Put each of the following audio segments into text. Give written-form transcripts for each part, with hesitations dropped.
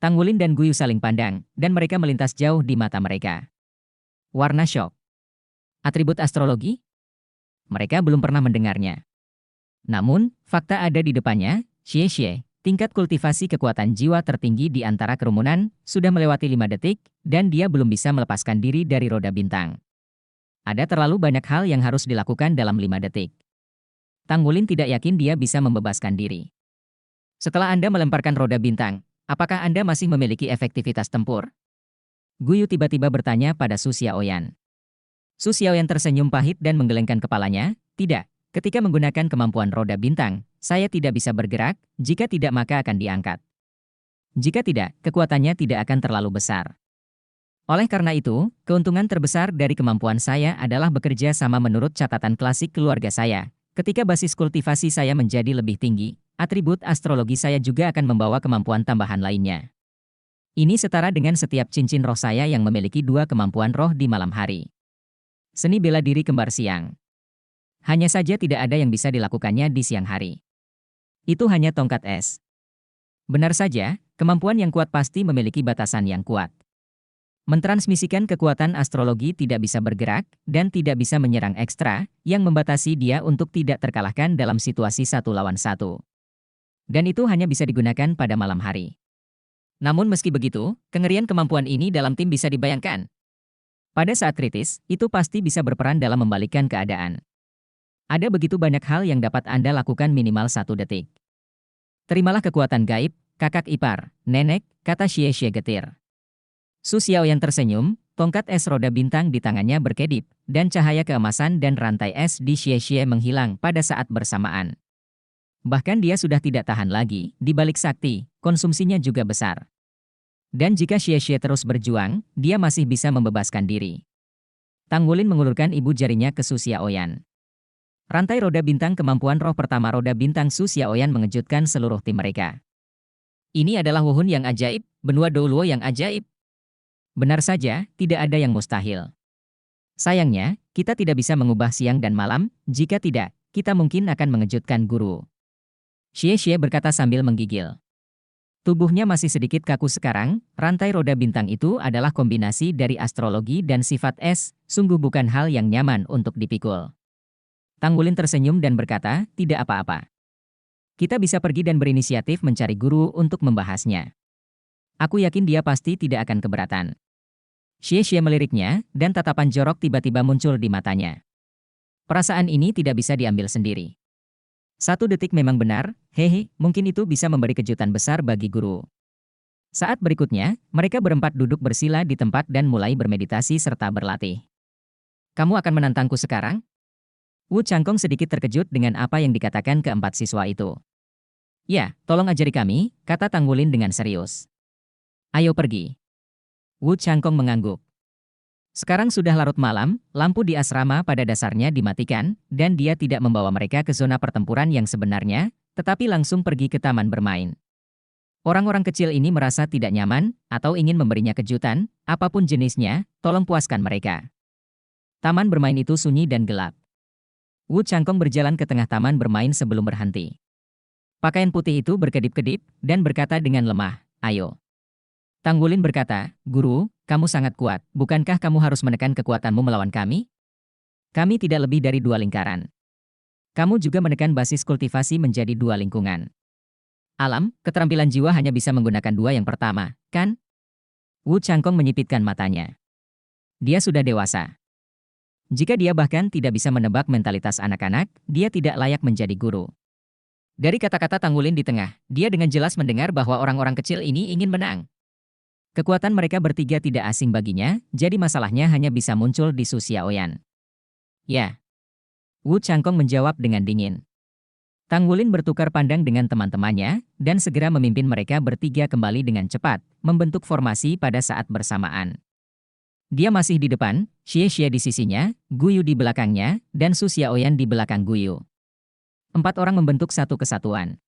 Tang Wulin dan Guyu saling pandang, dan mereka melintas jauh di mata mereka. Warna syok. Atribut astrologi? Mereka belum pernah mendengarnya. Namun, fakta ada di depannya. Xie Xie, tingkat kultivasi kekuatan jiwa tertinggi di antara kerumunan, sudah melewati 5 detik, dan dia belum bisa melepaskan diri dari roda bintang. Ada terlalu banyak hal yang harus dilakukan dalam 5 detik. Tang Wulin tidak yakin dia bisa membebaskan diri. Setelah Anda melemparkan roda bintang, apakah Anda masih memiliki efektivitas tempur? Guyu tiba-tiba bertanya pada Su Xiaoyan. Su Xiaoyan tersenyum pahit dan menggelengkan kepalanya. Tidak, ketika menggunakan kemampuan roda bintang, saya tidak bisa bergerak, jika tidak maka akan diangkat. Jika tidak, kekuatannya tidak akan terlalu besar. Oleh karena itu, keuntungan terbesar dari kemampuan saya adalah bekerja sama menurut catatan klasik keluarga saya. Ketika basis kultivasi saya menjadi lebih tinggi, atribut astrologi saya juga akan membawa kemampuan tambahan lainnya. Ini setara dengan setiap cincin roh saya yang memiliki 2 kemampuan roh di malam hari. Seni bela diri kembar siang. Hanya saja tidak ada yang bisa dilakukannya di siang hari. Itu hanya tongkat es. Benar saja, kemampuan yang kuat pasti memiliki batasan yang kuat. Mentransmisikan kekuatan astrologi tidak bisa bergerak, dan tidak bisa menyerang ekstra, yang membatasi dia untuk tidak terkalahkan dalam situasi 1 lawan 1. Dan itu hanya bisa digunakan pada malam hari. Namun meski begitu, kengerian kemampuan ini dalam tim bisa dibayangkan. Pada saat kritis, itu pasti bisa berperan dalam membalikkan keadaan. Ada begitu banyak hal yang dapat Anda lakukan minimal 1 detik. Terimalah kekuatan gaib, kakak ipar, nenek, kata Xie Xie getir. Su Xiaoyan tersenyum, tongkat es roda bintang di tangannya berkedip, dan cahaya keemasan dan rantai es di Xie Xie menghilang pada saat bersamaan. Bahkan dia sudah tidak tahan lagi, di balik sakti, konsumsinya juga besar. Dan jika Xie Xie terus berjuang, dia masih bisa membebaskan diri. Tang Wulin mengulurkan ibu jarinya ke Su Xiaoyan. Rantai roda bintang kemampuan roh pertama roda bintang Su Xiaoyan mengejutkan seluruh tim mereka. Ini adalah Wuhun yang ajaib, benua Douluo yang ajaib. Benar saja, tidak ada yang mustahil. Sayangnya, kita tidak bisa mengubah siang dan malam, jika tidak, kita mungkin akan mengejutkan guru. Xie Xie berkata sambil menggigil. Tubuhnya masih sedikit kaku sekarang, rantai roda bintang itu adalah kombinasi dari astrologi dan sifat es, sungguh bukan hal yang nyaman untuk dipikul. Tang Wulin tersenyum dan berkata, tidak apa-apa. Kita bisa pergi dan berinisiatif mencari guru untuk membahasnya. Aku yakin dia pasti tidak akan keberatan. Xie Xie meliriknya, dan tatapan jorok tiba-tiba muncul di matanya. Perasaan ini tidak bisa diambil sendiri. 1 detik memang benar, hehe, mungkin itu bisa memberi kejutan besar bagi guru. Saat berikutnya, mereka berempat duduk bersila di tempat dan mulai bermeditasi serta berlatih. Kamu akan menantangku sekarang? Wu Changkong sedikit terkejut dengan apa yang dikatakan keempat siswa itu. Ya, tolong ajari kami, kata Tang Wulin dengan serius. Ayo pergi. Wu Changkong mengangguk. Sekarang sudah larut malam, lampu di asrama pada dasarnya dimatikan, dan dia tidak membawa mereka ke zona pertempuran yang sebenarnya, tetapi langsung pergi ke taman bermain. Orang-orang kecil ini merasa tidak nyaman, atau ingin memberinya kejutan, apapun jenisnya, tolong puaskan mereka. Taman bermain itu sunyi dan gelap. Wu Changkong berjalan ke tengah taman bermain sebelum berhenti. Pakaian putih itu berkedip-kedip, dan berkata dengan lemah, ayo. Tang Wulin berkata, Guru, kamu sangat kuat, bukankah kamu harus menekan kekuatanmu melawan kami? Kami tidak lebih dari 2 lingkaran. Kamu juga menekan basis kultivasi menjadi 2 lingkungan. Alam, keterampilan jiwa hanya bisa menggunakan 2 yang pertama, kan? Wu Changkong menyipitkan matanya. Dia sudah dewasa. Jika dia bahkan tidak bisa menebak mentalitas anak-anak, dia tidak layak menjadi guru. Dari kata-kata Tang Wulin di tengah, dia dengan jelas mendengar bahwa orang-orang kecil ini ingin menang. Kekuatan mereka bertiga tidak asing baginya, jadi masalahnya hanya bisa muncul di Su Xiaoyan. Ya. Wu Changkong menjawab dengan dingin. Tang Wulin bertukar pandang dengan teman-temannya, dan segera memimpin mereka bertiga kembali dengan cepat, membentuk formasi pada saat bersamaan. Dia masih di depan, Xie Xie di sisinya, Guyu di belakangnya, dan Su Xiaoyan di belakang Guyu. 4 orang membentuk satu kesatuan.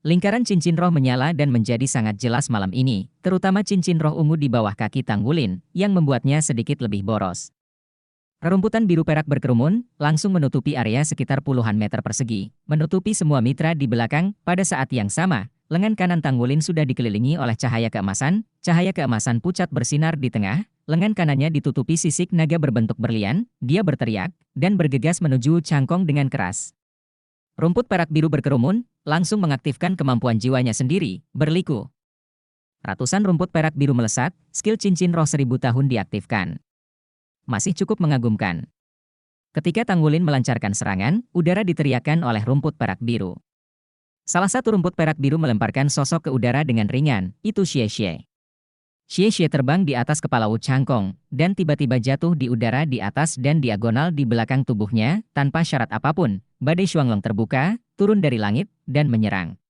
Lingkaran cincin roh menyala dan menjadi sangat jelas malam ini, terutama cincin roh ungu di bawah kaki Tang Wulin, yang membuatnya sedikit lebih boros. Rerumputan biru perak berkerumun, langsung menutupi area sekitar puluhan meter persegi, menutupi semua mitra di belakang. Pada saat yang sama, lengan kanan Tanggulin sudah dikelilingi oleh cahaya keemasan pucat bersinar di tengah, lengan kanannya ditutupi sisik naga berbentuk berlian, dia berteriak, dan bergegas menuju Cangkong dengan keras. Rumput perak biru berkerumun, langsung mengaktifkan kemampuan jiwanya sendiri, berliku. Ratusan rumput perak biru melesat, skill cincin roh 1000 tahun diaktifkan. Masih cukup mengagumkan. Ketika Tanggulin melancarkan serangan, udara diteriakkan oleh rumput perak biru. Salah satu rumput perak biru melemparkan sosok ke udara dengan ringan, itu Xie Xie. Xie Xie terbang di atas kepala Wu Cangkong, dan tiba-tiba jatuh di udara di atas dan diagonal di belakang tubuhnya, tanpa syarat apapun. Badai Xuanglong terbuka, turun dari langit, dan menyerang.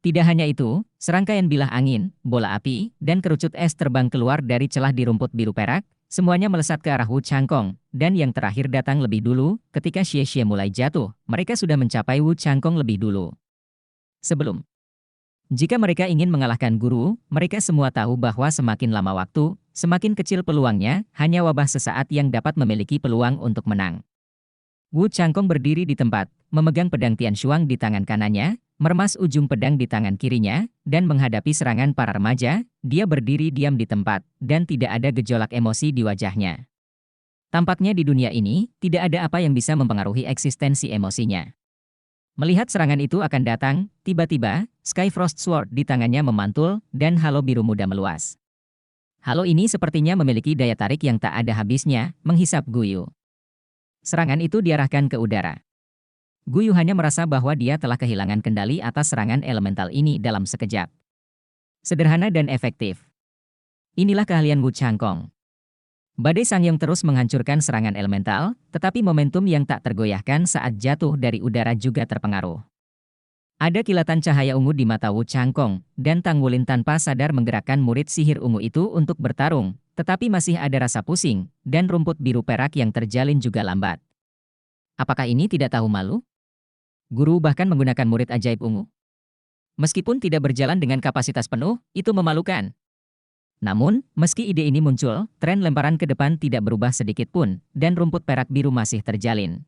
Tidak hanya itu, serangkaian bilah angin, bola api, dan kerucut es terbang keluar dari celah di rumput biru perak, semuanya melesat ke arah Wu Cangkong, dan yang terakhir datang lebih dulu, ketika Xie Xie mulai jatuh, mereka sudah mencapai Wu Cangkong lebih dulu. Sebelum. Jika mereka ingin mengalahkan guru, mereka semua tahu bahwa semakin lama waktu, semakin kecil peluangnya, hanya wabah sesaat yang dapat memiliki peluang untuk menang. Wu Cangkong berdiri di tempat, memegang pedang Tian Shuang di tangan kanannya, meremas ujung pedang di tangan kirinya, dan menghadapi serangan para remaja, dia berdiri diam di tempat, dan tidak ada gejolak emosi di wajahnya. Tampaknya di dunia ini, tidak ada apa yang bisa mempengaruhi eksistensi emosinya. Melihat serangan itu akan datang, tiba-tiba, Skyfrost Sword di tangannya memantul, dan halo biru muda meluas. Halo ini sepertinya memiliki daya tarik yang tak ada habisnya, menghisap Guyu. Serangan itu diarahkan ke udara. Guyu hanya merasa bahwa dia telah kehilangan kendali atas serangan elemental ini dalam sekejap. Sederhana dan efektif. Inilah keahlian Wu Cangkong. Badai Sangyong terus menghancurkan serangan elemental, tetapi momentum yang tak tergoyahkan saat jatuh dari udara juga terpengaruh. Ada kilatan cahaya ungu di mata Wu Cangkong, dan Tanggulin tanpa sadar menggerakkan murid sihir ungu itu untuk bertarung, tetapi masih ada rasa pusing, dan rumput biru perak yang terjalin juga lambat. Apakah ini tidak tahu malu? Guru bahkan menggunakan murid ajaib ungu. Meskipun tidak berjalan dengan kapasitas penuh, itu memalukan. Namun, meski ide ini muncul, tren lemparan ke depan tidak berubah sedikit pun, dan rumput perak biru masih terjalin.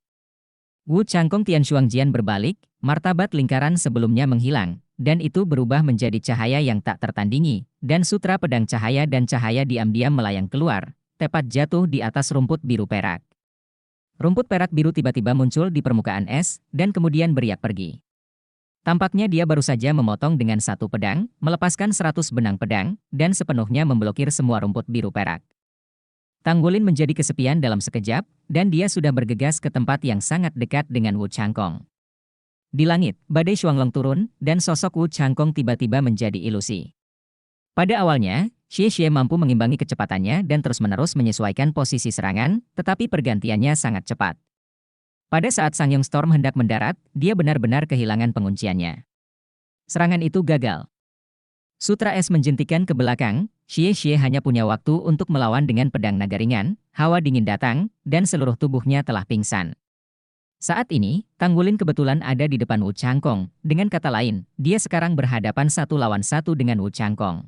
Wu Cangkong Tian Shuangjian berbalik, martabat lingkaran sebelumnya menghilang, dan itu berubah menjadi cahaya yang tak tertandingi, dan sutra pedang cahaya dan cahaya diam-diam melayang keluar, tepat jatuh di atas rumput biru perak. Rumput perak biru tiba-tiba muncul di permukaan es, dan kemudian beriak pergi. Tampaknya dia baru saja memotong dengan satu pedang, melepaskan 100 benang pedang, dan sepenuhnya memblokir semua rumput biru perak. Tanggulin menjadi kesepian dalam sekejap, dan dia sudah bergegas ke tempat yang sangat dekat dengan Wu Cangkong. Di langit, badai Xuanglong turun, dan sosok Wu Cangkong tiba-tiba menjadi ilusi. Pada awalnya, Xie Xie mampu mengimbangi kecepatannya dan terus-menerus menyesuaikan posisi serangan, tetapi pergantiannya sangat cepat. Pada saat Sangyong Storm hendak mendarat, dia benar-benar kehilangan pengunciannya. Serangan itu gagal. Sutra es menjentikan ke belakang, Xie Xie hanya punya waktu untuk melawan dengan pedang naga ringan, hawa dingin datang, dan seluruh tubuhnya telah pingsan. Saat ini, Tanggulin kebetulan ada di depan Wu Cangkong, dengan kata lain, dia sekarang berhadapan 1 lawan 1 dengan Wu Cangkong.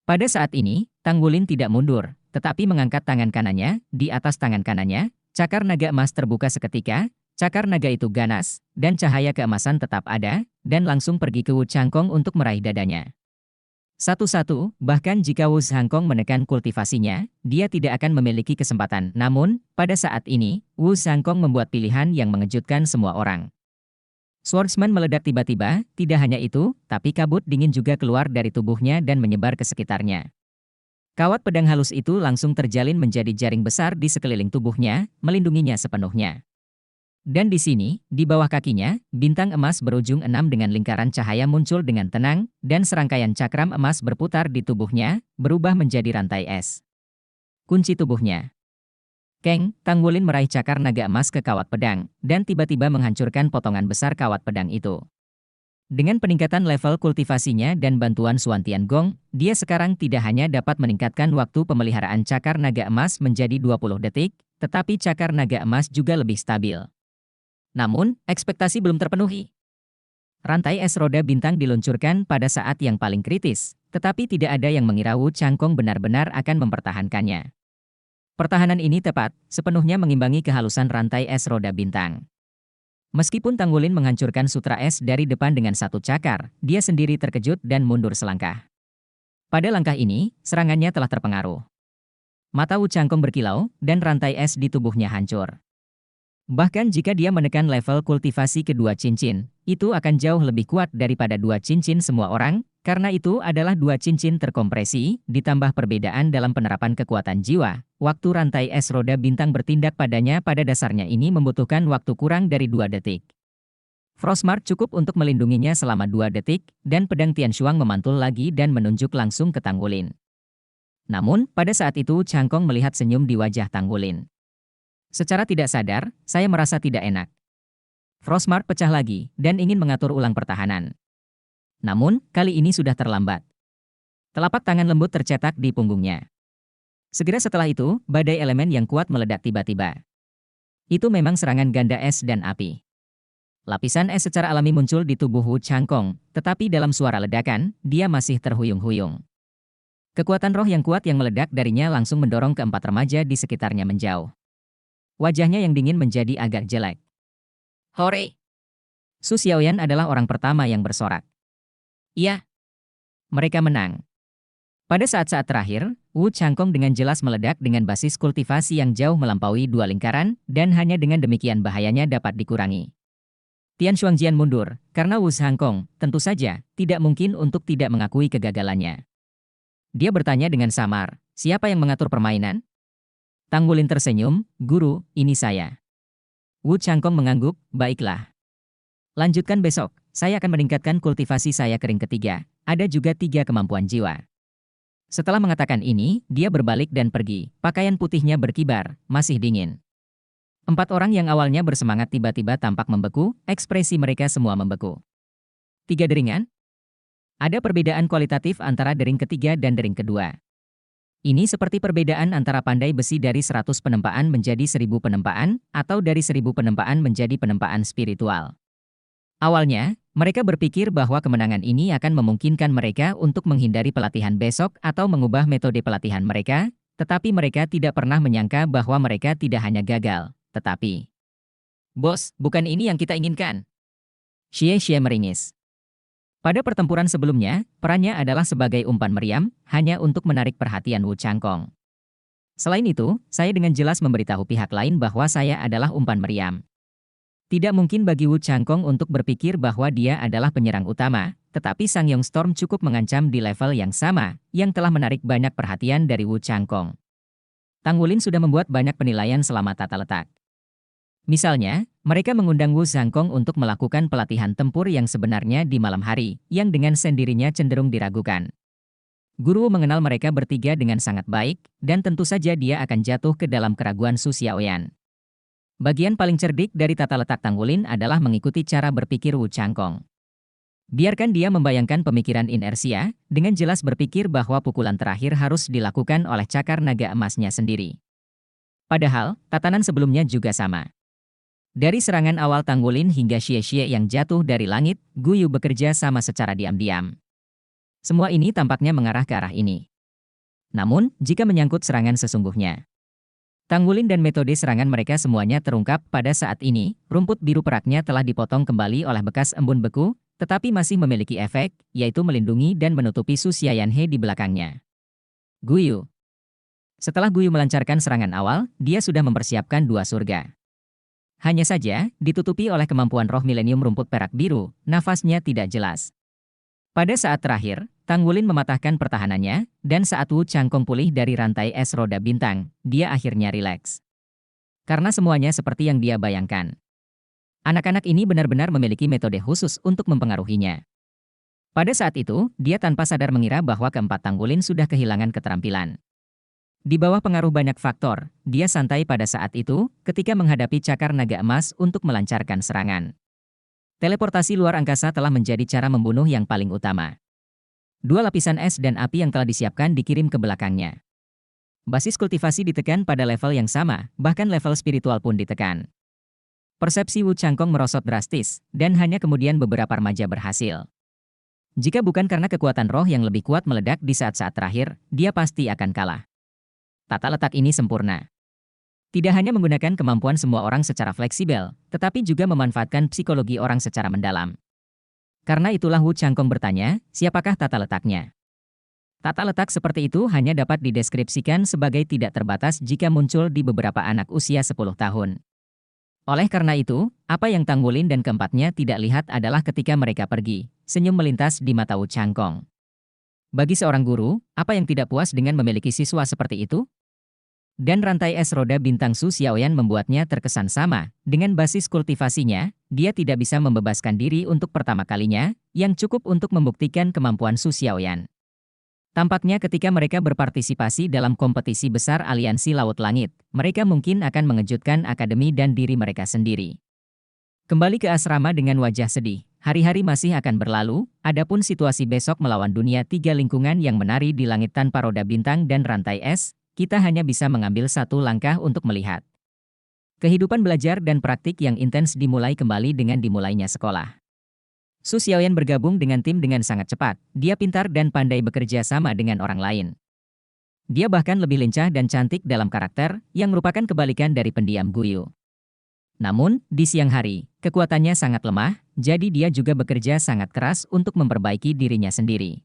Pada saat ini, Tanggulin tidak mundur, tetapi mengangkat tangan kanannya, di atas tangan kanannya, cakar naga emas terbuka seketika, cakar naga itu ganas, dan cahaya keemasan tetap ada, dan langsung pergi ke Wu Cangkong untuk meraih dadanya. Satu-satu, bahkan jika Wu Cangkong menekan kultivasinya, dia tidak akan memiliki kesempatan. Namun, pada saat ini, Wu Cangkong membuat pilihan yang mengejutkan semua orang. Swordsman meledak tiba-tiba, tidak hanya itu, tapi kabut dingin juga keluar dari tubuhnya dan menyebar ke sekitarnya. Kawat pedang halus itu langsung terjalin menjadi jaring besar di sekeliling tubuhnya, melindunginya sepenuhnya. Dan di sini, di bawah kakinya, bintang emas berujung 6 dengan lingkaran cahaya muncul dengan tenang, dan serangkaian cakram emas berputar di tubuhnya, berubah menjadi rantai es. Kunci tubuhnya. Keng, Tanggulin meraih cakar naga emas ke kawat pedang, dan tiba-tiba menghancurkan potongan besar kawat pedang itu. Dengan peningkatan level kultivasinya dan bantuan Suan Tiangong, dia sekarang tidak hanya dapat meningkatkan waktu pemeliharaan cakar naga emas menjadi 20 detik, tetapi cakar naga emas juga lebih stabil. Namun, ekspektasi belum terpenuhi. Rantai es roda bintang diluncurkan pada saat yang paling kritis, tetapi tidak ada yang mengira Wu Cangkong benar-benar akan mempertahankannya. Pertahanan ini tepat, sepenuhnya mengimbangi kehalusan rantai es roda bintang. Meskipun Tanggulin menghancurkan sutra es dari depan dengan satu cakar, dia sendiri terkejut dan mundur selangkah. Pada langkah ini, serangannya telah terpengaruh. Mata Wu Changkong berkilau, dan rantai es di tubuhnya hancur. Bahkan jika dia menekan level kultivasi kedua cincin, itu akan jauh lebih kuat daripada dua cincin semua orang, karena itu adalah dua cincin terkompresi, ditambah perbedaan dalam penerapan kekuatan jiwa. Waktu rantai es roda bintang bertindak padanya pada dasarnya ini membutuhkan waktu kurang dari 2 detik. Frostmark cukup untuk melindunginya selama 2 detik, dan pedang Tianshuang memantul lagi dan menunjuk langsung ke Tanggulin. Namun, pada saat itu Changkong melihat senyum di wajah Tanggulin. Secara tidak sadar, saya merasa tidak enak. Frostmark pecah lagi, dan ingin mengatur ulang pertahanan. Namun, kali ini sudah terlambat. Telapak tangan lembut tercetak di punggungnya. Segera setelah itu, badai elemen yang kuat meledak tiba-tiba. Itu memang serangan ganda es dan api. Lapisan es secara alami muncul di tubuh Wu Changkong, tetapi dalam suara ledakan, dia masih terhuyung-huyung. Kekuatan roh yang kuat yang meledak darinya langsung mendorong keempat remaja di sekitarnya menjauh. Wajahnya yang dingin menjadi agak jelek. Hore! Su Xiaoyan adalah orang pertama yang bersorak. Iya. Mereka menang. Pada saat-saat terakhir, Wu Changkong dengan jelas meledak dengan basis kultivasi yang jauh melampaui 2 lingkaran, dan hanya dengan demikian bahayanya dapat dikurangi. Tian Shuangjian mundur, karena Wu Changkong, tentu saja, tidak mungkin untuk tidak mengakui kegagalannya. Dia bertanya dengan samar, siapa yang mengatur permainan? Tanggulin tersenyum, guru, ini saya. Wu Changkong mengangguk, baiklah. Lanjutkan besok, saya akan meningkatkan kultivasi saya kering ketiga, ada juga 3 kemampuan jiwa. Setelah mengatakan ini, dia berbalik dan pergi, pakaian putihnya berkibar, masih dingin. 4 orang yang awalnya bersemangat tiba-tiba tampak membeku, ekspresi mereka semua membeku. 3 deringan? Ada perbedaan kualitatif antara dering ketiga dan dering kedua. Ini seperti perbedaan antara pandai besi dari 100 penempaan menjadi 1000 penempaan, atau dari 1000 penempaan menjadi penempaan spiritual. Awalnya, mereka berpikir bahwa kemenangan ini akan memungkinkan mereka untuk menghindari pelatihan besok atau mengubah metode pelatihan mereka, tetapi mereka tidak pernah menyangka bahwa mereka tidak hanya gagal, tetapi... Bos, bukan ini yang kita inginkan. Xie meringis. Pada pertempuran sebelumnya, perannya adalah sebagai umpan meriam, hanya untuk menarik perhatian Wu Changkong. Selain itu, saya dengan jelas memberitahu pihak lain bahwa saya adalah umpan meriam. Tidak mungkin bagi Wu Changkong untuk berpikir bahwa dia adalah penyerang utama, tetapi Sang Yong Storm cukup mengancam di level yang sama, yang telah menarik banyak perhatian dari Wu Changkong. Tanggulin sudah membuat banyak penilaian selama tata letak. Misalnya, mereka mengundang Wu Changkong untuk melakukan pelatihan tempur yang sebenarnya di malam hari, yang dengan sendirinya cenderung diragukan. Guru mengenal mereka bertiga dengan sangat baik, dan tentu saja dia akan jatuh ke dalam keraguan Su Xiaoyan. Bagian paling cerdik dari tata letak Tanggulin adalah mengikuti cara berpikir Wu Changkong. Biarkan dia membayangkan pemikiran inersia, dengan jelas berpikir bahwa pukulan terakhir harus dilakukan oleh cakar naga emasnya sendiri. Padahal, tatanan sebelumnya juga sama. Dari serangan awal Tanggulin hingga Xie yang jatuh dari langit, Guyu bekerja sama secara diam-diam. Semua ini tampaknya mengarah ke arah ini. Namun, jika menyangkut serangan sesungguhnya, Tanggulin dan metode serangan mereka semuanya terungkap pada saat ini, rumput biru peraknya telah dipotong kembali oleh bekas embun beku, tetapi masih memiliki efek, yaitu melindungi dan menutupi Su Xiaoyanhe di belakangnya. Guyu. Setelah Guyu melancarkan serangan awal, dia sudah mempersiapkan 2 surga. Hanya saja, ditutupi oleh kemampuan roh milenium rumput perak biru, nafasnya tidak jelas. Pada saat terakhir, Tanggulin mematahkan pertahanannya, dan saat Wu Changkong pulih dari rantai es roda bintang, dia akhirnya rileks. Karena semuanya seperti yang dia bayangkan. Anak-anak ini benar-benar memiliki metode khusus untuk mempengaruhinya. Pada saat itu, dia tanpa sadar mengira bahwa keempat Tanggulin sudah kehilangan keterampilan. Di bawah pengaruh banyak faktor, dia santai pada saat itu, ketika menghadapi cakar naga emas untuk melancarkan serangan. Teleportasi luar angkasa telah menjadi cara membunuh yang paling utama. 2 lapisan es dan api yang telah disiapkan dikirim ke belakangnya. Basis kultivasi ditekan pada level yang sama, bahkan level spiritual pun ditekan. Persepsi Wu Changkong merosot drastis, dan hanya kemudian beberapa remaja berhasil. Jika bukan karena kekuatan roh yang lebih kuat meledak di saat-saat terakhir, dia pasti akan kalah. Tata letak ini sempurna. Tidak hanya menggunakan kemampuan semua orang secara fleksibel, tetapi juga memanfaatkan psikologi orang secara mendalam. Karena itulah Wu Changkong bertanya, siapakah tata letaknya? Tata letak seperti itu hanya dapat dideskripsikan sebagai tidak terbatas jika muncul di beberapa anak usia 10 tahun. Oleh karena itu, apa yang Tang Wulin dan keempatnya tidak lihat adalah ketika mereka pergi, senyum melintas di mata Wu Changkong. Bagi seorang guru, apa yang tidak puas dengan memiliki siswa seperti itu? Dan rantai es roda bintang Su Xiaoyan membuatnya terkesan sama. Dengan basis kultivasinya, dia tidak bisa membebaskan diri untuk pertama kalinya, yang cukup untuk membuktikan kemampuan Su Xiaoyan. Tampaknya ketika mereka berpartisipasi dalam kompetisi besar Aliansi Laut Langit, mereka mungkin akan mengejutkan akademi dan diri mereka sendiri. Kembali ke asrama dengan wajah sedih, hari-hari masih akan berlalu, adapun situasi besok melawan dunia 3 lingkungan yang menari di langit tanpa roda bintang dan rantai es, kita hanya bisa mengambil satu langkah untuk melihat. Kehidupan belajar dan praktik yang intens dimulai kembali dengan dimulainya sekolah. Su Xiaoyan bergabung dengan tim dengan sangat cepat, dia pintar dan pandai bekerja sama dengan orang lain. Dia bahkan lebih lincah dan cantik dalam karakter, yang merupakan kebalikan dari pendiam Guyu. Namun, di siang hari, kekuatannya sangat lemah, jadi dia juga bekerja sangat keras untuk memperbaiki dirinya sendiri.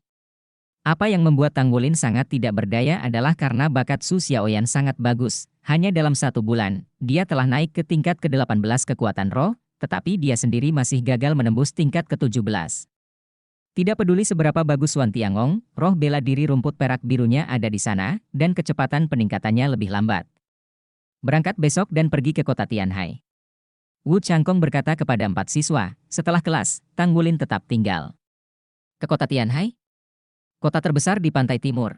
Apa yang membuat Tang Wulin sangat tidak berdaya adalah karena bakat Su Xiaoyan sangat bagus. Hanya dalam 1 bulan, dia telah naik ke tingkat ke-18 kekuatan roh, tetapi dia sendiri masih gagal menembus tingkat ke-17. Tidak peduli seberapa bagus Wan Tiangong, roh bela diri rumput perak birunya ada di sana, dan kecepatan peningkatannya lebih lambat. Berangkat besok dan pergi ke kota Tianhai. Wu Changkong berkata kepada 4 siswa, setelah kelas, Tang Wulin tetap tinggal. Ke kota Tianhai? Kota terbesar di pantai timur.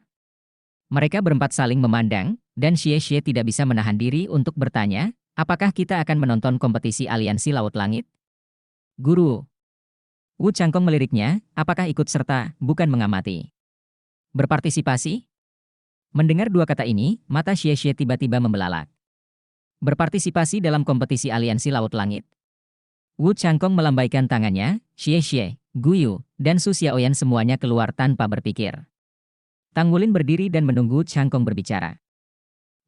Mereka berempat saling memandang, dan Xie tidak bisa menahan diri untuk bertanya, apakah kita akan menonton kompetisi Aliansi Laut Langit? Guru. Wu Changkong meliriknya, apakah ikut serta, bukan mengamati. Berpartisipasi? Mendengar 2 kata ini, mata Xie tiba-tiba membelalak. Berpartisipasi dalam kompetisi Aliansi Laut Langit. Wu Changkong melambaikan tangannya, Xie, Guyu, dan Su Xiaoyan semuanya keluar tanpa berpikir. Tang Wulin berdiri dan menunggu Changkong berbicara.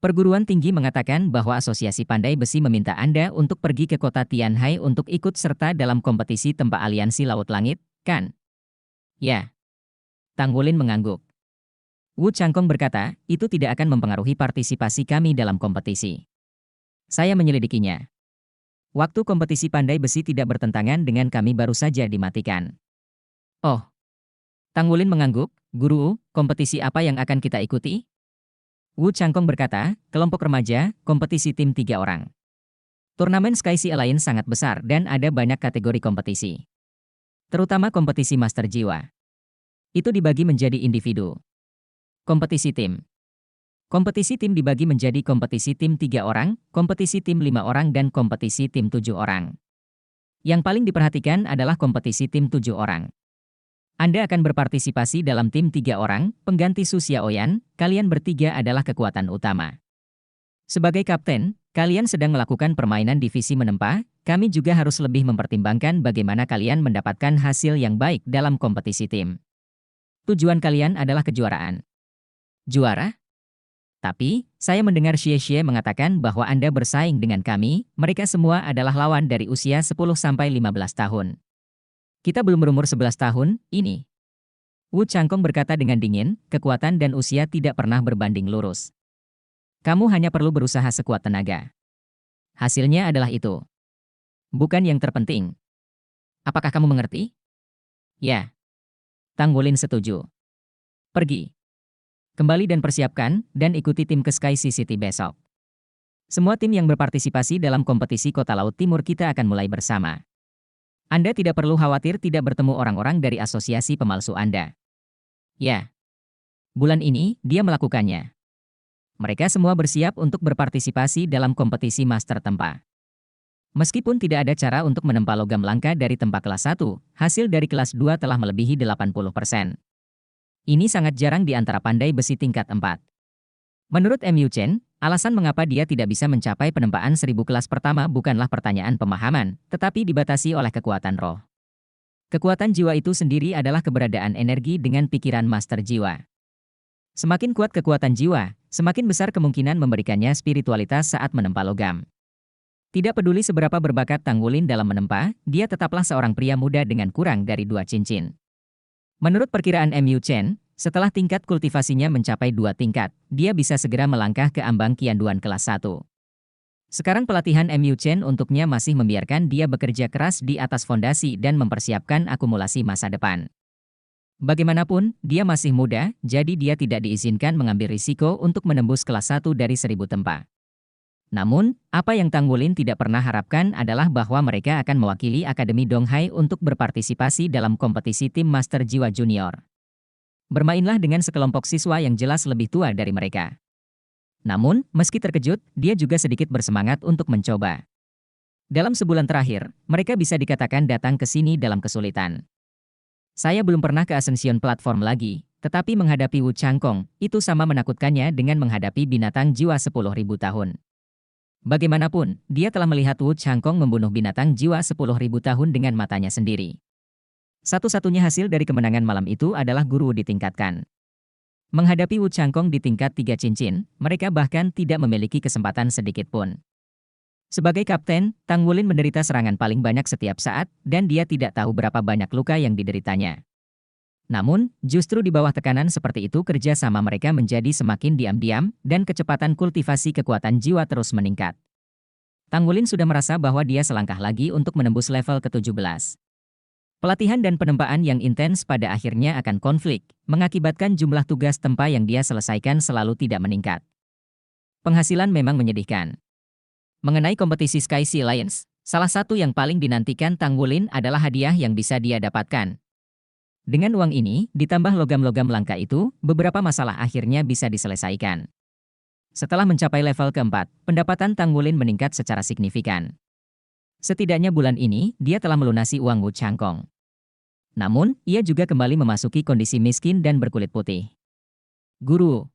Perguruan tinggi mengatakan bahwa Asosiasi Pandai Besi meminta Anda untuk pergi ke kota Tianhai untuk ikut serta dalam kompetisi tempa Aliansi Laut Langit, kan? Ya. Tang Wulin mengangguk. Wu Changkong berkata, itu tidak akan mempengaruhi partisipasi kami dalam kompetisi. Saya menyelidikinya. Waktu kompetisi pandai besi tidak bertentangan dengan kami baru saja dimatikan. Oh. Tang Wulin mengangguk, guru, kompetisi apa yang akan kita ikuti? Wu Changkong berkata, kelompok remaja, kompetisi tim 3 orang. Turnamen Sky Sea Alliance sangat besar dan ada banyak kategori kompetisi. Terutama kompetisi master jiwa. Itu dibagi menjadi individu. Kompetisi tim. Kompetisi tim dibagi menjadi kompetisi tim 3 orang, kompetisi tim 5 orang dan kompetisi tim 7 orang. Yang paling diperhatikan adalah kompetisi tim 7 orang. Anda akan berpartisipasi dalam tim 3 orang, pengganti Su Xiaoyan, kalian bertiga adalah kekuatan utama. Sebagai kapten, kalian sedang melakukan permainan divisi menempa, kami juga harus lebih mempertimbangkan bagaimana kalian mendapatkan hasil yang baik dalam kompetisi tim. Tujuan kalian adalah kejuaraan. Juara? Tapi, saya mendengar Xie mengatakan bahwa Anda bersaing dengan kami, mereka semua adalah lawan dari usia 10-15 tahun. Kita belum berumur 11 tahun, ini. Wu Changkong berkata dengan dingin, kekuatan dan usia tidak pernah berbanding lurus. Kamu hanya perlu berusaha sekuat tenaga. Hasilnya adalah itu. Bukan yang terpenting. Apakah kamu mengerti? Ya. Tang Wulin setuju. Pergi. Kembali dan persiapkan, dan ikuti tim ke Sky Sea City besok. Semua tim yang berpartisipasi dalam kompetisi Kota Laut Timur kita akan mulai bersama. Anda tidak perlu khawatir tidak bertemu orang-orang dari asosiasi pemalsu Anda. Ya. Bulan ini, dia melakukannya. Mereka semua bersiap untuk berpartisipasi dalam kompetisi master tempa. Meskipun tidak ada cara untuk menempa logam langka dari tempa kelas 1, hasil dari kelas 2 telah melebihi 80%. Ini sangat jarang di antara pandai besi tingkat 4. Menurut M.Yu Chen, alasan mengapa dia tidak bisa mencapai penempaan 1000 kelas pertama bukanlah pertanyaan pemahaman, tetapi dibatasi oleh kekuatan roh. Kekuatan jiwa itu sendiri adalah keberadaan energi dengan pikiran master jiwa. Semakin kuat kekuatan jiwa, semakin besar kemungkinan memberikannya spiritualitas saat menempa logam. Tidak peduli seberapa berbakat Tang Wulin dalam menempa, dia tetaplah seorang pria muda dengan kurang dari 2 cincin. Menurut perkiraan Mu Chen, setelah tingkat kultivasinya mencapai 2 tingkat, dia bisa segera melangkah ke ambang Qianduan kelas 1. Sekarang pelatihan Mu Chen untuknya masih membiarkan dia bekerja keras di atas fondasi dan mempersiapkan akumulasi masa depan. Bagaimanapun, dia masih muda, jadi dia tidak diizinkan mengambil risiko untuk menembus kelas 1 dari 1000 tempa. Namun, apa yang Tang Wulin tidak pernah harapkan adalah bahwa mereka akan mewakili Akademi Donghai untuk berpartisipasi dalam kompetisi tim Master Jiwa Junior. Bermainlah dengan sekelompok siswa yang jelas lebih tua dari mereka. Namun, meski terkejut, dia juga sedikit bersemangat untuk mencoba. Dalam sebulan terakhir, mereka bisa dikatakan datang ke sini dalam kesulitan. Saya belum pernah ke Ascension Platform lagi, tetapi menghadapi Wu Changkong, itu sama menakutkannya dengan menghadapi binatang jiwa 10.000 tahun. Bagaimanapun, dia telah melihat Wu Changkong membunuh binatang jiwa 10.000 tahun dengan matanya sendiri. Satu-satunya hasil dari kemenangan malam itu adalah guru ditingkatkan. Menghadapi Wu Changkong di tingkat 3 cincin, mereka bahkan tidak memiliki kesempatan sedikit pun. Sebagai kapten, Tang Wulin menderita serangan paling banyak setiap saat, dan dia tidak tahu berapa banyak luka yang dideritanya. Namun, justru di bawah tekanan seperti itu kerja sama mereka menjadi semakin diam-diam, dan kecepatan kultivasi kekuatan jiwa terus meningkat. Tang Wulin sudah merasa bahwa dia selangkah lagi untuk menembus level ke-17. Pelatihan dan penempaan yang intens pada akhirnya akan konflik, mengakibatkan jumlah tugas tempa yang dia selesaikan selalu tidak meningkat. Penghasilan memang menyedihkan. Mengenai kompetisi Sky Sea Alliance, salah satu yang paling dinantikan Tang Wulin adalah hadiah yang bisa dia dapatkan. Dengan uang ini, ditambah logam-logam langka itu, beberapa masalah akhirnya bisa diselesaikan. Setelah mencapai level keempat, pendapatan Tang Wulin meningkat secara signifikan. Setidaknya bulan ini, dia telah melunasi uang Wu Changkong. Namun, ia juga kembali memasuki kondisi miskin dan berkulit putih. Guru.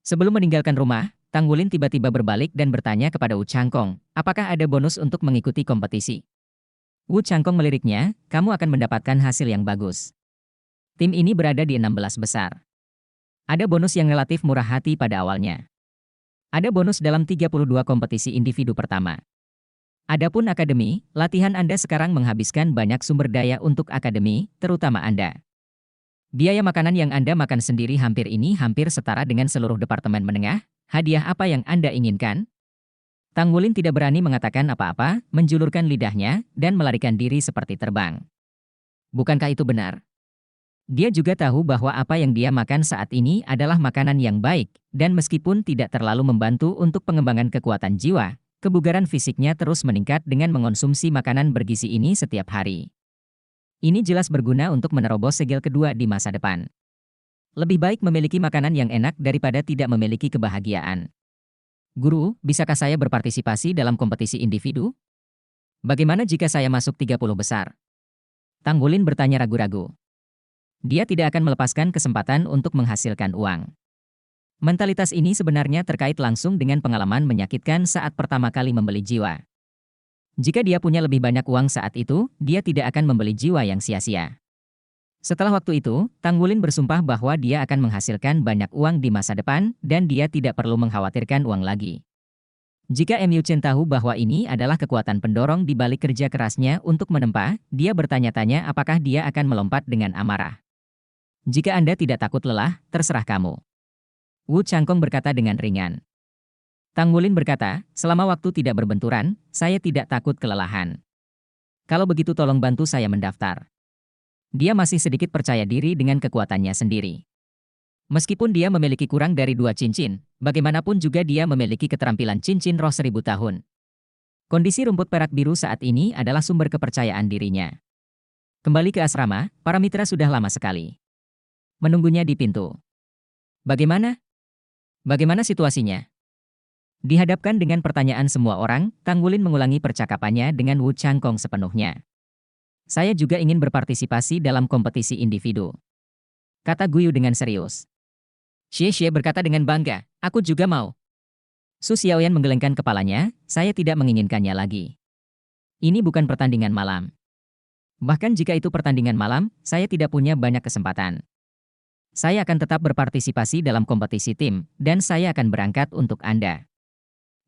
Sebelum meninggalkan rumah, Tang Wulin tiba-tiba berbalik dan bertanya kepada Wu Changkong, apakah ada bonus untuk mengikuti kompetisi? Wu Changkong meliriknya, kamu akan mendapatkan hasil yang bagus. Tim ini berada di 16 besar. Ada bonus yang relatif murah hati pada awalnya. Ada bonus dalam 32 kompetisi individu pertama. Adapun akademi, latihan Anda sekarang menghabiskan banyak sumber daya untuk akademi, terutama Anda. Biaya makanan yang Anda makan sendiri hampir setara dengan seluruh departemen menengah. Hadiah apa yang Anda inginkan? Tang Wulin tidak berani mengatakan apa-apa, menjulurkan lidahnya, dan melarikan diri seperti terbang. Bukankah itu benar? Dia juga tahu bahwa apa yang dia makan saat ini adalah makanan yang baik, dan meskipun tidak terlalu membantu untuk pengembangan kekuatan jiwa, kebugaran fisiknya terus meningkat dengan mengonsumsi makanan bergizi ini setiap hari. Ini jelas berguna untuk menerobos segel kedua di masa depan. Lebih baik memiliki makanan yang enak daripada tidak memiliki kebahagiaan. Guru, bisakah saya berpartisipasi dalam kompetisi individu? Bagaimana jika saya masuk 30 besar? Tang Wulin bertanya ragu-ragu. Dia tidak akan melepaskan kesempatan untuk menghasilkan uang. Mentalitas ini sebenarnya terkait langsung dengan pengalaman menyakitkan saat pertama kali membeli jiwa. Jika dia punya lebih banyak uang saat itu, dia tidak akan membeli jiwa yang sia-sia. Setelah waktu itu, Tang Wulin bersumpah bahwa dia akan menghasilkan banyak uang di masa depan, dan dia tidak perlu mengkhawatirkan uang lagi. Jika Mu Chen tahu bahwa ini adalah kekuatan pendorong di balik kerja kerasnya untuk menempa, dia bertanya-tanya apakah dia akan melompat dengan amarah. Jika Anda tidak takut lelah, terserah kamu. Wu Changkong berkata dengan ringan. Tang Wulin berkata, selama waktu tidak berbenturan, saya tidak takut kelelahan. Kalau begitu tolong bantu saya mendaftar. Dia masih sedikit percaya diri dengan kekuatannya sendiri. Meskipun dia memiliki kurang dari 2 cincin, bagaimanapun juga dia memiliki keterampilan cincin roh 1000 tahun. Kondisi rumput perak biru saat ini adalah sumber kepercayaan dirinya. Kembali ke asrama, para mitra sudah lama sekali menunggunya di pintu. Bagaimana? Bagaimana situasinya? Dihadapkan dengan pertanyaan semua orang, Tang Wulin mengulangi percakapannya dengan Wu Changkong sepenuhnya. Saya juga ingin berpartisipasi dalam kompetisi individu, kata Guyu dengan serius. Xie berkata dengan bangga, aku juga mau. Su Xiaoyan menggelengkan kepalanya, saya tidak menginginkannya lagi. Ini bukan pertandingan malam. Bahkan jika itu pertandingan malam, saya tidak punya banyak kesempatan. Saya akan tetap berpartisipasi dalam kompetisi tim, dan saya akan berangkat untuk Anda.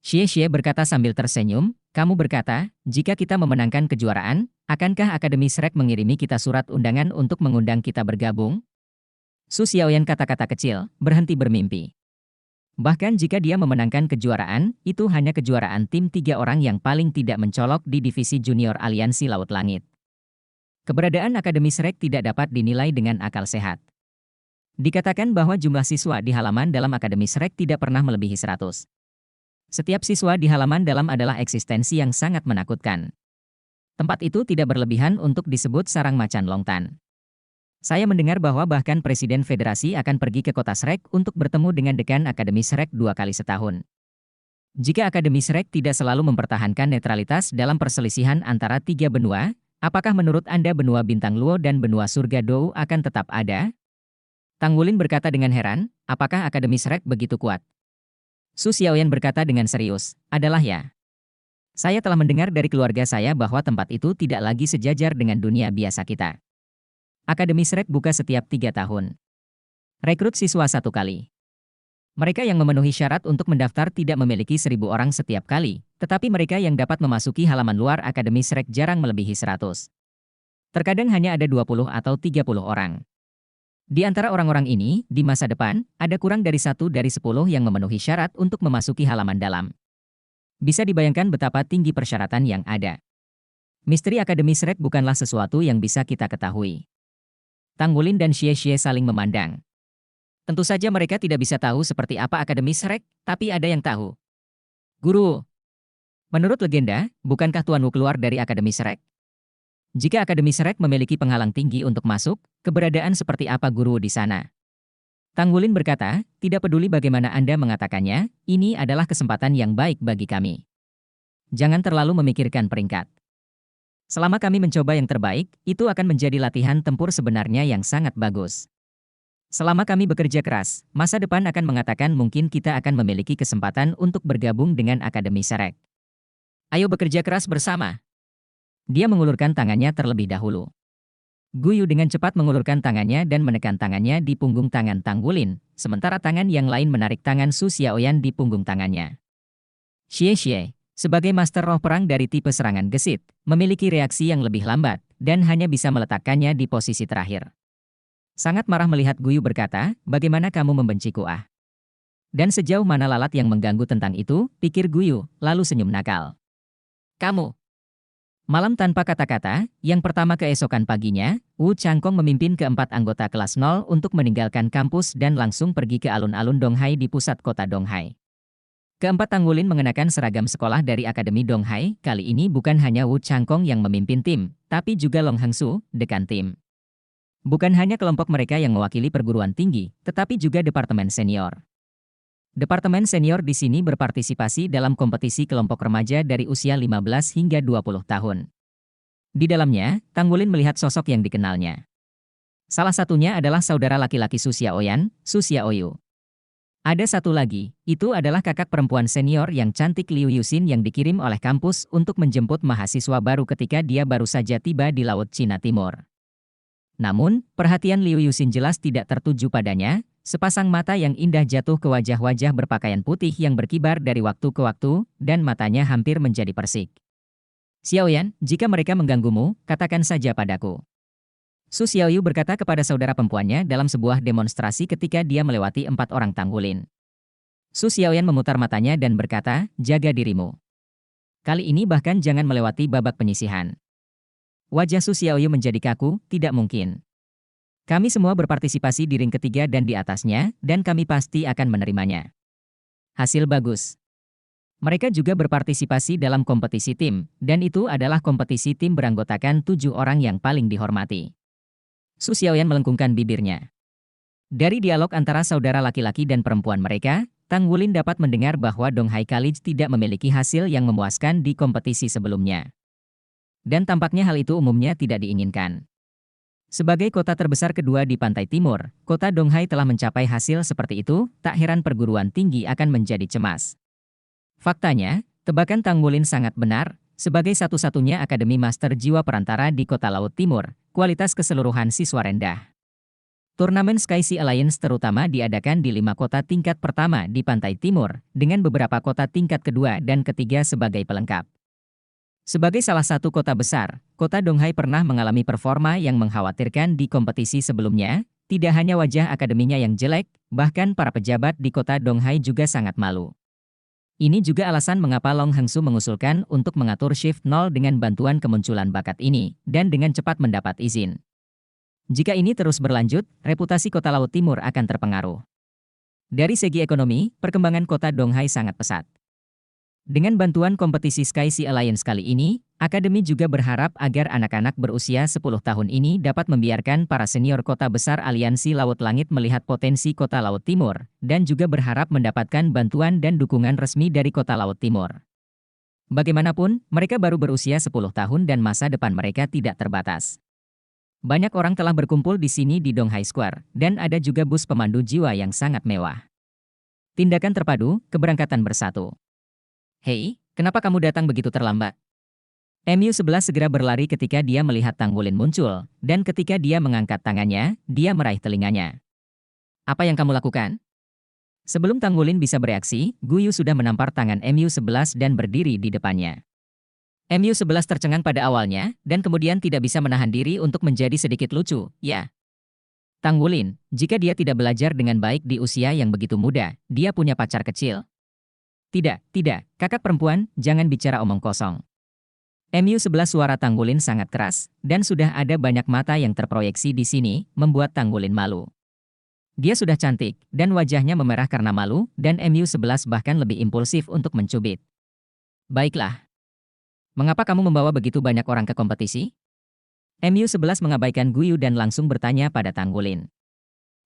Xie berkata sambil tersenyum, kamu berkata, jika kita memenangkan kejuaraan, akankah Akademi Shrek mengirimi kita surat undangan untuk mengundang kita bergabung? Su Xiaoyan kata-kata kecil, berhenti bermimpi. Bahkan jika dia memenangkan kejuaraan, itu hanya kejuaraan tim 3 orang yang paling tidak mencolok di divisi junior Aliansi Laut Langit. Keberadaan Akademi Shrek tidak dapat dinilai dengan akal sehat. Dikatakan bahwa jumlah siswa di halaman dalam Akademi Shrek tidak pernah melebihi 100. Setiap siswa di halaman dalam adalah eksistensi yang sangat menakutkan. Tempat itu tidak berlebihan untuk disebut sarang macan Longtan. Saya mendengar bahwa bahkan Presiden Federasi akan pergi ke kota Shrek untuk bertemu dengan dekan Akademi Shrek 2 kali setahun. Jika Akademi Shrek tidak selalu mempertahankan netralitas dalam perselisihan antara 3 benua, apakah menurut Anda benua Bintang Luo dan benua Surga Dou akan tetap ada? Tang Wulin berkata dengan heran, apakah Akademi Shrek begitu kuat? Su Xiaoyan berkata dengan serius, adalah ya. Saya telah mendengar dari keluarga saya bahwa tempat itu tidak lagi sejajar dengan dunia biasa kita. Akademi Shrek buka setiap 3 tahun. Rekrut siswa 1 kali. Mereka yang memenuhi syarat untuk mendaftar tidak memiliki 1.000 orang setiap kali, tetapi mereka yang dapat memasuki halaman luar Akademi Shrek jarang melebihi 100. Terkadang hanya ada 20 atau 30 orang. Di antara orang-orang ini, di masa depan, ada kurang dari 1 dari 10 yang memenuhi syarat untuk memasuki halaman dalam. Bisa dibayangkan betapa tinggi persyaratan yang ada. Misteri Akademi Shrek bukanlah sesuatu yang bisa kita ketahui. Tang Wulin dan Xie saling memandang. Tentu saja mereka tidak bisa tahu seperti apa Akademi Shrek, tapi ada yang tahu. Guru, menurut legenda, bukankah Tuan Wu keluar dari Akademi Shrek? Jika Akademi Shrek memiliki penghalang tinggi untuk masuk, keberadaan seperti apa guru di sana? Tang Wulin berkata, tidak peduli bagaimana Anda mengatakannya, ini adalah kesempatan yang baik bagi kami. Jangan terlalu memikirkan peringkat. Selama kami mencoba yang terbaik, itu akan menjadi latihan tempur sebenarnya yang sangat bagus. Selama kami bekerja keras, masa depan akan mengatakan mungkin kita akan memiliki kesempatan untuk bergabung dengan Akademi Shrek. Ayo bekerja keras bersama. Dia mengulurkan tangannya terlebih dahulu. Guyu dengan cepat mengulurkan tangannya dan menekan tangannya di punggung tangan Tang Wulin, sementara tangan yang lain menarik tangan Su Xiaoyan di punggung tangannya. Xie, sebagai master roh perang dari tipe serangan gesit, memiliki reaksi yang lebih lambat, dan hanya bisa meletakkannya di posisi terakhir. Sangat marah melihat Guyu berkata, bagaimana kamu membenciku ah? Dan sejauh mana lalat yang mengganggu tentang itu, pikir Guyu, lalu senyum nakal. Kamu. Malam tanpa kata-kata, yang pertama keesokan paginya, Wu Changkong memimpin keempat anggota kelas 0 untuk meninggalkan kampus dan langsung pergi ke alun-alun Donghai di pusat kota Donghai. Keempat Tang Wulin mengenakan seragam sekolah dari Akademi Donghai, kali ini bukan hanya Wu Changkong yang memimpin tim, tapi juga Long Hangsu, dekan tim. Bukan hanya kelompok mereka yang mewakili perguruan tinggi, tetapi juga departemen senior. Departemen senior di sini berpartisipasi dalam kompetisi kelompok remaja dari usia 15 hingga 20 tahun. Di dalamnya, Tang Wulin melihat sosok yang dikenalnya. Salah satunya adalah saudara laki-laki Su Xiaoyan, Su Xiaoyu. Ada satu lagi, itu adalah kakak perempuan senior yang cantik Liu Yuxin yang dikirim oleh kampus untuk menjemput mahasiswa baru ketika dia baru saja tiba di Laut Cina Timur. Namun, perhatian Liu Yuxin jelas tidak tertuju padanya. Sepasang mata yang indah jatuh ke wajah-wajah berpakaian putih yang berkibar dari waktu ke waktu, dan matanya hampir menjadi persik. Xiaoyan, jika mereka mengganggumu, katakan saja padaku. Su Xiaoyu berkata kepada saudara perempuannya dalam sebuah demonstrasi ketika dia melewati 4 orang Tang Wulin. Su Xiaoyan memutar matanya dan berkata, jaga dirimu. Kali ini bahkan jangan melewati babak penyisihan. Wajah Su Xiaoyu menjadi kaku, tidak mungkin. Kami semua berpartisipasi di ring ketiga dan di atasnya, dan kami pasti akan menerimanya. Hasil bagus. Mereka juga berpartisipasi dalam kompetisi tim, dan itu adalah kompetisi tim beranggotakan 7 orang yang paling dihormati. Su Xiaoyan melengkungkan bibirnya. Dari dialog antara saudara laki-laki dan perempuan mereka, Tang Wulin dapat mendengar bahwa Donghai College tidak memiliki hasil yang memuaskan di kompetisi sebelumnya. Dan tampaknya hal itu umumnya tidak diinginkan. Sebagai kota terbesar kedua di pantai timur, kota Donghai telah mencapai hasil seperti itu, tak heran perguruan tinggi akan menjadi cemas. Faktanya, tebakan Tang Wulin sangat benar, sebagai satu-satunya akademi master jiwa perantara di kota Laut Timur, kualitas keseluruhan siswa rendah. Turnamen Sky Sea Alliance terutama diadakan di 5 kota tingkat pertama di pantai timur, dengan beberapa kota tingkat kedua dan ketiga sebagai pelengkap. Sebagai salah satu kota besar, kota Donghai pernah mengalami performa yang mengkhawatirkan di kompetisi sebelumnya. Tidak hanya wajah akademinya yang jelek, bahkan para pejabat di kota Donghai juga sangat malu. Ini juga alasan mengapa Long Hengsu mengusulkan untuk mengatur Shift 0 dengan bantuan kemunculan bakat ini, dan dengan cepat mendapat izin. Jika ini terus berlanjut, reputasi kota Laut Timur akan terpengaruh. Dari segi ekonomi, perkembangan kota Donghai sangat pesat. Dengan bantuan kompetisi Sky Sea Alliance kali ini, Akademi juga berharap agar anak-anak berusia 10 tahun ini dapat membiarkan para senior kota besar Aliansi Laut Langit melihat potensi kota Laut Timur, dan juga berharap mendapatkan bantuan dan dukungan resmi dari kota Laut Timur. Bagaimanapun, mereka baru berusia 10 tahun dan masa depan mereka tidak terbatas. Banyak orang telah berkumpul di sini di Donghai Square, dan ada juga bus pemandu jiwa yang sangat mewah. Tindakan terpadu, keberangkatan bersatu. Hei, kenapa kamu datang begitu terlambat? MU11 segera berlari ketika dia melihat Tanggulin muncul, dan ketika dia mengangkat tangannya, dia meraih telinganya. Apa yang kamu lakukan? Sebelum Tanggulin bisa bereaksi, Guyu sudah menampar tangan MU11 dan berdiri di depannya. MU11 tercengang pada awalnya, dan kemudian tidak bisa menahan diri untuk menjadi sedikit lucu, ya. Tanggulin, jika dia tidak belajar dengan baik di usia yang begitu muda, dia punya pacar kecil. Tidak, kakak perempuan, jangan bicara omong kosong. MU11 suara Tanggulin sangat keras, dan sudah ada banyak mata yang terproyeksi di sini, membuat Tanggulin malu. Dia sudah cantik, dan wajahnya memerah karena malu, dan MU11 bahkan lebih impulsif untuk mencubit. Baiklah. Mengapa kamu membawa begitu banyak orang ke kompetisi? MU11 mengabaikan Guyu dan langsung bertanya pada Tanggulin.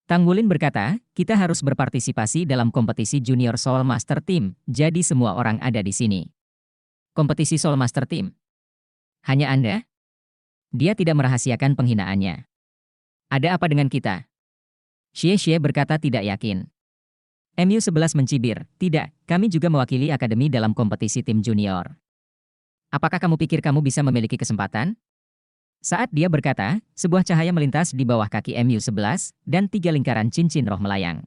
Tanggulin berkata, kita harus berpartisipasi dalam kompetisi Junior Soul Master Team, jadi semua orang ada di sini. Kompetisi Soul Master Team? Hanya Anda? Dia tidak merahasiakan penghinaannya. Ada apa dengan kita? Xie berkata tidak yakin. MU11 mencibir, tidak, kami juga mewakili akademi dalam kompetisi tim junior. Apakah kamu pikir kamu bisa memiliki kesempatan? Saat dia berkata, sebuah cahaya melintas di bawah kaki MU11, dan 3 lingkaran cincin roh melayang.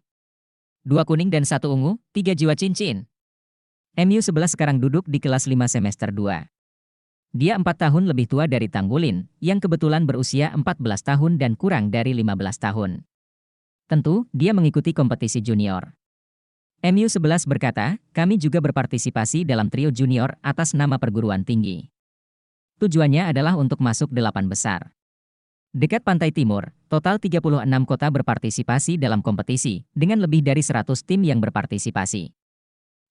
2 kuning dan 1 ungu, 3 jiwa cincin. MU11 sekarang duduk di kelas 5 semester 2. Dia 4 tahun lebih tua dari Tanggulin, yang kebetulan berusia 14 tahun dan kurang dari 15 tahun. Tentu, dia mengikuti kompetisi junior. MU11 berkata, kami juga berpartisipasi dalam trio junior atas nama perguruan tinggi. Tujuannya adalah untuk masuk 8 besar. Dekat pantai timur, total 36 kota berpartisipasi dalam kompetisi, dengan lebih dari 100 tim yang berpartisipasi.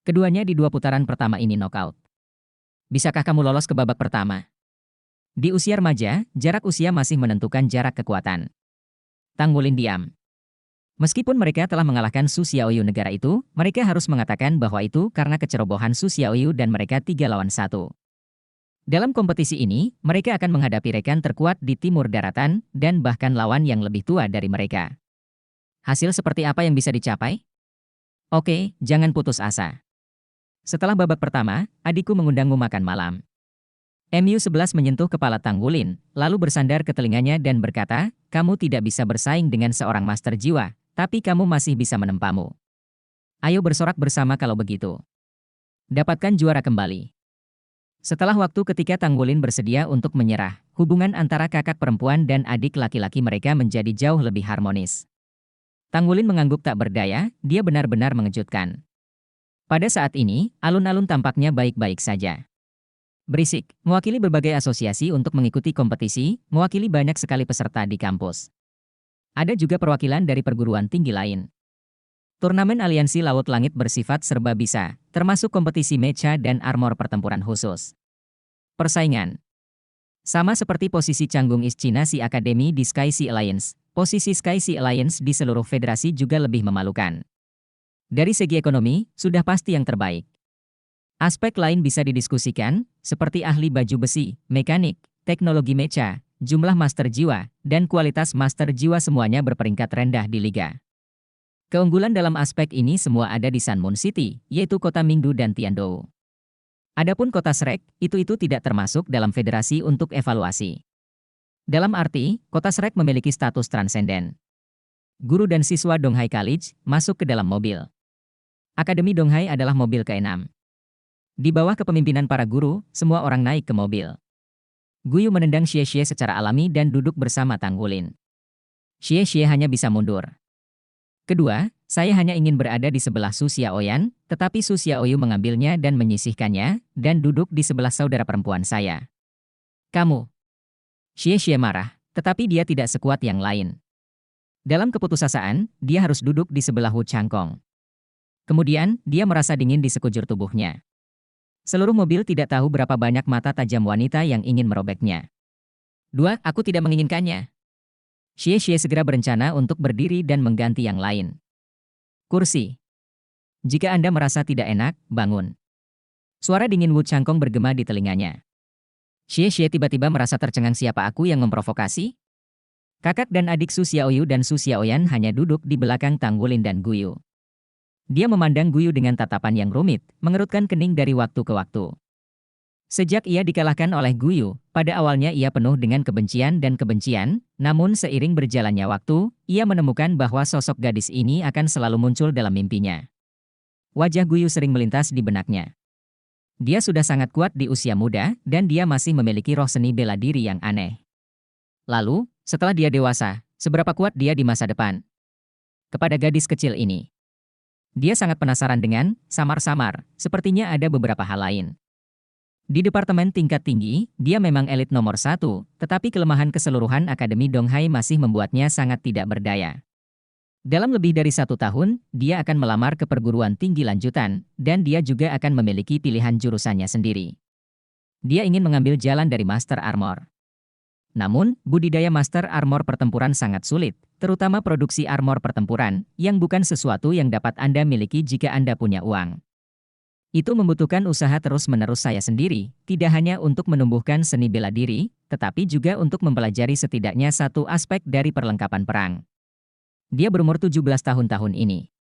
Keduanya di 2 putaran pertama ini knockout. Bisakah kamu lolos ke babak pertama? Di usia remaja, jarak usia masih menentukan jarak kekuatan. Tanggulin diam. Meskipun mereka telah mengalahkan Su Xiaoyu negara itu, mereka harus mengatakan bahwa itu karena kecerobohan Su Xiaoyu dan mereka 3 lawan 1. Dalam kompetisi ini, mereka akan menghadapi rekan terkuat di timur daratan, dan bahkan lawan yang lebih tua dari mereka. Hasil seperti apa yang bisa dicapai? Oke, jangan putus asa. Setelah babak pertama, adikku mengundangmu makan malam. MU11 menyentuh kepala Tanggulin, lalu bersandar ke telinganya dan berkata, kamu tidak bisa bersaing dengan seorang master jiwa, tapi kamu masih bisa menempamu. Ayo bersorak bersama kalau begitu. Dapatkan juara kembali. Setelah waktu ketika Tanggulin bersedia untuk menyerah, hubungan antara kakak perempuan dan adik laki-laki mereka menjadi jauh lebih harmonis. Tanggulin mengangguk tak berdaya, dia benar-benar mengejutkan. Pada saat ini, alun-alun tampaknya baik-baik saja. Berisik, mewakili berbagai asosiasi untuk mengikuti kompetisi, mewakili banyak sekali peserta di kampus. Ada juga perwakilan dari perguruan tinggi lain. Turnamen Aliansi Laut Langit bersifat serba bisa, termasuk kompetisi mecha dan armor pertempuran khusus. Persaingan. Sama seperti posisi Canggung East China Sea Academy di Sky Sea Alliance, posisi Sky Sea Alliance di seluruh federasi juga lebih memalukan. Dari segi ekonomi, sudah pasti yang terbaik. Aspek lain bisa didiskusikan, seperti ahli baju besi, mekanik, teknologi mecha, jumlah master jiwa, dan kualitas master jiwa semuanya berperingkat rendah di liga. Keunggulan dalam aspek ini semua ada di Sun Moon City, yaitu kota Mingdu dan Tiandou. Adapun kota Shrek, itu tidak termasuk dalam federasi untuk evaluasi. Dalam arti, kota Shrek memiliki status transenden. Guru dan siswa Donghai College masuk ke dalam mobil. Akademi Donghai adalah mobil ke-6. Di bawah kepemimpinan para guru, semua orang naik ke mobil. Guyu menendang Xie secara alami dan duduk bersama Tang Wulin. Xie hanya bisa mundur. Kedua, saya hanya ingin berada di sebelah Su Xiaoyan, tetapi Su Xiaoyu mengambilnya dan menyisihkannya, dan duduk di sebelah saudara perempuan saya. Kamu. Xie marah, tetapi dia tidak sekuat yang lain. Dalam keputusasaan, dia harus duduk di sebelah Wu Changkong. Kemudian, dia merasa dingin di sekujur tubuhnya. Seluruh mobil tidak tahu berapa banyak mata tajam wanita yang ingin merobeknya. Dua, aku tidak menginginkannya. Xie segera berencana untuk berdiri dan mengganti yang lain. Kursi. Jika Anda merasa tidak enak, bangun. Suara dingin Wu Changkong bergema di telinganya. Xie tiba-tiba merasa tercengang, siapa aku yang memprovokasi? Kakak dan adik Su Xiaoyu dan Su Xiaoyan hanya duduk di belakang Tang Wulin dan Guyu. Dia memandang Guyu dengan tatapan yang rumit, mengerutkan kening dari waktu ke waktu. Sejak ia dikalahkan oleh Guyu, pada awalnya ia penuh dengan kebencian, namun seiring berjalannya waktu, ia menemukan bahwa sosok gadis ini akan selalu muncul dalam mimpinya. Wajah Guyu sering melintas di benaknya. Dia sudah sangat kuat di usia muda, dan dia masih memiliki roh seni bela diri yang aneh. Lalu, setelah dia dewasa, seberapa kuat dia di masa depan? Kepada gadis kecil ini, dia sangat penasaran dengan, samar-samar, sepertinya ada beberapa hal lain. Di departemen tingkat tinggi, dia memang elit nomor 1, tetapi kelemahan keseluruhan Akademi Donghai masih membuatnya sangat tidak berdaya. Dalam lebih dari 1 tahun, dia akan melamar ke perguruan tinggi lanjutan, dan dia juga akan memiliki pilihan jurusannya sendiri. Dia ingin mengambil jalan dari Master Armor. Namun, budidaya Master Armor pertempuran sangat sulit, terutama produksi armor pertempuran, yang bukan sesuatu yang dapat Anda miliki jika Anda punya uang. Itu membutuhkan usaha terus-menerus saya sendiri, tidak hanya untuk menumbuhkan seni bela diri, tetapi juga untuk mempelajari setidaknya satu aspek dari perlengkapan perang. Dia berumur 17 tahun ini.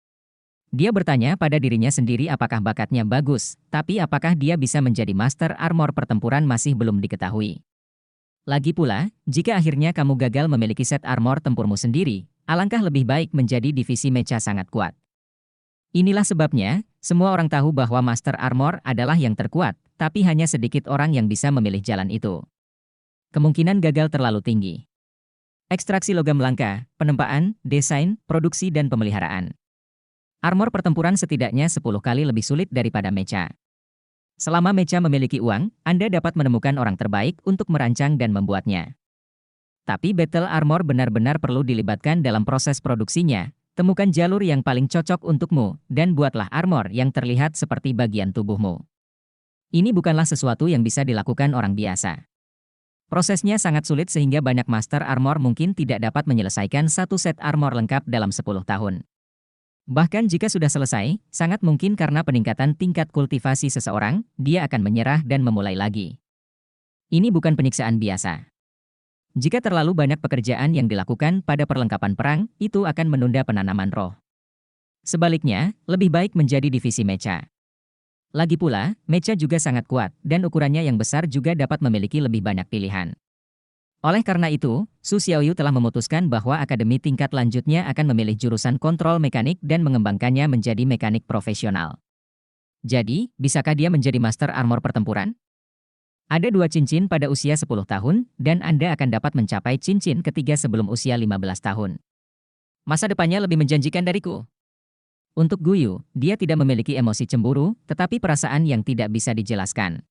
Dia bertanya pada dirinya sendiri apakah bakatnya bagus, tapi apakah dia bisa menjadi Master Armor pertempuran masih belum diketahui. Lagi pula, jika akhirnya kamu gagal memiliki set armor tempurmu sendiri, alangkah lebih baik menjadi divisi mecha sangat kuat. Inilah sebabnya, semua orang tahu bahwa Master Armor adalah yang terkuat, tapi hanya sedikit orang yang bisa memilih jalan itu. Kemungkinan gagal terlalu tinggi. Ekstraksi logam langka, penempaan, desain, produksi dan pemeliharaan. Armor pertempuran setidaknya 10 kali lebih sulit daripada mecha. Selama mecha memiliki uang, Anda dapat menemukan orang terbaik untuk merancang dan membuatnya. Tapi battle armor benar-benar perlu dilibatkan dalam proses produksinya. Temukan jalur yang paling cocok untukmu, dan buatlah armor yang terlihat seperti bagian tubuhmu. Ini bukanlah sesuatu yang bisa dilakukan orang biasa. Prosesnya sangat sulit sehingga banyak master armor mungkin tidak dapat menyelesaikan satu set armor lengkap dalam 10 tahun. Bahkan jika sudah selesai, sangat mungkin karena peningkatan tingkat kultivasi seseorang, dia akan menyerah dan memulai lagi. Ini bukan penyiksaan biasa. Jika terlalu banyak pekerjaan yang dilakukan pada perlengkapan perang, itu akan menunda penanaman roh. Sebaliknya, lebih baik menjadi divisi mecha. Lagi pula, mecha juga sangat kuat, dan ukurannya yang besar juga dapat memiliki lebih banyak pilihan. Oleh karena itu, Su Xiaoyu telah memutuskan bahwa akademi tingkat lanjutnya akan memilih jurusan kontrol mekanik dan mengembangkannya menjadi mekanik profesional. Jadi, bisakah dia menjadi master armor pertempuran? Ada 2 cincin pada usia 10 tahun, dan Anda akan dapat mencapai cincin ketiga sebelum usia 15 tahun. Masa depannya lebih menjanjikan dariku. Untuk Guyu, dia tidak memiliki emosi cemburu, tetapi perasaan yang tidak bisa dijelaskan.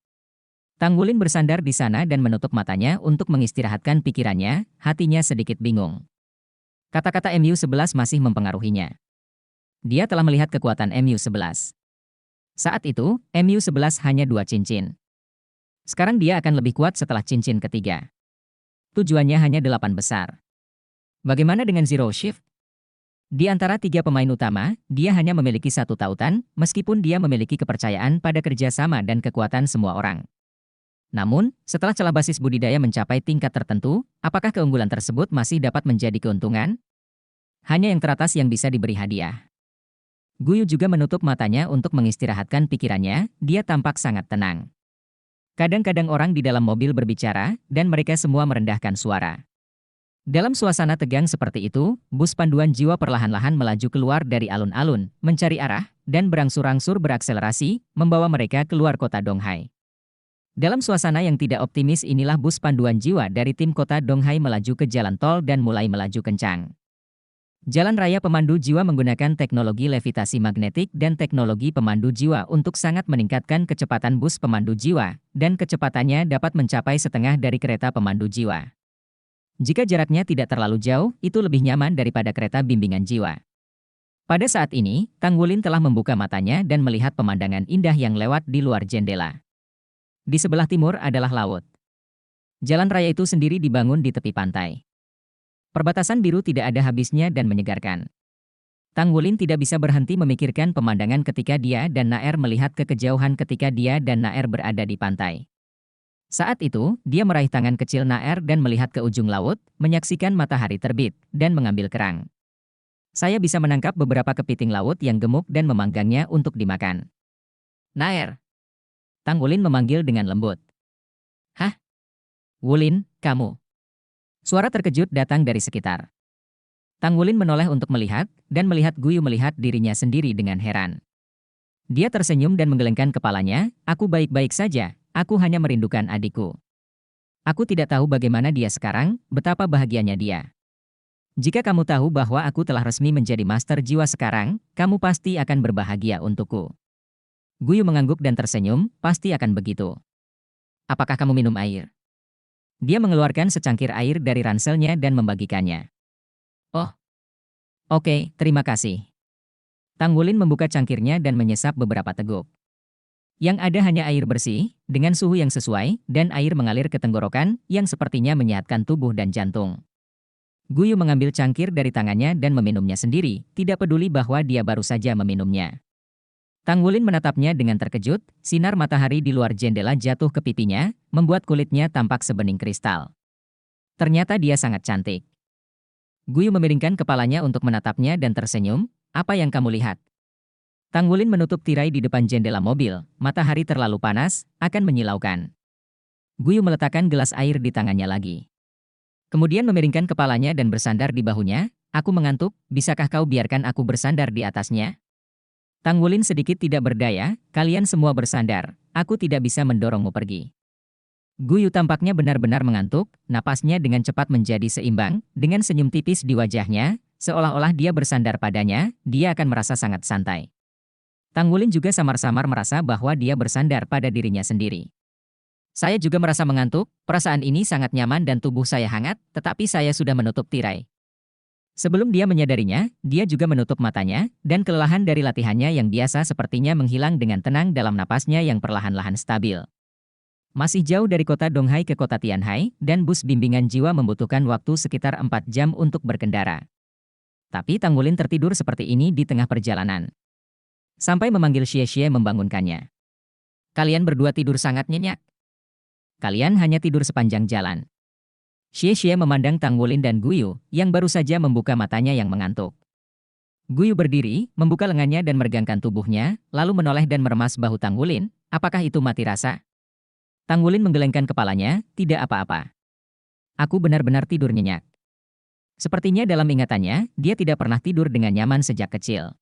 Tang Wulin bersandar di sana dan menutup matanya untuk mengistirahatkan pikirannya, hatinya sedikit bingung. Kata-kata MU11 masih mempengaruhinya. Dia telah melihat kekuatan MU11. Saat itu, MU11 hanya 2 cincin. Sekarang dia akan lebih kuat setelah cincin ketiga. Tujuannya hanya 8 besar. Bagaimana dengan Zero Shift? Di antara 3 pemain utama, dia hanya memiliki 1 tautan, meskipun dia memiliki kepercayaan pada kerjasama dan kekuatan semua orang. Namun, setelah celah basis budidaya mencapai tingkat tertentu, apakah keunggulan tersebut masih dapat menjadi keuntungan? Hanya yang teratas yang bisa diberi hadiah. Guyu juga menutup matanya untuk mengistirahatkan pikirannya, dia tampak sangat tenang. Kadang-kadang orang di dalam mobil berbicara, dan mereka semua merendahkan suara. Dalam suasana tegang seperti itu, bus panduan jiwa perlahan-lahan melaju keluar dari alun-alun, mencari arah, dan berangsur-angsur berakselerasi, membawa mereka keluar kota Donghai. Dalam suasana yang tidak optimis inilah bus panduan jiwa dari tim kota Donghai melaju ke jalan tol dan mulai melaju kencang. Jalan raya pemandu jiwa menggunakan teknologi levitasi magnetik dan teknologi pemandu jiwa untuk sangat meningkatkan kecepatan bus pemandu jiwa, dan kecepatannya dapat mencapai setengah dari kereta pemandu jiwa. Jika jaraknya tidak terlalu jauh, itu lebih nyaman daripada kereta bimbingan jiwa. Pada saat ini, Tang Wulin telah membuka matanya dan melihat pemandangan indah yang lewat di luar jendela. Di sebelah timur adalah laut. Jalan raya itu sendiri dibangun di tepi pantai. Perbatasan biru tidak ada habisnya dan menyegarkan. Tang Wulin tidak bisa berhenti memikirkan pemandangan ketika dia dan Naer melihat ke kejauhan ketika dia dan Naer berada di pantai. Saat itu, dia meraih tangan kecil Naer dan melihat ke ujung laut, menyaksikan matahari terbit, dan mengambil kerang. Saya bisa menangkap beberapa kepiting laut yang gemuk dan memanggangnya untuk dimakan. Naer. Tang Wulin memanggil dengan lembut. Hah? Wulin, kamu? Suara terkejut datang dari sekitar. Tang Wulin menoleh untuk melihat, dan melihat Guyu melihat dirinya sendiri dengan heran. Dia tersenyum dan menggelengkan kepalanya, aku baik-baik saja, aku hanya merindukan adikku. Aku tidak tahu bagaimana dia sekarang, betapa bahagianya dia. Jika kamu tahu bahwa aku telah resmi menjadi master jiwa sekarang, kamu pasti akan berbahagia untukku. Guyu mengangguk dan tersenyum, pasti akan begitu. Apakah kamu minum air? Dia mengeluarkan secangkir air dari ranselnya dan membagikannya. Oh, oke, terima kasih. Tang Wulin membuka cangkirnya dan menyesap beberapa teguk. Yang ada hanya air bersih, dengan suhu yang sesuai, dan air mengalir ke tenggorokan, yang sepertinya menyehatkan tubuh dan jantung. Guyu mengambil cangkir dari tangannya dan meminumnya sendiri, tidak peduli bahwa dia baru saja meminumnya. Tang Wulin menatapnya dengan terkejut, sinar matahari di luar jendela jatuh ke pipinya, membuat kulitnya tampak sebening kristal. Ternyata dia sangat cantik. Guyu memiringkan kepalanya untuk menatapnya dan tersenyum, apa yang kamu lihat? Tang Wulin menutup tirai di depan jendela mobil, matahari terlalu panas, akan menyilaukan. Guyu meletakkan gelas air di tangannya lagi. Kemudian memiringkan kepalanya dan bersandar di bahunya, aku mengantuk, bisakah kau biarkan aku bersandar di atasnya? Tang Wulin sedikit tidak berdaya, kalian semua bersandar, aku tidak bisa mendorongmu pergi. Guyu tampaknya benar-benar mengantuk, napasnya dengan cepat menjadi seimbang, dengan senyum tipis di wajahnya, seolah-olah dia bersandar padanya, dia akan merasa sangat santai. Tang Wulin juga samar-samar merasa bahwa dia bersandar pada dirinya sendiri. Saya juga merasa mengantuk, perasaan ini sangat nyaman dan tubuh saya hangat, tetapi saya sudah menutup tirai. Sebelum dia menyadarinya, dia juga menutup matanya, dan kelelahan dari latihannya yang biasa sepertinya menghilang dengan tenang dalam napasnya yang perlahan-lahan stabil. Masih jauh dari kota Donghai ke kota Tianhai, dan bus bimbingan jiwa membutuhkan waktu sekitar 4 jam untuk berkendara. Tapi Tang Wulin tertidur seperti ini di tengah perjalanan. Sampai memanggil Xie membangunkannya. Kalian berdua tidur sangat nyenyak. Kalian hanya tidur sepanjang jalan. Xie memandang Tang Wulin dan Guyu, yang baru saja membuka matanya yang mengantuk. Guyu berdiri, membuka lengannya dan meregangkan tubuhnya, lalu menoleh dan meremas bahu Tang Wulin, apakah itu mati rasa? Tang Wulin menggelengkan kepalanya, tidak apa-apa. Aku benar-benar tidur nyenyak. Sepertinya dalam ingatannya, dia tidak pernah tidur dengan nyaman sejak kecil.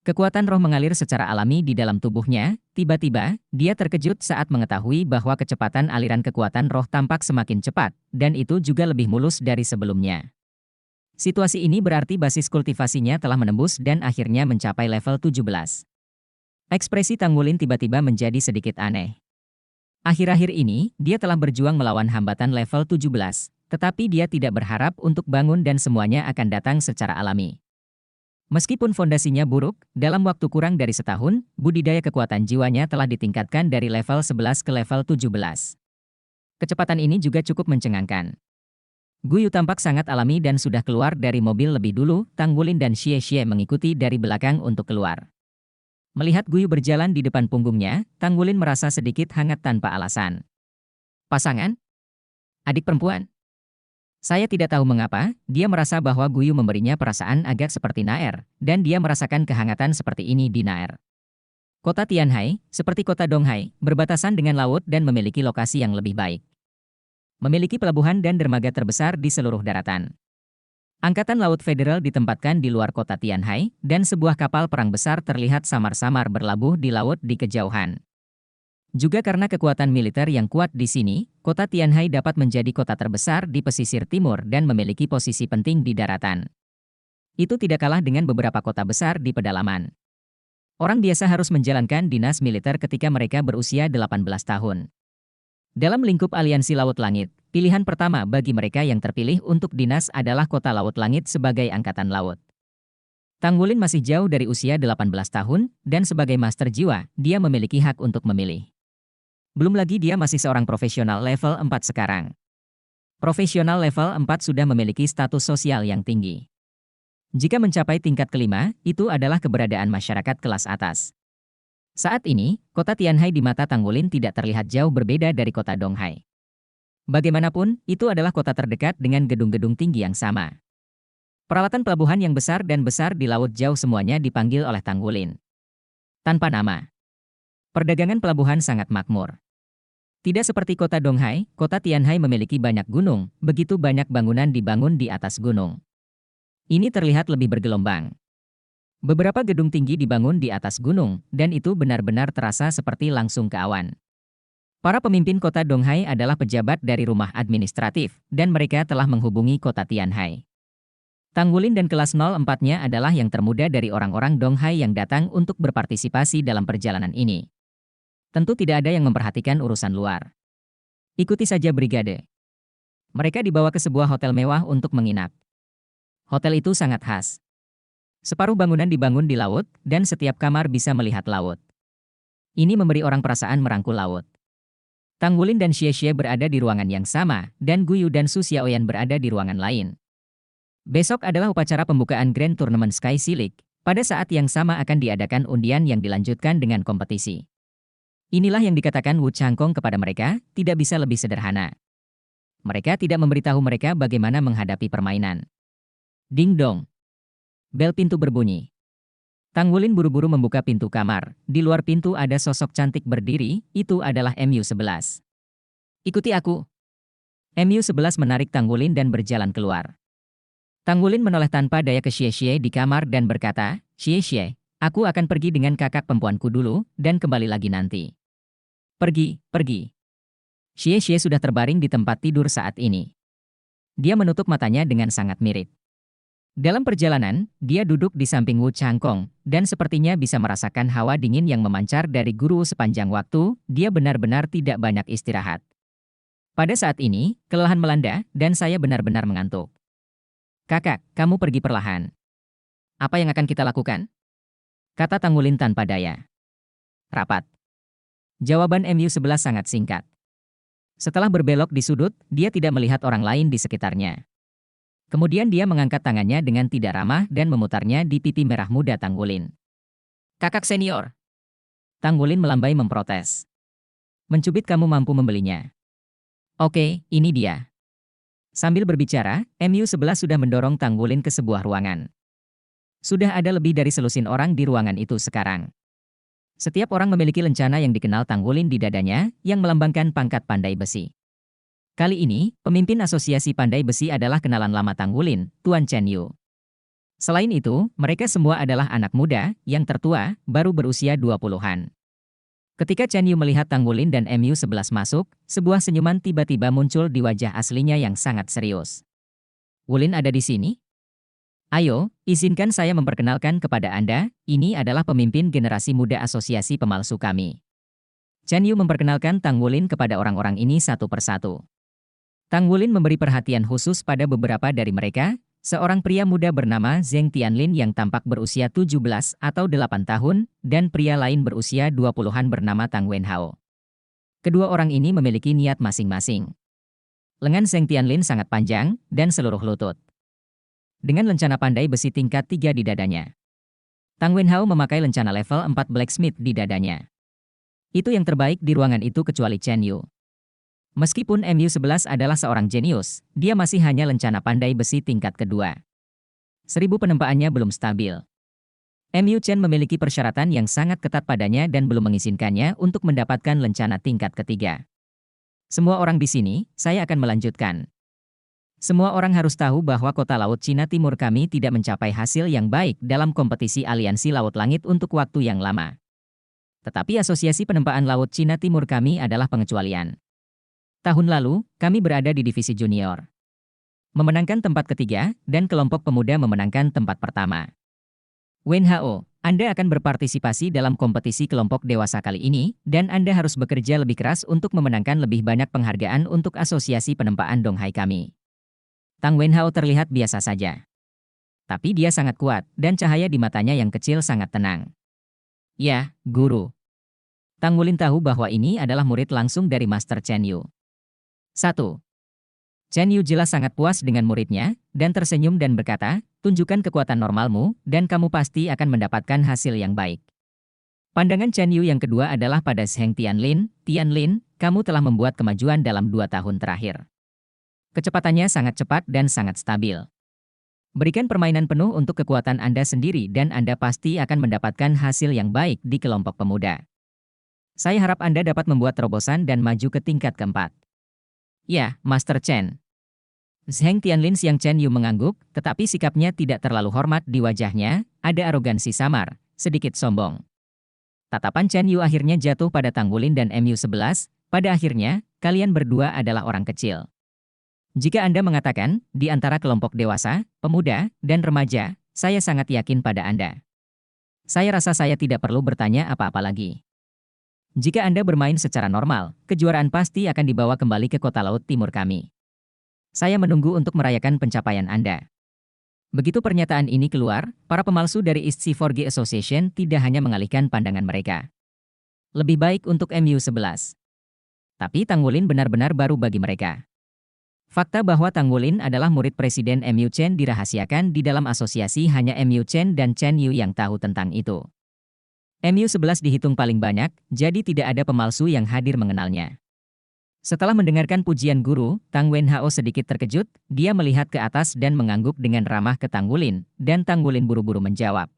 Kekuatan roh mengalir secara alami di dalam tubuhnya, tiba-tiba, dia terkejut saat mengetahui bahwa kecepatan aliran kekuatan roh tampak semakin cepat, dan itu juga lebih mulus dari sebelumnya. Situasi ini berarti basis kultivasinya telah menembus dan akhirnya mencapai level 17. Ekspresi Tang Wulin tiba-tiba menjadi sedikit aneh. Akhir-akhir ini, dia telah berjuang melawan hambatan level 17, tetapi dia tidak berharap untuk bangun dan semuanya akan datang secara alami. Meskipun fondasinya buruk, dalam waktu kurang dari setahun, budidaya kekuatan jiwanya telah ditingkatkan dari level 11 ke level 17. Kecepatan ini juga cukup mencengangkan. Guyu tampak sangat alami dan sudah keluar dari mobil lebih dulu, Tang Wulin dan Xie mengikuti dari belakang untuk keluar. Melihat Guyu berjalan di depan punggungnya, Tang Wulin merasa sedikit hangat tanpa alasan. Pasangan? Adik perempuan? Saya tidak tahu mengapa, dia merasa bahwa Guyu memberinya perasaan agak seperti Naer, dan dia merasakan kehangatan seperti ini di Naer. Kota Tianhai, seperti kota Donghai, berbatasan dengan laut dan memiliki lokasi yang lebih baik. Memiliki pelabuhan dan dermaga terbesar di seluruh daratan. Angkatan Laut Federal ditempatkan di luar kota Tianhai, dan sebuah kapal perang besar terlihat samar-samar berlabuh di laut di kejauhan. Juga karena kekuatan militer yang kuat di sini, kota Tianhai dapat menjadi kota terbesar di pesisir timur dan memiliki posisi penting di daratan. Itu tidak kalah dengan beberapa kota besar di pedalaman. Orang biasa harus menjalankan dinas militer ketika mereka berusia 18 tahun. Dalam lingkup aliansi Laut Langit, pilihan pertama bagi mereka yang terpilih untuk dinas adalah kota Laut Langit sebagai angkatan laut. Tang Wulin masih jauh dari usia 18 tahun, dan sebagai master jiwa, dia memiliki hak untuk memilih. Belum lagi dia masih seorang profesional level 4 sekarang. Profesional level 4 sudah memiliki status sosial yang tinggi. Jika mencapai tingkat kelima, itu adalah keberadaan masyarakat kelas atas. Saat ini, kota Tianhai di mata Tang Wulin tidak terlihat jauh berbeda dari kota Donghai. Bagaimanapun, itu adalah kota terdekat dengan gedung-gedung tinggi yang sama. Peralatan pelabuhan yang besar dan besar di laut jauh semuanya dipanggil oleh Tang Wulin. Tanpa nama. Perdagangan pelabuhan sangat makmur. Tidak seperti kota Donghai, kota Tianhai memiliki banyak gunung, begitu banyak bangunan dibangun di atas gunung. Ini terlihat lebih bergelombang. Beberapa gedung tinggi dibangun di atas gunung, dan itu benar-benar terasa seperti langsung ke awan. Para pemimpin kota Donghai adalah pejabat dari rumah administratif, dan mereka telah menghubungi kota Tianhai. Tang Wulin dan kelas 04-nya adalah yang termuda dari orang-orang Donghai yang datang untuk berpartisipasi dalam perjalanan ini. Tentu tidak ada yang memperhatikan urusan luar. Ikuti saja brigade. Mereka dibawa ke sebuah hotel mewah untuk menginap. Hotel itu sangat khas. Separuh bangunan dibangun di laut, dan setiap kamar bisa melihat laut. Ini memberi orang perasaan merangkul laut. Tang Wulin dan Xie Xie berada di ruangan yang sama, dan Guyu dan Su Xiaoyan berada di ruangan lain. Besok adalah upacara pembukaan Grand Tournament Sky Sea League. Pada saat yang sama akan diadakan undian yang dilanjutkan dengan kompetisi. Inilah yang dikatakan Wu Changkong kepada mereka, tidak bisa lebih sederhana. Mereka tidak memberitahu mereka bagaimana menghadapi permainan. Ding dong. Bel pintu berbunyi. Tang Wulin buru-buru membuka pintu kamar. Di luar pintu ada sosok cantik berdiri, itu adalah MU-11. Ikuti aku. MU-11 menarik Tang Wulin dan berjalan keluar. Tang Wulin menoleh tanpa daya ke Xie Xie di kamar dan berkata, Xie Xie, aku akan pergi dengan kakak perempuanku dulu, dan kembali lagi nanti. Pergi, pergi. Xie Xie sudah terbaring di tempat tidur saat ini. Dia menutup matanya dengan sangat mirip. Dalam perjalanan, dia duduk di samping Wu Changkong, dan sepertinya bisa merasakan hawa dingin yang memancar dari guru sepanjang waktu, dia benar-benar tidak banyak istirahat. Pada saat ini, kelelahan melanda, dan saya benar-benar mengantuk. Kakak, kamu pergi perlahan. Apa yang akan kita lakukan? Kata Tang Wulin tanpa daya. Rapat. Jawaban MU-11 sangat singkat. Setelah berbelok di sudut, dia tidak melihat orang lain di sekitarnya. Kemudian dia mengangkat tangannya dengan tidak ramah dan memutarnya di pipi merah muda Tang Wulin. Kakak senior. Tang Wulin melambai memprotes. Mencubit kamu mampu membelinya. Oke, ini dia. Sambil berbicara, MU-11 sudah mendorong Tang Wulin ke sebuah ruangan. Sudah ada lebih dari selusin orang di ruangan itu sekarang. Setiap orang memiliki lencana yang dikenal Tang Wulin di dadanya, yang melambangkan pangkat pandai besi. Kali ini, pemimpin asosiasi pandai besi adalah kenalan lama Tang Wulin, Tuan Chen Yu. Selain itu, mereka semua adalah anak muda, yang tertua, baru berusia 20-an. Ketika Chen Yu melihat Tang Wulin dan MU-11 masuk, sebuah senyuman tiba-tiba muncul di wajah aslinya yang sangat serius. Wulin ada di sini? Ayo, izinkan saya memperkenalkan kepada Anda, ini adalah pemimpin generasi muda asosiasi pemalsu kami. Chen Yu memperkenalkan Tang Wulin kepada orang-orang ini satu persatu. Tang Wulin memberi perhatian khusus pada beberapa dari mereka, seorang pria muda bernama Zheng Tianlin yang tampak berusia 17 atau 8 tahun, dan pria lain berusia 20-an bernama Tang Wenhao. Kedua orang ini memiliki niat masing-masing. Lengan Zheng Tianlin sangat panjang, dan seluruh lutut. Dengan lencana pandai besi tingkat 3 di dadanya. Tang Wenhao memakai lencana level 4 blacksmith di dadanya. Itu yang terbaik di ruangan itu kecuali Chen Yu. Meskipun MU-11 adalah seorang jenius, dia masih hanya lencana pandai besi tingkat kedua. 1000 penempaannya belum stabil. MU Chen memiliki persyaratan yang sangat ketat padanya dan belum mengizinkannya untuk mendapatkan lencana tingkat ketiga. Semua orang di sini, saya akan melanjutkan. Semua orang harus tahu bahwa kota laut Cina Timur kami tidak mencapai hasil yang baik dalam kompetisi Aliansi Laut Langit untuk waktu yang lama. Tetapi Asosiasi Penempaan Laut Cina Timur kami adalah pengecualian. Tahun lalu, kami berada di divisi junior. Memenangkan tempat ketiga, dan kelompok pemuda memenangkan tempat pertama. WHO, Anda akan berpartisipasi dalam kompetisi kelompok dewasa kali ini, dan Anda harus bekerja lebih keras untuk memenangkan lebih banyak penghargaan untuk Asosiasi Penempaan Donghai kami. Tang Wenhao terlihat biasa saja. Tapi dia sangat kuat, dan cahaya di matanya yang kecil sangat tenang. Ya, guru. Tang Wulin tahu bahwa ini adalah murid langsung dari Master Chen Yu. 1. Chen Yu jelas sangat puas dengan muridnya, dan tersenyum dan berkata, tunjukkan kekuatan normalmu, dan kamu pasti akan mendapatkan hasil yang baik. Pandangan Chen Yu yang kedua adalah pada Zheng Tianlin. Tianlin, kamu telah membuat kemajuan dalam 2 tahun terakhir. Kecepatannya sangat cepat dan sangat stabil. Berikan permainan penuh untuk kekuatan Anda sendiri dan Anda pasti akan mendapatkan hasil yang baik di kelompok pemuda. Saya harap Anda dapat membuat terobosan dan maju ke tingkat keempat. Ya, Master Chen. Zheng Tianlin siang Chen Yu mengangguk, tetapi sikapnya tidak terlalu hormat di wajahnya, ada arogansi samar, sedikit sombong. Tatapan Chen Yu akhirnya jatuh pada Tang Wulin dan MU11, pada akhirnya, kalian berdua adalah orang kecil. Jika Anda mengatakan, di antara kelompok dewasa, pemuda, dan remaja, saya sangat yakin pada Anda. Saya rasa saya tidak perlu bertanya apa-apa lagi. Jika Anda bermain secara normal, kejuaraan pasti akan dibawa kembali ke kota laut timur kami. Saya menunggu untuk merayakan pencapaian Anda. Begitu pernyataan ini keluar, para pemalsu dari East C4G Association tidak hanya mengalihkan pandangan mereka. Lebih baik untuk MU11. Tapi Tang Wulin benar-benar baru bagi mereka. Fakta bahwa Tang Wulin adalah murid Presiden MU Chen dirahasiakan di dalam asosiasi hanya MU Chen dan Chen Yu yang tahu tentang itu. MU11 dihitung paling banyak, jadi tidak ada pemalsu yang hadir mengenalnya. Setelah mendengarkan pujian guru, Tang Wenhao sedikit terkejut, dia melihat ke atas dan mengangguk dengan ramah ke Tang Wulin, dan Tang Wulin buru-buru menjawab.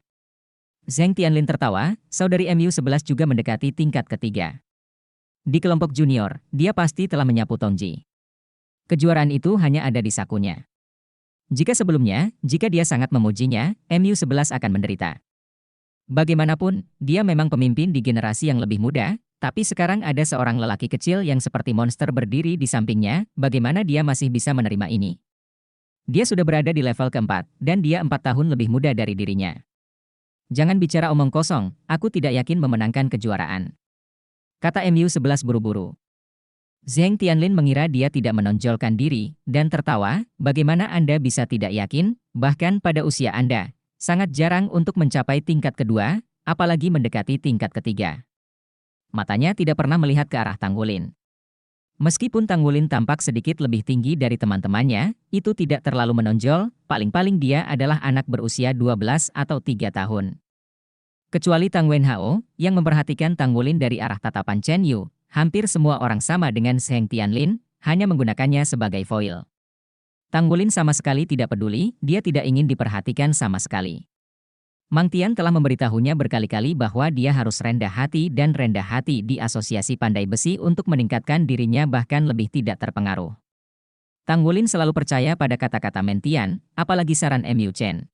Zheng Tianlin tertawa, saudari MU11 juga mendekati tingkat ketiga. Di kelompok junior, dia pasti telah menyapu Tongji. Kejuaraan itu hanya ada di sakunya. Jika sebelumnya, jika dia sangat memujinya, MU11 akan menderita. Bagaimanapun, dia memang pemimpin di generasi yang lebih muda, tapi sekarang ada seorang lelaki kecil yang seperti monster berdiri di sampingnya, bagaimana dia masih bisa menerima ini? Dia sudah berada di level keempat, dan dia 4 tahun lebih muda dari dirinya. Jangan bicara omong kosong, aku tidak yakin memenangkan kejuaraan. Kata MU11 buru-buru. Zheng Tianlin mengira dia tidak menonjolkan diri, dan tertawa, bagaimana Anda bisa tidak yakin, bahkan pada usia Anda, sangat jarang untuk mencapai tingkat kedua, apalagi mendekati tingkat ketiga. Matanya tidak pernah melihat ke arah Tang Wulin. Meskipun Tang Wulin tampak sedikit lebih tinggi dari teman-temannya, itu tidak terlalu menonjol, paling-paling dia adalah anak berusia 12 atau 3 tahun. Kecuali Tang Wenhao, yang memperhatikan Tang Wulin dari arah tatapan Chen Yu, hampir semua orang sama dengan Zheng Tianlin, hanya menggunakannya sebagai foil. Tang Wulin sama sekali tidak peduli, dia tidak ingin diperhatikan sama sekali. Mang Tian telah memberitahunya berkali-kali bahwa dia harus rendah hati dan rendah hati di Asosiasi Pandai Besi untuk meningkatkan dirinya bahkan lebih tidak terpengaruh. Tang Wulin selalu percaya pada kata-kata Mang Tian, apalagi saran MU Chen.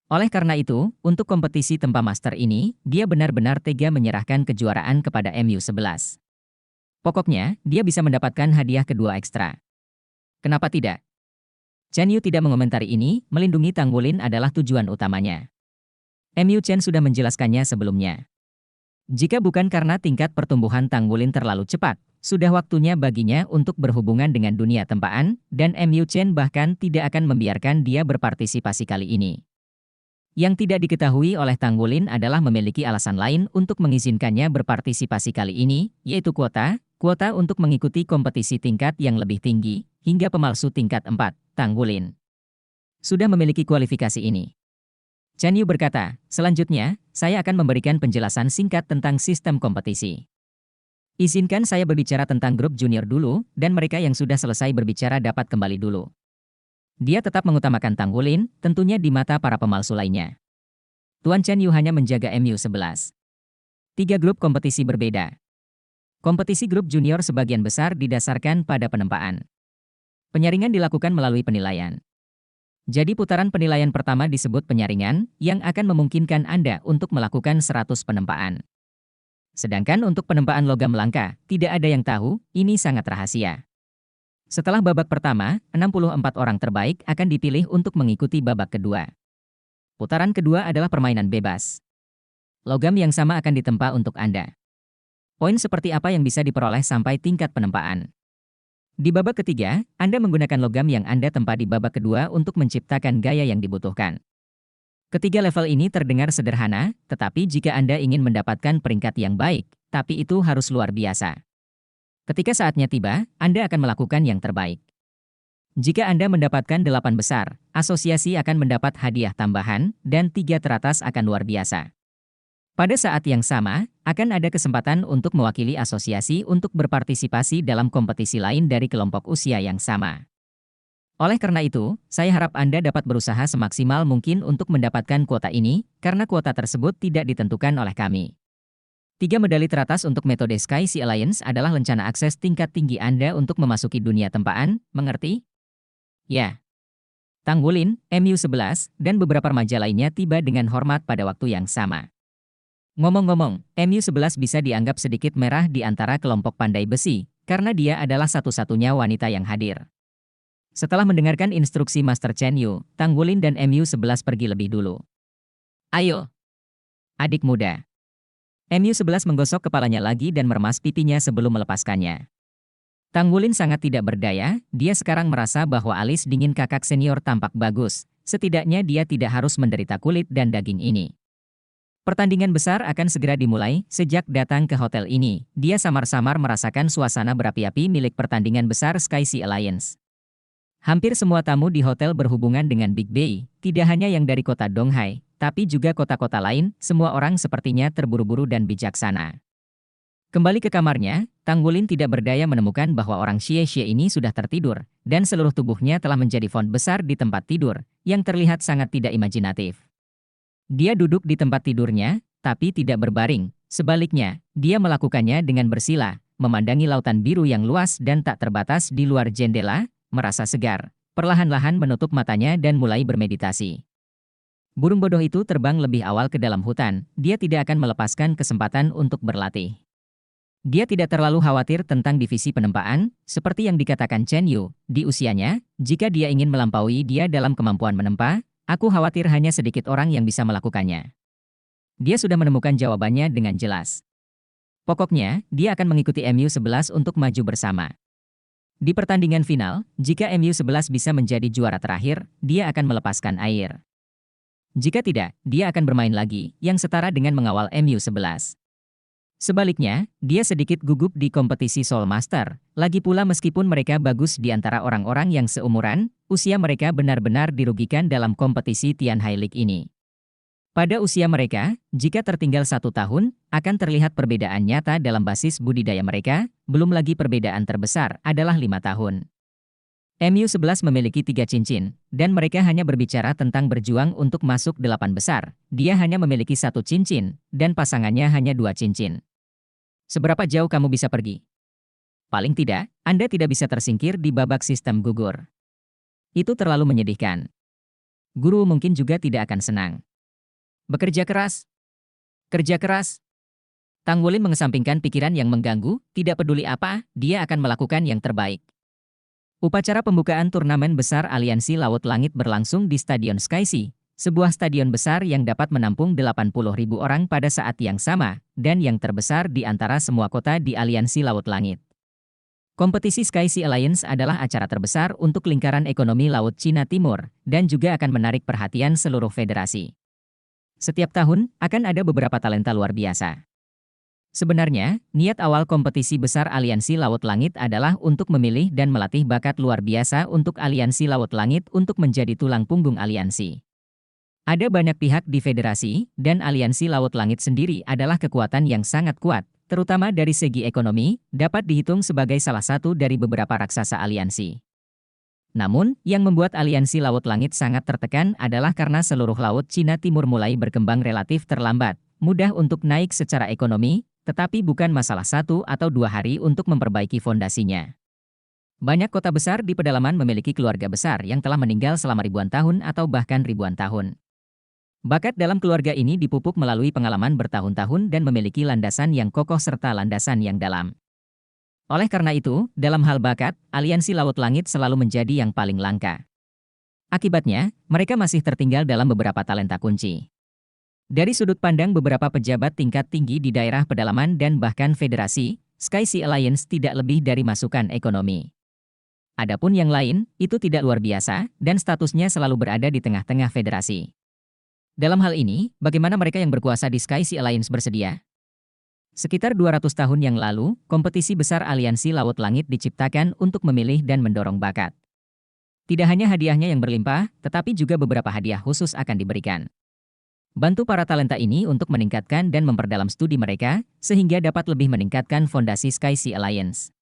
Oleh karena itu, untuk kompetisi Tempa Master ini, dia benar-benar tega menyerahkan kejuaraan kepada MU11. Pokoknya, dia bisa mendapatkan hadiah kedua ekstra. Kenapa tidak? Chen Yu tidak mengomentari ini, melindungi Tang Wulin adalah tujuan utamanya. MU Chen sudah menjelaskannya sebelumnya. Jika bukan karena tingkat pertumbuhan Tang Wulin terlalu cepat, sudah waktunya baginya untuk berhubungan dengan dunia tempaan, dan MU Chen bahkan tidak akan membiarkan dia berpartisipasi kali ini. Yang tidak diketahui oleh Tang Wulin adalah memiliki alasan lain untuk mengizinkannya berpartisipasi kali ini, yaitu kuota untuk mengikuti kompetisi tingkat yang lebih tinggi, hingga pemalsu tingkat 4, Tang Wulin sudah memiliki kualifikasi ini. Chen Yu berkata, selanjutnya, saya akan memberikan penjelasan singkat tentang sistem kompetisi. Izinkan saya berbicara tentang grup junior dulu, dan mereka yang sudah selesai berbicara dapat kembali dulu. Dia tetap mengutamakan Tang Wulin, tentunya di mata para pemalsu lainnya. Tuan Chen Yu hanya menjaga MU11. 3 grup kompetisi berbeda. Kompetisi grup junior sebagian besar didasarkan pada penempaan. Penyaringan dilakukan melalui penilaian. Jadi putaran penilaian pertama disebut penyaringan, yang akan memungkinkan Anda untuk melakukan 100 penempaan. Sedangkan untuk penempaan logam langka, tidak ada yang tahu, ini sangat rahasia. Setelah babak pertama, 64 orang terbaik akan dipilih untuk mengikuti babak kedua. Putaran kedua adalah permainan bebas. Logam yang sama akan ditempa untuk Anda. Poin seperti apa yang bisa diperoleh sampai tingkat penempaan. Di babak ketiga, Anda menggunakan logam yang Anda tempa di babak kedua untuk menciptakan gaya yang dibutuhkan. Ketiga level ini terdengar sederhana, tetapi jika Anda ingin mendapatkan peringkat yang baik, tapi itu harus luar biasa. Ketika saatnya tiba, Anda akan melakukan yang terbaik. Jika Anda mendapatkan 8 besar, asosiasi akan mendapat hadiah tambahan, dan 3 teratas akan luar biasa. Pada saat yang sama, akan ada kesempatan untuk mewakili asosiasi untuk berpartisipasi dalam kompetisi lain dari kelompok usia yang sama. Oleh karena itu, saya harap Anda dapat berusaha semaksimal mungkin untuk mendapatkan kuota ini, karena kuota tersebut tidak ditentukan oleh kami. 3 medali teratas untuk metode Sky Sea Alliance adalah lencana akses tingkat tinggi Anda untuk memasuki dunia tempaan, mengerti? Ya. Tanggulin, MU11, dan beberapa remaja lainnya tiba dengan hormat pada waktu yang sama. Ngomong-ngomong, MU11 bisa dianggap sedikit merah di antara kelompok pandai besi, karena dia adalah satu-satunya wanita yang hadir. Setelah mendengarkan instruksi Master Chen Yu, Tanggulin dan MU11 pergi lebih dulu. Ayo, adik muda. MU11 menggosok kepalanya lagi dan meremas pipinya sebelum melepaskannya. Tanggulin sangat tidak berdaya, dia sekarang merasa bahwa alis dingin kakak senior tampak bagus, setidaknya dia tidak harus menderita kulit dan daging ini. Pertandingan besar akan segera dimulai. Sejak datang ke hotel ini, dia samar-samar merasakan suasana berapi-api milik pertandingan besar Sky Sea Alliance. Hampir semua tamu di hotel berhubungan dengan Big Bay, tidak hanya yang dari kota Donghai, tapi juga kota-kota lain. Semua orang sepertinya terburu-buru dan bijaksana. Kembali ke kamarnya, Tanggulin tidak berdaya menemukan bahwa orang Xie-Xie ini sudah tertidur, dan seluruh tubuhnya telah menjadi font besar di tempat tidur, yang terlihat sangat tidak imajinatif. Dia duduk di tempat tidurnya, tapi tidak berbaring. Sebaliknya, dia melakukannya dengan bersila, memandangi lautan biru yang luas dan tak terbatas di luar jendela, merasa segar, perlahan-lahan menutup matanya dan mulai bermeditasi. Burung bodoh itu terbang lebih awal ke dalam hutan, dia tidak akan melepaskan kesempatan untuk berlatih. Dia tidak terlalu khawatir tentang divisi penempaan, seperti yang dikatakan Chen Yu, di usianya, jika dia ingin melampaui dia dalam kemampuan menempa, aku khawatir hanya sedikit orang yang bisa melakukannya. Dia sudah menemukan jawabannya dengan jelas. Pokoknya, dia akan mengikuti MU11 untuk maju bersama. Di pertandingan final, jika MU11 bisa menjadi juara terakhir, dia akan melepaskan air. Jika tidak, dia akan bermain lagi, yang setara dengan mengawal MU11. Sebaliknya, dia sedikit gugup di kompetisi Soul Master. Lagi pula meskipun mereka bagus di antara orang-orang yang seumuran, usia mereka benar-benar dirugikan dalam kompetisi Tianhai League ini. Pada usia mereka, jika tertinggal 1 tahun, akan terlihat perbedaan nyata dalam basis budidaya mereka, belum lagi perbedaan terbesar adalah 5 tahun. MU11 memiliki 3 cincin, dan mereka hanya berbicara tentang berjuang untuk masuk 8 besar. Dia hanya memiliki 1 cincin, dan pasangannya hanya 2 cincin. Seberapa jauh kamu bisa pergi? Paling tidak, Anda tidak bisa tersingkir di babak sistem gugur. Itu terlalu menyedihkan. Guru mungkin juga tidak akan senang. Bekerja keras. Kerja keras. Tanggulin mengesampingkan pikiran yang mengganggu, tidak peduli apa, dia akan melakukan yang terbaik. Upacara pembukaan turnamen besar Aliansi Laut Langit berlangsung di Stadion Sky Sea, sebuah stadion besar yang dapat menampung 80.000 orang pada saat yang sama, dan yang terbesar di antara semua kota di Aliansi Laut Langit. Kompetisi Sky Sea Alliance adalah acara terbesar untuk lingkaran ekonomi Laut Cina Timur, dan juga akan menarik perhatian seluruh federasi. Setiap tahun, akan ada beberapa talenta luar biasa. Sebenarnya, niat awal kompetisi besar Aliansi Laut Langit adalah untuk memilih dan melatih bakat luar biasa untuk Aliansi Laut Langit untuk menjadi tulang punggung aliansi. Ada banyak pihak di federasi, dan Aliansi Laut Langit sendiri adalah kekuatan yang sangat kuat, terutama dari segi ekonomi, dapat dihitung sebagai salah satu dari beberapa raksasa aliansi. Namun, yang membuat Aliansi Laut Langit sangat tertekan adalah karena seluruh Laut Cina Timur mulai berkembang relatif terlambat, mudah untuk naik secara ekonomi, Tetapi bukan masalah 1 atau 2 hari untuk memperbaiki fondasinya. Banyak kota besar di pedalaman memiliki keluarga besar yang telah meninggal selama ribuan tahun atau bahkan ribuan tahun. Bakat dalam keluarga ini dipupuk melalui pengalaman bertahun-tahun dan memiliki landasan yang kokoh serta landasan yang dalam. Oleh karena itu, dalam hal bakat, aliansi Laut Langit selalu menjadi yang paling langka. Akibatnya, mereka masih tertinggal dalam beberapa talenta kunci. Dari sudut pandang beberapa pejabat tingkat tinggi di daerah pedalaman dan bahkan federasi, Sky Sea Alliance tidak lebih dari masukan ekonomi. Adapun yang lain, itu tidak luar biasa, dan statusnya selalu berada di tengah-tengah federasi. Dalam hal ini, bagaimana mereka yang berkuasa di Sky Sea Alliance bersedia? Sekitar 200 tahun yang lalu, kompetisi besar aliansi Laut Langit diciptakan untuk memilih dan mendorong bakat. Tidak hanya hadiahnya yang berlimpah, tetapi juga beberapa hadiah khusus akan diberikan. Bantu para talenta ini untuk meningkatkan dan memperdalam studi mereka, sehingga dapat lebih meningkatkan fondasi Sky Sea Alliance.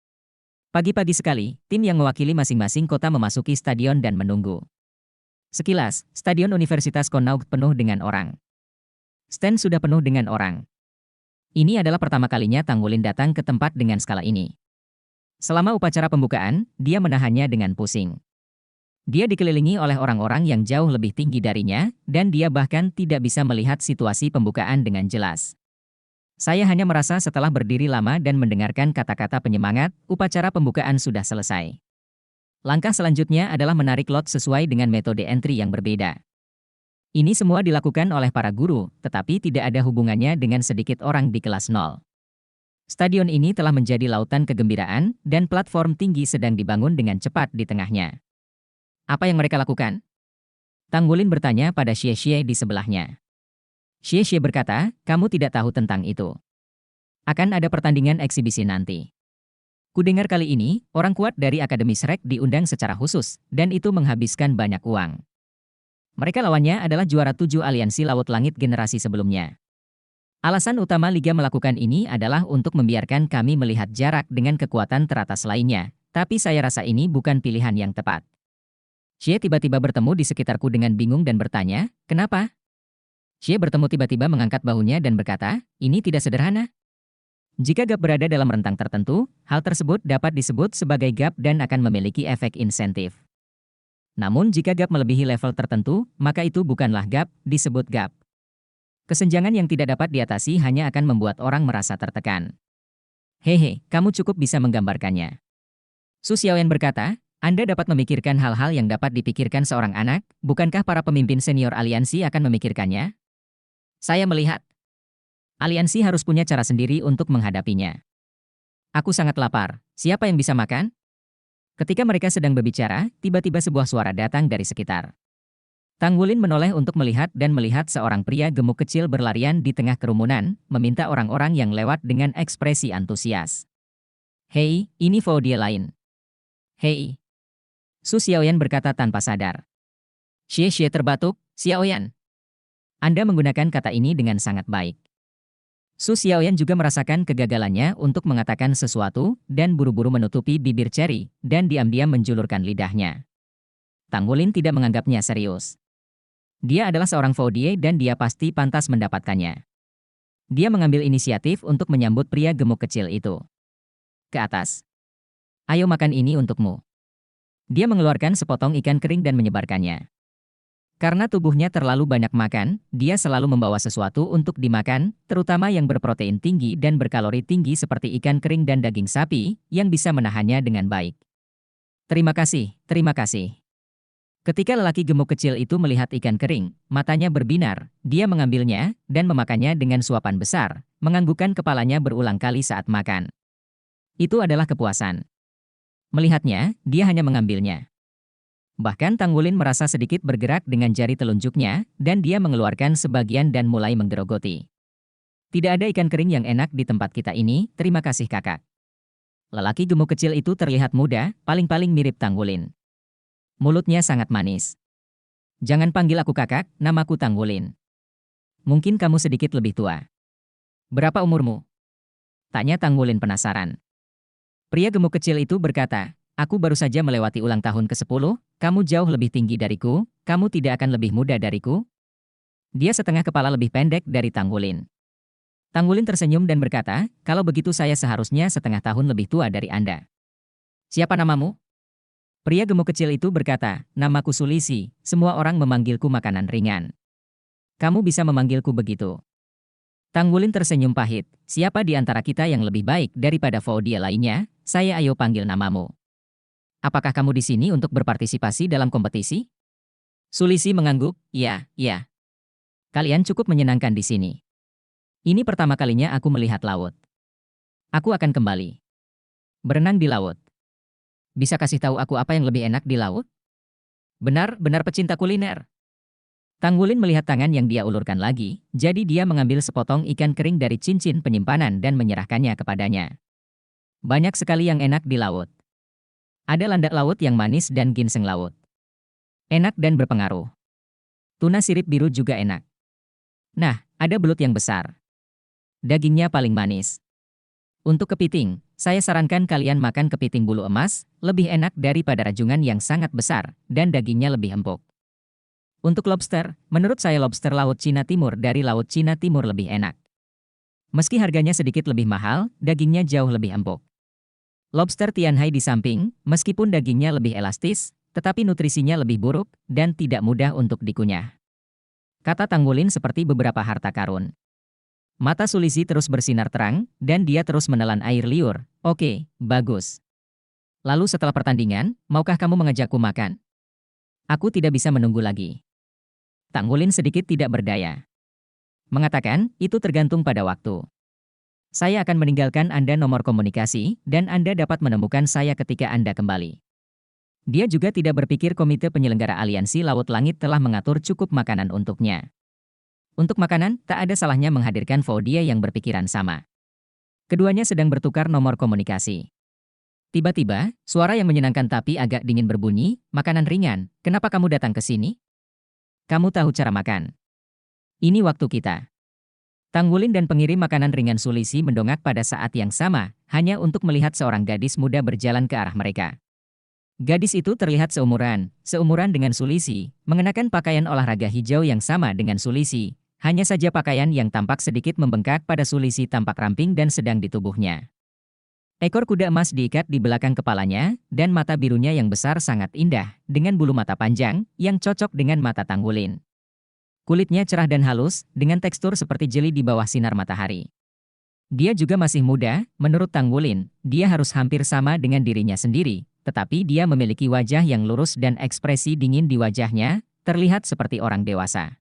Pagi-pagi sekali, tim yang mewakili masing-masing kota memasuki stadion dan menunggu. Sekilas, Stadion Universitas Connaught penuh dengan orang. Stand sudah penuh dengan orang. Ini adalah pertama kalinya Tanggulin datang ke tempat dengan skala ini. Selama upacara pembukaan, dia menahannya dengan pusing. Dia dikelilingi oleh orang-orang yang jauh lebih tinggi darinya, dan dia bahkan tidak bisa melihat situasi pembukaan dengan jelas. Saya hanya merasa setelah berdiri lama dan mendengarkan kata-kata penyemangat, upacara pembukaan sudah selesai. Langkah selanjutnya adalah menarik lot sesuai dengan metode entry yang berbeda. Ini semua dilakukan oleh para guru, tetapi tidak ada hubungannya dengan sedikit orang di kelas 0. Stadion ini telah menjadi lautan kegembiraan, dan platform tinggi sedang dibangun dengan cepat di tengahnya. Apa yang mereka lakukan? Tanggulin bertanya pada Xie di sebelahnya. Xie berkata, kamu tidak tahu tentang itu. Akan ada pertandingan eksibisi nanti. Kudengar kali ini, orang kuat dari Akademi Shrek diundang secara khusus, dan itu menghabiskan banyak uang. Mereka lawannya adalah juara 7 aliansi Laut Langit generasi sebelumnya. Alasan utama Liga melakukan ini adalah untuk membiarkan kami melihat jarak dengan kekuatan teratas lainnya, tapi saya rasa ini bukan pilihan yang tepat. Xie tiba-tiba bertemu di sekitarku dengan bingung dan bertanya, kenapa? Xie bertemu tiba-tiba mengangkat bahunya dan berkata, ini tidak sederhana. Jika gap berada dalam rentang tertentu, hal tersebut dapat disebut sebagai gap dan akan memiliki efek insentif. Namun jika gap melebihi level tertentu, maka itu bukanlah gap, disebut gap. Kesenjangan yang tidak dapat diatasi hanya akan membuat orang merasa tertekan. Hehe, kamu cukup bisa menggambarkannya. Su Xiaoyan berkata, Anda dapat memikirkan hal-hal yang dapat dipikirkan seorang anak, bukankah para pemimpin senior aliansi akan memikirkannya? Saya melihat, aliansi harus punya cara sendiri untuk menghadapinya. Aku sangat lapar, siapa yang bisa makan? Ketika mereka sedang berbicara, tiba-tiba sebuah suara datang dari sekitar. Tanggulin menoleh untuk melihat dan melihat seorang pria gemuk kecil berlarian di tengah kerumunan, meminta orang-orang yang lewat dengan ekspresi antusias. Hei, ini Foudia lain. Hei. Su Xiaoyan berkata tanpa sadar. Xie terbatuk, Xiaoyan. Anda menggunakan kata ini dengan sangat baik. Su Xiaoyan juga merasakan kegagalannya untuk mengatakan sesuatu, dan buru-buru menutupi bibir Cherry, dan diam-diam menjulurkan lidahnya. Tanggulin tidak menganggapnya serius. Dia adalah seorang Foudier dan dia pasti pantas mendapatkannya. Dia mengambil inisiatif untuk menyambut pria gemuk kecil itu. Ke atas. Ayo makan ini untukmu. Dia mengeluarkan sepotong ikan kering dan menyebarkannya. Karena tubuhnya terlalu banyak makan, dia selalu membawa sesuatu untuk dimakan, terutama yang berprotein tinggi dan berkalori tinggi seperti ikan kering dan daging sapi, yang bisa menahannya dengan baik. Terima kasih, terima kasih. Ketika lelaki gemuk kecil itu melihat ikan kering, matanya berbinar, dia mengambilnya, dan memakannya dengan suapan besar, menganggukkan kepalanya berulang kali saat makan. Itu adalah kepuasan. Melihatnya, dia hanya mengambilnya. Bahkan Tanggulin merasa sedikit bergerak dengan jari telunjuknya, dan dia mengeluarkan sebagian dan mulai menggerogoti. Tidak ada ikan kering yang enak di tempat kita ini, terima kasih kakak. Lelaki gemuk kecil itu terlihat muda, paling-paling mirip Tanggulin. Mulutnya sangat manis. Jangan panggil aku kakak, namaku Tanggulin. Mungkin kamu sedikit lebih tua. Berapa umurmu? Tanya Tanggulin penasaran. Pria gemuk kecil itu berkata, aku baru saja melewati ulang tahun ke-10, kamu jauh lebih tinggi dariku, kamu tidak akan lebih muda dariku? Dia setengah kepala lebih pendek dari Tanggulin. Tanggulin tersenyum dan berkata, kalau begitu saya seharusnya setengah tahun lebih tua dari Anda. Siapa namamu? Pria gemuk kecil itu berkata, namaku Sulisi, semua orang memanggilku makanan ringan. Kamu bisa memanggilku begitu. Tanggulin tersenyum pahit, siapa di antara kita yang lebih baik daripada Faudia lainnya, saya ayo panggil namamu. Apakah kamu di sini untuk berpartisipasi dalam kompetisi? Sulisi mengangguk, ya, ya. Kalian cukup menyenangkan di sini. Ini pertama kalinya aku melihat laut. Aku akan kembali. Berenang di laut. Bisa kasih tahu aku apa yang lebih enak di laut? Benar-benar pecinta kuliner. Tanggulin melihat tangan yang dia ulurkan lagi, jadi dia mengambil sepotong ikan kering dari cincin penyimpanan dan menyerahkannya kepadanya. Banyak sekali yang enak di laut. Ada landak laut yang manis dan ginseng laut. Enak dan berpengaruh. Tuna sirip biru juga enak. Nah, ada belut yang besar. Dagingnya paling manis. Untuk kepiting, saya sarankan kalian makan kepiting bulu emas, lebih enak daripada rajungan yang sangat besar, dan dagingnya lebih empuk. Untuk lobster, menurut saya lobster Laut Cina Timur dari Laut Cina Timur lebih enak. Meski harganya sedikit lebih mahal, dagingnya jauh lebih empuk. Lobster Tianhai di samping, meskipun dagingnya lebih elastis, tetapi nutrisinya lebih buruk dan tidak mudah untuk dikunyah. Kata Tanggulin seperti beberapa harta karun. Mata Sulisi terus bersinar terang, dan dia terus menelan air liur. Oke, bagus. Lalu setelah pertandingan, maukah kamu mengajakku makan? Aku tidak bisa menunggu lagi. Tanggulin sedikit tidak berdaya. Mengatakan, itu tergantung pada waktu. Saya akan meninggalkan Anda nomor komunikasi, dan Anda dapat menemukan saya ketika Anda kembali. Dia juga tidak berpikir komite penyelenggara aliansi Laut Langit telah mengatur cukup makanan untuknya. Untuk makanan, tak ada salahnya menghadirkan Faudia yang berpikiran sama. Keduanya sedang bertukar nomor komunikasi. Tiba-tiba, suara yang menyenangkan tapi agak dingin berbunyi, makanan ringan, kenapa kamu datang ke sini? Kamu tahu cara makan. Ini waktu kita. Tanggulin dan pengirim makanan ringan Sulisi mendongak pada saat yang sama, hanya untuk melihat seorang gadis muda berjalan ke arah mereka. Gadis itu terlihat seumuran dengan Sulisi, mengenakan pakaian olahraga hijau yang sama dengan Sulisi, hanya saja pakaian yang tampak sedikit membengkak pada Sulisi tampak ramping dan sedang di tubuhnya. Ekor kuda emas diikat di belakang kepalanya, dan mata birunya yang besar sangat indah, dengan bulu mata panjang, yang cocok dengan mata Tanggulin. Kulitnya cerah dan halus, dengan tekstur seperti jeli di bawah sinar matahari. Dia juga masih muda, menurut Tanggulin, dia harus hampir sama dengan dirinya sendiri, tetapi dia memiliki wajah yang lurus dan ekspresi dingin di wajahnya, terlihat seperti orang dewasa.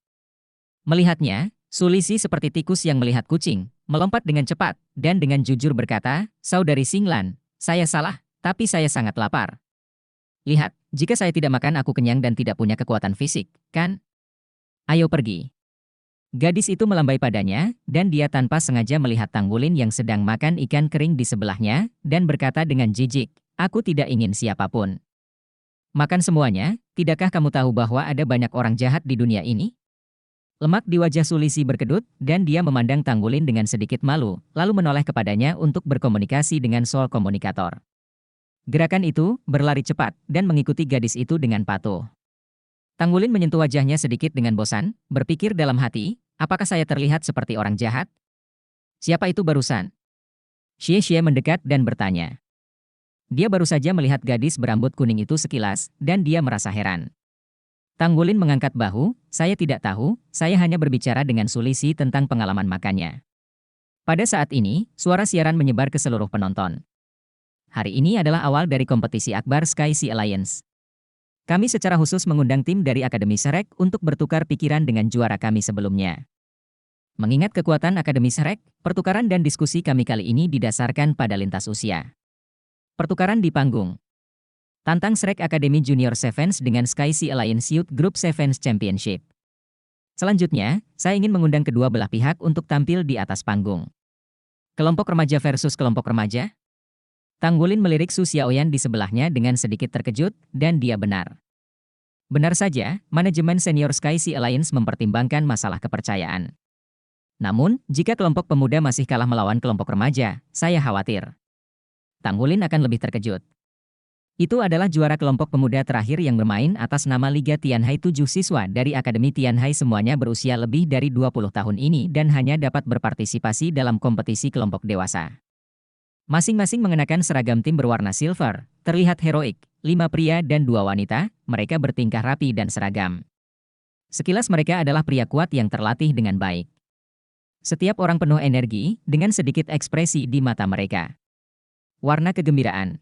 Melihatnya, Sulisi seperti tikus yang melihat kucing, melompat dengan cepat, dan dengan jujur berkata, Saudari Singlan, saya salah, tapi saya sangat lapar. Lihat, jika saya tidak makan aku kenyang dan tidak punya kekuatan fisik, kan? Ayo pergi. Gadis itu melambai padanya, dan dia tanpa sengaja melihat Tanggulin yang sedang makan ikan kering di sebelahnya, dan berkata dengan jijik, aku tidak ingin siapapun. Makan semuanya, tidakkah kamu tahu bahwa ada banyak orang jahat di dunia ini? Lemak di wajah Sulisi berkedut, dan dia memandang Tanggulin dengan sedikit malu, lalu menoleh kepadanya untuk berkomunikasi dengan soul komunikator. Gerakan itu berlari cepat, dan mengikuti gadis itu dengan patuh. Tanggulin menyentuh wajahnya sedikit dengan bosan, berpikir dalam hati, apakah saya terlihat seperti orang jahat? Siapa itu barusan? Xie mendekat dan bertanya. Dia baru saja melihat gadis berambut kuning itu sekilas, dan dia merasa heran. Tanggulin mengangkat bahu, saya tidak tahu, saya hanya berbicara dengan Sulisi tentang pengalaman makannya. Pada saat ini, suara siaran menyebar ke seluruh penonton. Hari ini adalah awal dari kompetisi akbar Sky Sea Alliance. Kami secara khusus mengundang tim dari Akademi Shrek untuk bertukar pikiran dengan juara kami sebelumnya. Mengingat kekuatan Akademi Shrek, pertukaran dan diskusi kami kali ini didasarkan pada lintas usia. Pertukaran di panggung. Tantang Shrek Academy Junior Sevens dengan Sky Sea Alliance Youth Group Sevens Championship. Selanjutnya, saya ingin mengundang kedua belah pihak untuk tampil di atas panggung. Kelompok remaja versus kelompok remaja. Tanggulin melirik Su Xiaoyan di sebelahnya dengan sedikit terkejut, dan dia benar. Benar saja, manajemen senior Sky Sea Alliance mempertimbangkan masalah kepercayaan. Namun, jika kelompok pemuda masih kalah melawan kelompok remaja, saya khawatir Tanggulin akan lebih terkejut. Itu adalah juara kelompok pemuda terakhir yang bermain atas nama Liga Tianhai. 7 siswa dari Akademi Tianhai semuanya berusia lebih dari 20 tahun ini dan hanya dapat berpartisipasi dalam kompetisi kelompok dewasa. Masing-masing mengenakan seragam tim berwarna silver, terlihat heroik, 5 pria dan 2 wanita, mereka bertingkah rapi dan seragam. Sekilas mereka adalah pria kuat yang terlatih dengan baik. Setiap orang penuh energi, dengan sedikit ekspresi di mata mereka. Warna kegembiraan.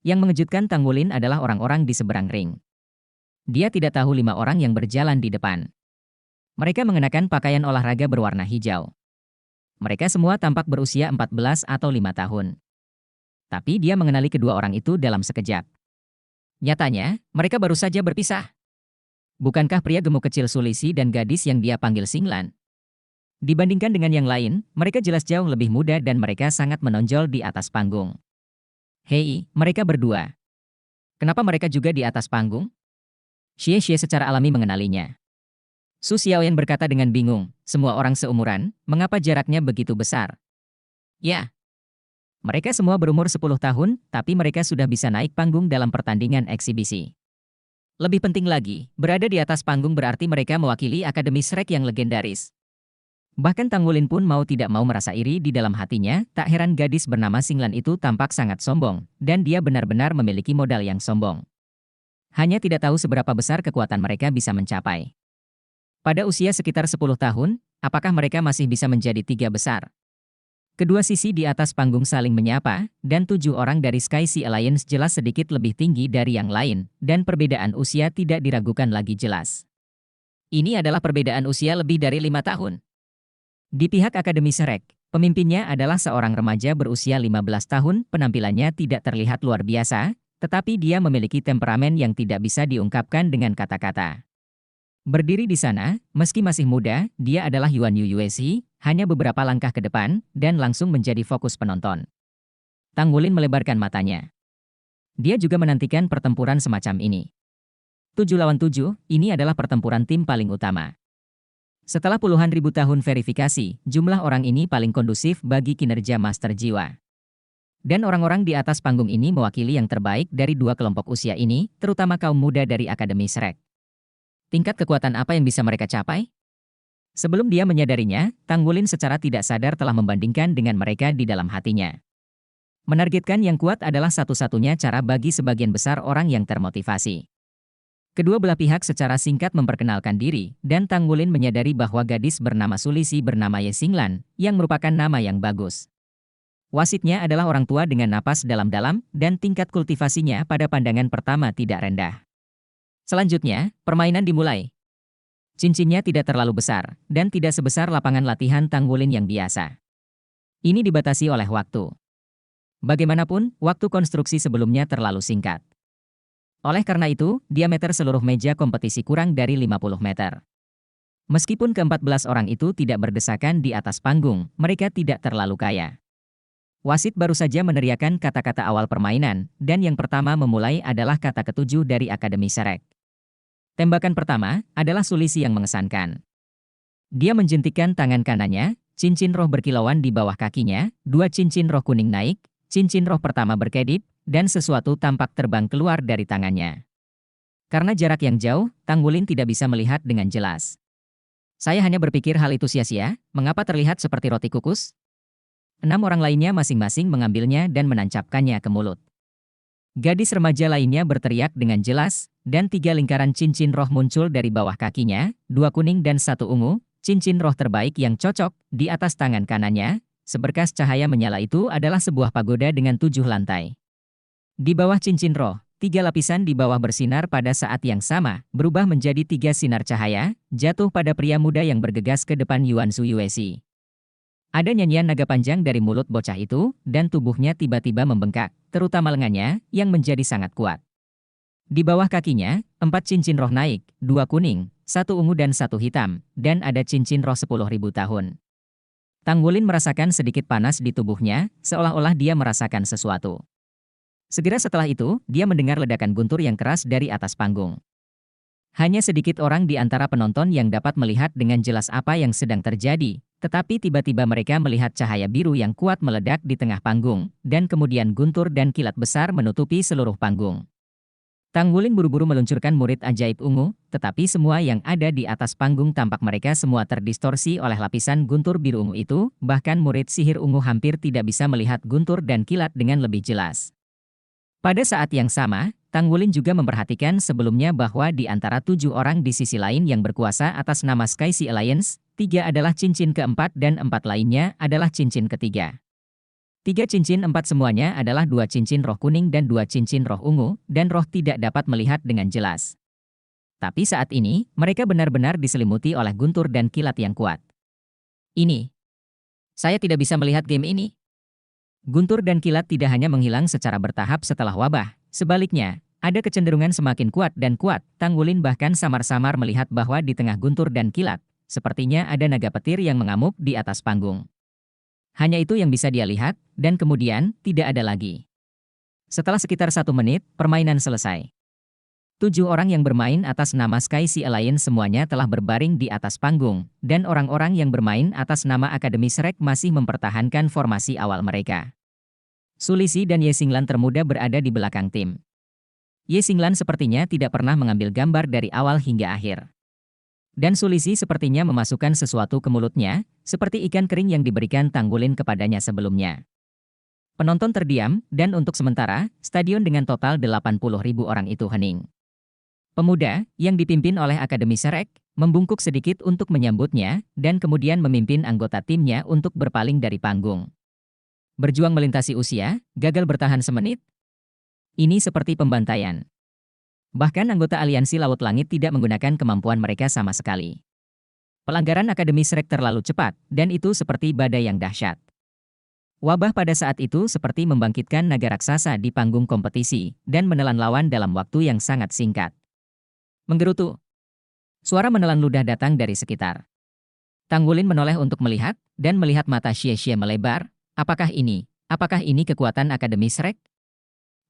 Yang mengejutkan Tang Wulin adalah orang-orang di seberang ring. Dia tidak tahu 5 orang yang berjalan di depan. Mereka mengenakan pakaian olahraga berwarna hijau. Mereka semua tampak berusia 14 atau 5 tahun. Tapi dia mengenali kedua orang itu dalam sekejap. Nyatanya, mereka baru saja berpisah. Bukankah pria gemuk kecil Sulisi dan gadis yang dia panggil Xinglan? Dibandingkan dengan yang lain, mereka jelas jauh lebih muda dan mereka sangat menonjol di atas panggung. Hei, mereka berdua. Kenapa mereka juga di atas panggung? Xie secara alami mengenalinya. Su Xiaoyan berkata dengan bingung, semua orang seumuran, mengapa jaraknya begitu besar? Ya. Mereka semua berumur 10 tahun, tapi mereka sudah bisa naik panggung dalam pertandingan eksibisi. Lebih penting lagi, berada di atas panggung berarti mereka mewakili Akademi Shrek yang legendaris. Bahkan Tang Wulin pun mau tidak mau merasa iri di dalam hatinya, tak heran gadis bernama Xinglan itu tampak sangat sombong, dan dia benar-benar memiliki modal yang sombong. Hanya tidak tahu seberapa besar kekuatan mereka bisa mencapai. Pada usia sekitar 10 tahun, apakah mereka masih bisa menjadi 3 besar? Kedua sisi di atas panggung saling menyapa, dan 7 orang dari Sky Sea Alliance jelas sedikit lebih tinggi dari yang lain, dan perbedaan usia tidak diragukan lagi jelas. Ini adalah perbedaan usia lebih dari 5 tahun. Di pihak Akademi Shrek, pemimpinnya adalah seorang remaja berusia 15 tahun, penampilannya tidak terlihat luar biasa, tetapi dia memiliki temperamen yang tidak bisa diungkapkan dengan kata-kata. Berdiri di sana, meski masih muda, dia adalah Yuan Yu Yuesi, hanya beberapa langkah ke depan, dan langsung menjadi fokus penonton. Tang Wulin melebarkan matanya. Dia juga menantikan pertempuran semacam ini. 7 lawan 7, ini adalah pertempuran tim paling utama. Setelah puluhan ribu tahun verifikasi, jumlah orang ini paling kondusif bagi kinerja Master Jiwa. Dan orang-orang di atas panggung ini mewakili yang terbaik dari 2 kelompok usia ini, terutama kaum muda dari Akademi Shrek. Tingkat kekuatan apa yang bisa mereka capai? Sebelum dia menyadarinya, Tang Wulin secara tidak sadar telah membandingkan dengan mereka di dalam hatinya. Menargetkan yang kuat adalah satu-satunya cara bagi sebagian besar orang yang termotivasi. Kedua belah pihak secara singkat memperkenalkan diri, dan Tang Wulin menyadari bahwa gadis bernama Sulisi bernama Ye Xinglan, yang merupakan nama yang bagus. Wasitnya adalah orang tua dengan napas dalam-dalam, dan tingkat kultivasinya pada pandangan pertama tidak rendah. Selanjutnya, permainan dimulai. Cincinnya tidak terlalu besar, dan tidak sebesar lapangan latihan Tang Wulin yang biasa. Ini dibatasi oleh waktu. Bagaimanapun, waktu konstruksi sebelumnya terlalu singkat. Oleh karena itu, diameter seluruh meja kompetisi kurang dari 50 meter. Meskipun ke-14 orang itu tidak berdesakan di atas panggung, mereka tidak terlalu kaya. Wasit baru saja meneriakkan kata-kata awal permainan, dan yang pertama memulai adalah kata ke-7 dari Akademi Shrek. Tembakan pertama adalah Sulisi yang mengesankan. Dia menjentikkan tangan kanannya, cincin roh berkilauan di bawah kakinya, 2 cincin roh kuning naik, cincin roh pertama berkedip, dan sesuatu tampak terbang keluar dari tangannya. Karena jarak yang jauh, Tang Wulin tidak bisa melihat dengan jelas. Saya hanya berpikir hal itu sia-sia, mengapa terlihat seperti roti kukus? 6 orang lainnya masing-masing mengambilnya dan menancapkannya ke mulut. Gadis remaja lainnya berteriak dengan jelas, dan 3 lingkaran cincin roh muncul dari bawah kakinya, 2 kuning dan 1 ungu, cincin roh terbaik yang cocok, di atas tangan kanannya. Seberkas cahaya menyala itu adalah sebuah pagoda dengan 7 lantai. Di bawah cincin roh, 3 lapisan di bawah bersinar pada saat yang sama, berubah menjadi 3 sinar cahaya, jatuh pada pria muda yang bergegas ke depan Yuan Su Yuesi. Ada nyanyian naga panjang dari mulut bocah itu, dan tubuhnya tiba-tiba membengkak, terutama lengannya, yang menjadi sangat kuat. Di bawah kakinya, 4 cincin roh naik, 2 kuning, 1 ungu dan 1 hitam, dan ada cincin roh 10.000 tahun. Tang Wulin merasakan sedikit panas di tubuhnya, seolah-olah dia merasakan sesuatu. Segera setelah itu, dia mendengar ledakan guntur yang keras dari atas panggung. Hanya sedikit orang di antara penonton yang dapat melihat dengan jelas apa yang sedang terjadi, Tetapi tiba-tiba mereka melihat cahaya biru yang kuat meledak di tengah panggung, dan kemudian guntur dan kilat besar menutupi seluruh panggung. Tang Wuling buru-buru meluncurkan murid ajaib ungu, tetapi semua yang ada di atas panggung tampak mereka semua terdistorsi oleh lapisan guntur biru ungu itu, bahkan murid sihir ungu hampir tidak bisa melihat guntur dan kilat dengan lebih jelas. Pada saat yang sama, Tang Wuling juga memperhatikan sebelumnya bahwa di antara 7 orang di sisi lain yang berkuasa atas nama Sky Sea Alliance, 3 adalah cincin keempat dan 4 lainnya adalah cincin ketiga. 3 cincin 4 semuanya adalah 2 cincin roh kuning dan 2 cincin roh ungu, dan roh tidak dapat melihat dengan jelas. Tapi saat ini, mereka benar-benar diselimuti oleh guntur dan kilat yang kuat. Ini. Saya tidak bisa melihat game ini. Guntur dan kilat tidak hanya menghilang secara bertahap setelah wabah, sebaliknya, ada kecenderungan semakin kuat dan kuat. Tang Wuling bahkan samar-samar melihat bahwa di tengah guntur dan kilat, sepertinya ada naga petir yang mengamuk di atas panggung. Hanya itu yang bisa dia lihat, dan kemudian, tidak ada lagi. Setelah sekitar 1 menit, permainan selesai. 7 orang yang bermain atas nama Sky Sea Alliance semuanya telah berbaring di atas panggung, dan orang-orang yang bermain atas nama Akademi Shrek masih mempertahankan formasi awal mereka. Su Lixi dan Ye Xinglan termuda berada di belakang tim. Ye Xinglan sepertinya tidak pernah mengambil gambar dari awal hingga akhir. Dan Su Lixi sepertinya memasukkan sesuatu ke mulutnya, seperti ikan kering yang diberikan Tang Wuling kepadanya sebelumnya. Penonton terdiam, dan untuk sementara, stadion dengan total 80.000 orang itu hening. Pemuda, yang dipimpin oleh Akademi Shrek, membungkuk sedikit untuk menyambutnya, dan kemudian memimpin anggota timnya untuk berpaling dari panggung. Berjuang melintasi usia, gagal bertahan semenit. Ini seperti pembantaian. Bahkan anggota Aliansi Laut Langit tidak menggunakan kemampuan mereka sama sekali. Pelanggaran Akademi Shrek terlalu cepat, dan itu seperti badai yang dahsyat. Wabah pada saat itu seperti membangkitkan naga raksasa di panggung kompetisi, dan menelan lawan dalam waktu yang sangat singkat. Menggerutu. Suara menelan ludah datang dari sekitar. Tang Wuling menoleh untuk melihat, dan melihat mata Xie melebar. Apakah ini kekuatan Akademi Shrek?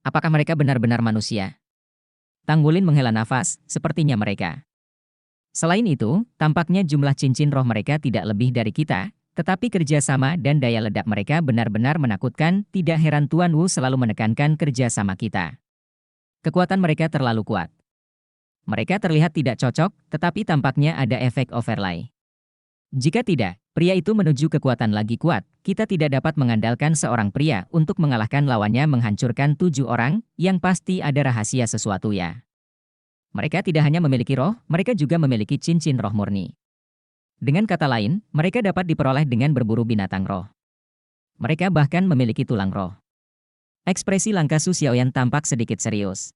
Apakah mereka benar-benar manusia? Tang Wuling menghela nafas, sepertinya mereka. Selain itu, tampaknya jumlah cincin roh mereka tidak lebih dari kita, tetapi kerjasama dan daya ledak mereka benar-benar menakutkan. Tidak heran Tuan Wu selalu menekankan kerjasama kita. Kekuatan mereka terlalu kuat. Mereka terlihat tidak cocok, tetapi tampaknya ada efek overlay. Jika tidak, pria itu menuju kekuatan lagi kuat. Kita tidak dapat mengandalkan seorang pria untuk mengalahkan lawannya menghancurkan 7 orang, yang pasti ada rahasia sesuatu ya. Mereka tidak hanya memiliki roh, mereka juga memiliki cincin roh murni. Dengan kata lain, mereka dapat diperoleh dengan berburu binatang roh. Mereka bahkan memiliki tulang roh. Ekspresi langka Su Xiaoyan tampak sedikit serius.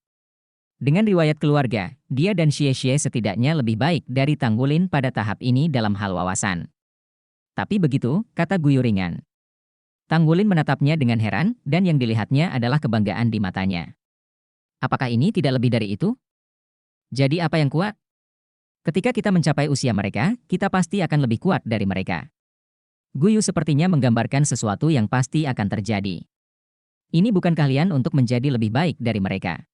Dengan riwayat keluarga, dia dan Xie setidaknya lebih baik dari Tang Wuling pada tahap ini dalam hal wawasan. Tapi begitu, kata Guyu ringan. Tang Wuling menatapnya dengan heran, dan yang dilihatnya adalah kebanggaan di matanya. Apakah ini tidak lebih dari itu? Jadi apa yang kuat? Ketika kita mencapai usia mereka, kita pasti akan lebih kuat dari mereka. Guyu sepertinya menggambarkan sesuatu yang pasti akan terjadi. Ini bukan kalian untuk menjadi lebih baik dari mereka.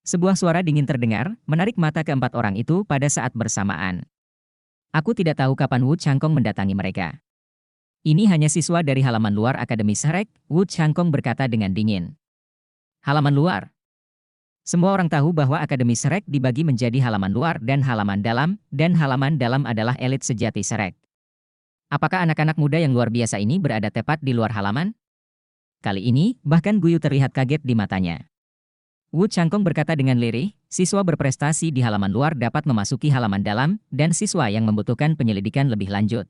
Sebuah suara dingin terdengar, menarik mata keempat orang itu pada saat bersamaan. Aku tidak tahu kapan Wu Changkong mendatangi mereka. Ini hanya siswa dari halaman luar Akademi Shrek, Wu Changkong berkata dengan dingin. Halaman luar? Semua orang tahu bahwa Akademi Shrek dibagi menjadi halaman luar dan halaman dalam adalah elit sejati Shrek. Apakah anak-anak muda yang luar biasa ini berada tepat di luar halaman? Kali ini, bahkan Guyu terlihat kaget di matanya. Wu Changkong berkata dengan lirih, siswa berprestasi di halaman luar dapat memasuki halaman dalam, dan siswa yang membutuhkan penyelidikan lebih lanjut.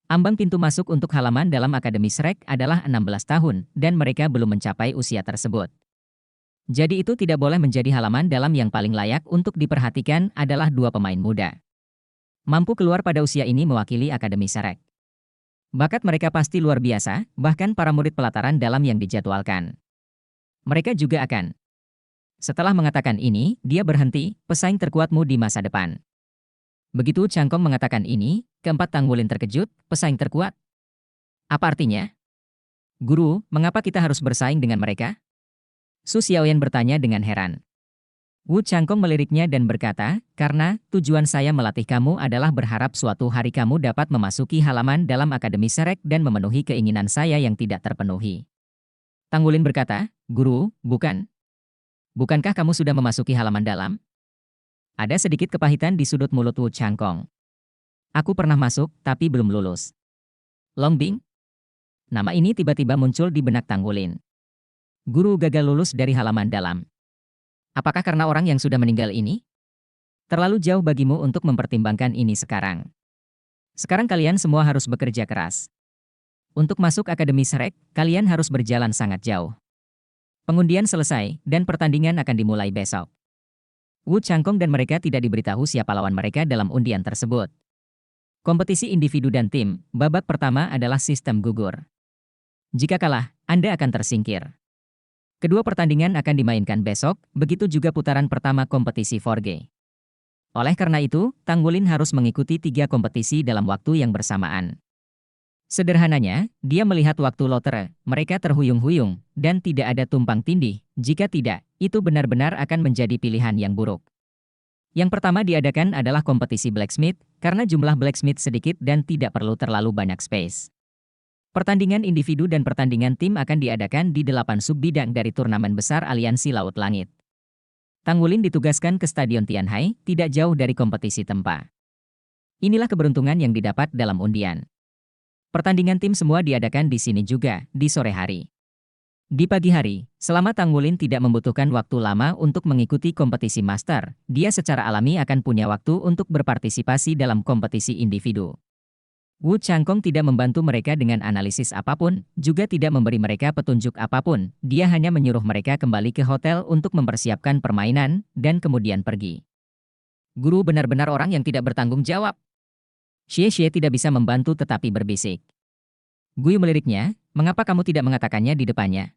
Ambang pintu masuk untuk halaman dalam Akademi Shrek adalah 16 tahun, dan mereka belum mencapai usia tersebut. Jadi itu tidak boleh menjadi halaman dalam yang paling layak untuk diperhatikan adalah 2 pemain muda. Mampu keluar pada usia ini mewakili Akademi Shrek. Bakat mereka pasti luar biasa, bahkan para murid pelataran dalam yang dijadwalkan. Mereka juga akan. Setelah mengatakan ini, dia berhenti, pesaing terkuatmu di masa depan. Begitu Changkong mengatakan ini, keempat Tang Wuling terkejut, pesaing terkuat. Apa artinya? Guru, mengapa kita harus bersaing dengan mereka? Su Xiaoyan bertanya dengan heran. Wu Changkong meliriknya dan berkata, karena tujuan saya melatih kamu adalah berharap suatu hari kamu dapat memasuki halaman dalam Akademi Serek dan memenuhi keinginan saya yang tidak terpenuhi. Tang Wulin berkata, Guru, bukan. Bukankah kamu sudah memasuki halaman dalam? Ada sedikit kepahitan di sudut mulut Wu Changkong. Aku pernah masuk, tapi belum lulus. Long Bing? Nama ini tiba-tiba muncul di benak Tang Wulin. Guru gagal lulus dari halaman dalam. Apakah karena orang yang sudah meninggal ini? Terlalu jauh bagimu untuk mempertimbangkan ini sekarang. Sekarang kalian semua harus bekerja keras. Untuk masuk Akademi Serek, kalian harus berjalan sangat jauh. Pengundian selesai, dan pertandingan akan dimulai besok. Wu Changkong dan mereka tidak diberitahu siapa lawan mereka dalam undian tersebut. Kompetisi individu dan tim, babak pertama adalah sistem gugur. Jika kalah, Anda akan tersingkir. Kedua pertandingan akan dimainkan besok, begitu juga putaran pertama kompetisi 4G. Oleh karena itu, Tang Wulin harus mengikuti 3 kompetisi dalam waktu yang bersamaan. Sederhananya, dia melihat waktu lotre, mereka terhuyung-huyung, dan tidak ada tumpang tindih. Jika tidak, itu benar-benar akan menjadi pilihan yang buruk. Yang pertama diadakan adalah kompetisi blacksmith, karena jumlah blacksmith sedikit dan tidak perlu terlalu banyak space. Pertandingan individu dan pertandingan tim akan diadakan di 8 subbidang dari turnamen besar Aliansi Laut Langit. Tang Wulin ditugaskan ke Stadion Tianhai, tidak jauh dari kompetisi tempa. Inilah keberuntungan yang didapat dalam undian. Pertandingan tim semua diadakan di sini juga, di sore hari. Di pagi hari, selama Tang Wulin tidak membutuhkan waktu lama untuk mengikuti kompetisi master, dia secara alami akan punya waktu untuk berpartisipasi dalam kompetisi individu. Wu Changkong tidak membantu mereka dengan analisis apapun, juga tidak memberi mereka petunjuk apapun, dia hanya menyuruh mereka kembali ke hotel untuk mempersiapkan permainan, dan kemudian pergi. Guru benar-benar orang yang tidak bertanggung jawab. Xie tidak bisa membantu tetapi berbisik. Gui meliriknya, mengapa kamu tidak mengatakannya di depannya?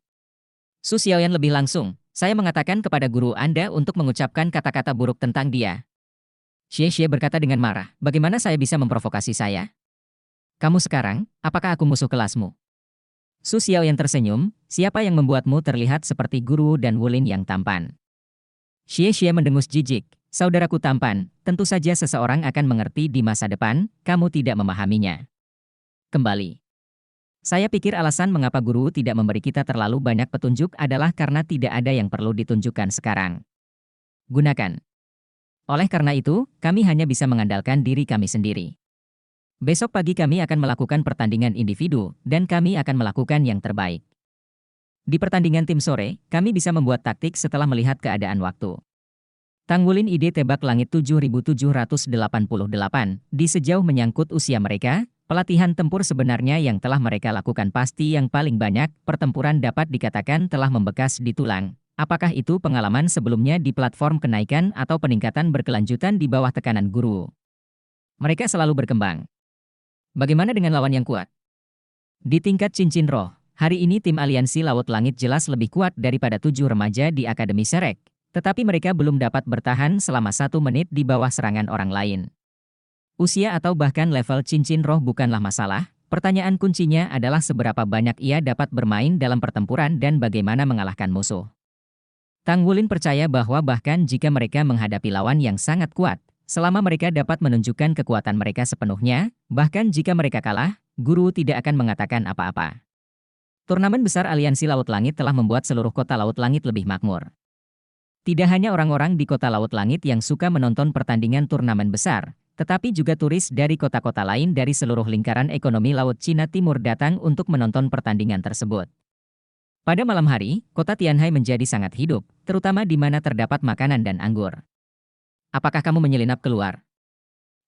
Su Xiaoyan lebih langsung, saya mengatakan kepada guru Anda untuk mengucapkan kata-kata buruk tentang dia. Xie berkata dengan marah, bagaimana saya bisa memprovokasi saya? Kamu sekarang, apakah aku musuh kelasmu? Su Xiaoyan tersenyum, siapa yang membuatmu terlihat seperti guru dan Wulin yang tampan? Xie mendengus jijik, saudaraku tampan, tentu saja seseorang akan mengerti di masa depan, kamu tidak memahaminya. Kembali. Saya pikir alasan mengapa guru tidak memberi kita terlalu banyak petunjuk adalah karena tidak ada yang perlu ditunjukkan sekarang. Gunakan. Oleh karena itu, kami hanya bisa mengandalkan diri kami sendiri. Besok pagi kami akan melakukan pertandingan individu, dan kami akan melakukan yang terbaik. Di pertandingan tim sore, kami bisa membuat taktik setelah melihat keadaan waktu. Tang Wulin ide tebak langit 7788, di sejauh menyangkut usia mereka, pelatihan tempur sebenarnya yang telah mereka lakukan pasti yang paling banyak, pertempuran dapat dikatakan telah membekas di tulang. Apakah itu pengalaman sebelumnya di platform kenaikan atau peningkatan berkelanjutan di bawah tekanan guru? Mereka selalu berkembang. Bagaimana dengan lawan yang kuat? Di tingkat cincin roh, hari ini tim Aliansi Laut Langit jelas lebih kuat daripada 7 remaja di Akademi Serek, tetapi mereka belum dapat bertahan selama 1 menit di bawah serangan orang lain. Usia atau bahkan level cincin roh bukanlah masalah, pertanyaan kuncinya adalah seberapa banyak ia dapat bermain dalam pertempuran dan bagaimana mengalahkan musuh. Tang Wulin percaya bahwa bahkan jika mereka menghadapi lawan yang sangat kuat, selama mereka dapat menunjukkan kekuatan mereka sepenuhnya, bahkan jika mereka kalah, guru tidak akan mengatakan apa-apa. Turnamen besar Aliansi Laut Langit telah membuat seluruh kota Laut Langit lebih makmur. Tidak hanya orang-orang di kota Laut Langit yang suka menonton pertandingan turnamen besar, tetapi juga turis dari kota-kota lain dari seluruh lingkaran ekonomi Laut Cina Timur datang untuk menonton pertandingan tersebut. Pada malam hari, kota Tianhai menjadi sangat hidup, terutama di mana terdapat makanan dan anggur. Apakah kamu menyelinap keluar?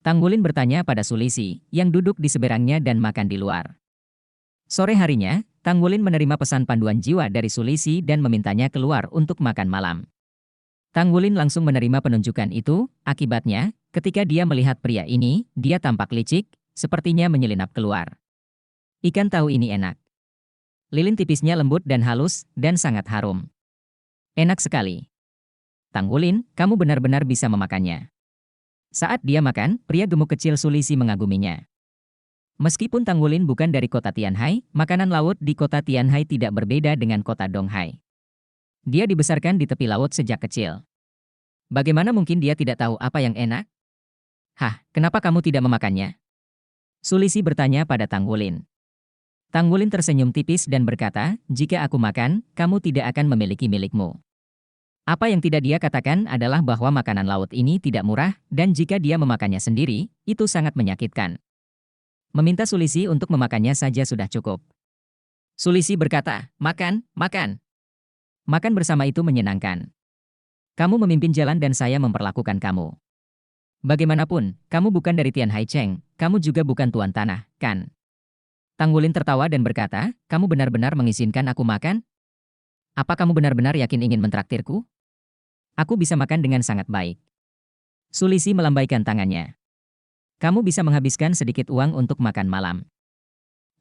Tang Wulin bertanya pada Sulisi, yang duduk di seberangnya dan makan di luar. Sore harinya, Tang Wulin menerima pesan panduan jiwa dari Sulisi dan memintanya keluar untuk makan malam. Tang Wulin langsung menerima penunjukan itu, akibatnya, ketika dia melihat pria ini, dia tampak licik, sepertinya menyelinap keluar. Ikan tahu ini enak. Lilin tipisnya lembut dan halus, dan sangat harum. Enak sekali. Tang Wulin, kamu benar-benar bisa memakannya. Saat dia makan, pria gemuk kecil Sulisi mengaguminya. Meskipun Tang Wulin bukan dari kota Tianhai, makanan laut di kota Tianhai tidak berbeda dengan kota Donghai. Dia dibesarkan di tepi laut sejak kecil. Bagaimana mungkin dia tidak tahu apa yang enak? Hah, kenapa kamu tidak memakannya? Sulisi bertanya pada Tanggulin. Tanggulin tersenyum tipis dan berkata, jika aku makan, kamu tidak akan memiliki milikmu. Apa yang tidak dia katakan adalah bahwa makanan laut ini tidak murah, dan jika dia memakannya sendiri, itu sangat menyakitkan. Meminta Sulisi untuk memakannya saja sudah cukup. Sulisi berkata, makan, makan. Makan bersama itu menyenangkan. Kamu memimpin jalan dan saya memperlakukan kamu. Bagaimanapun, kamu bukan dari Tian Hai Cheng, kamu juga bukan tuan tanah, kan? Tanggulin tertawa dan berkata, kamu benar-benar mengizinkan aku makan? Apa kamu benar-benar yakin ingin mentraktirku? Aku bisa makan dengan sangat baik. Sulisi melambaikan tangannya. Kamu bisa menghabiskan sedikit uang untuk makan malam.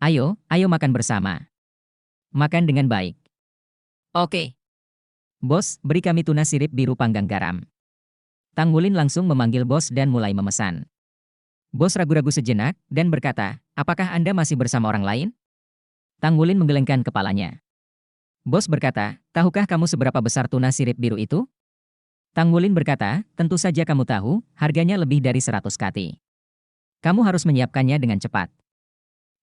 Ayo, ayo makan bersama. Makan dengan baik. Oke. Bos, beri kami tuna sirip biru panggang garam. Tanggulin langsung memanggil bos dan mulai memesan. Bos ragu-ragu sejenak dan berkata, apakah Anda masih bersama orang lain? Tanggulin menggelengkan kepalanya. Bos berkata, tahukah kamu seberapa besar tuna sirip biru itu? Tanggulin berkata, tentu saja kamu tahu, harganya lebih dari 100 kati. Kamu harus menyiapkannya dengan cepat.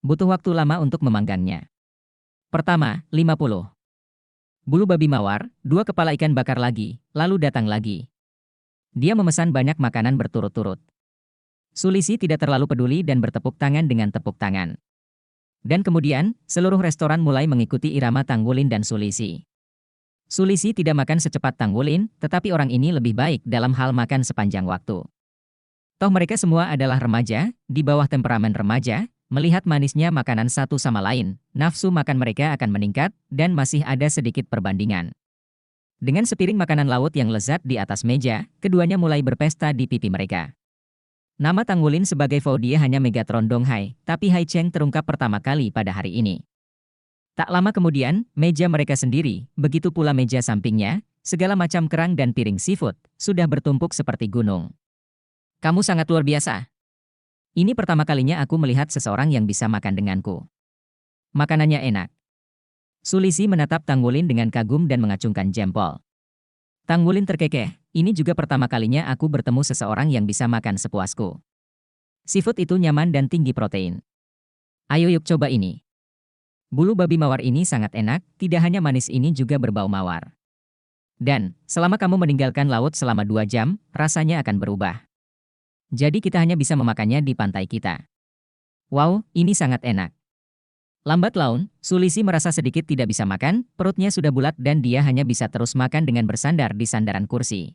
Butuh waktu lama untuk memanggangnya. Pertama, 50. Bulu babi mawar, 2 kepala ikan bakar lagi, lalu datang lagi. Dia memesan banyak makanan berturut-turut. Sulisi tidak terlalu peduli dan bertepuk tangan dengan tepuk tangan. Dan kemudian, seluruh restoran mulai mengikuti irama Tanggulin dan Sulisi. Sulisi tidak makan secepat Tanggulin, tetapi orang ini lebih baik dalam hal makan sepanjang waktu. Toh mereka semua adalah remaja, di bawah temperamen remaja, melihat manisnya makanan satu sama lain, nafsu makan mereka akan meningkat, dan masih ada sedikit perbandingan. Dengan sepiring makanan laut yang lezat di atas meja, keduanya mulai berpesta di pipi mereka. Nama Tanggulin sebagai Faudie hanya Megatron Donghai, tapi Hai Cheng terungkap pertama kali pada hari ini. Tak lama kemudian, meja mereka sendiri, begitu pula meja sampingnya, segala macam kerang dan piring seafood, sudah bertumpuk seperti gunung. Kamu sangat luar biasa. Ini pertama kalinya aku melihat seseorang yang bisa makan denganku. Makanannya enak. Sulisi menatap Tanggulin dengan kagum dan mengacungkan jempol. Tanggulin terkekeh, ini juga pertama kalinya aku bertemu seseorang yang bisa makan sepuasku. Seafood itu nyaman dan tinggi protein. Ayo yuk coba ini. Bulu babi mawar ini sangat enak, tidak hanya manis ini juga berbau mawar. Dan, selama kamu meninggalkan laut selama 2 jam, rasanya akan berubah. Jadi kita hanya bisa memakannya di pantai kita. Wow, ini sangat enak. Lambat laun, Sulisi merasa sedikit tidak bisa makan, perutnya sudah bulat dan dia hanya bisa terus makan dengan bersandar di sandaran kursi.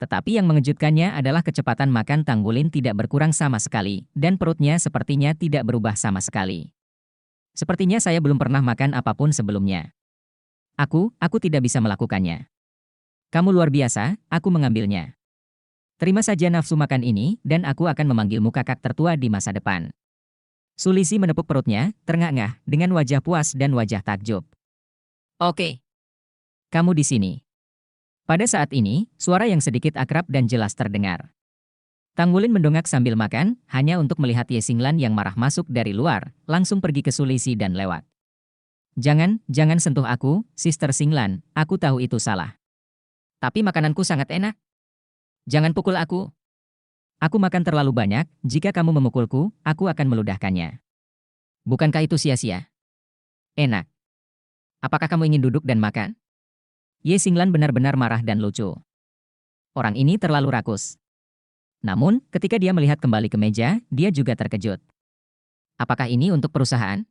Tetapi yang mengejutkannya adalah kecepatan makan Tanggulin tidak berkurang sama sekali, dan perutnya sepertinya tidak berubah sama sekali. Sepertinya saya belum pernah makan apapun sebelumnya. Aku tidak bisa melakukannya. Kamu luar biasa, aku mengambilnya. Terima saja nafsu makan ini, dan aku akan memanggilmu kakak tertua di masa depan. Sulisi menepuk perutnya, terengah-engah, dengan wajah puas dan wajah takjub. Oke. Kamu di sini. Pada saat ini, suara yang sedikit akrab dan jelas terdengar. Tanggulin mendongak sambil makan, hanya untuk melihat Ye Xinglan yang marah masuk dari luar, langsung pergi ke Sulisi dan lewat. Jangan sentuh aku, Sister Xinglan, aku tahu itu salah. Tapi makananku sangat enak. Jangan pukul aku. Aku makan terlalu banyak, jika kamu memukulku, aku akan meludahkannya. Bukankah itu sia-sia? Enak. Apakah kamu ingin duduk dan makan? Ye Xinglan benar-benar marah dan lucu. Orang ini terlalu rakus. Namun, ketika dia melihat kembali ke meja, dia juga terkejut. Apakah ini untuk perusahaan?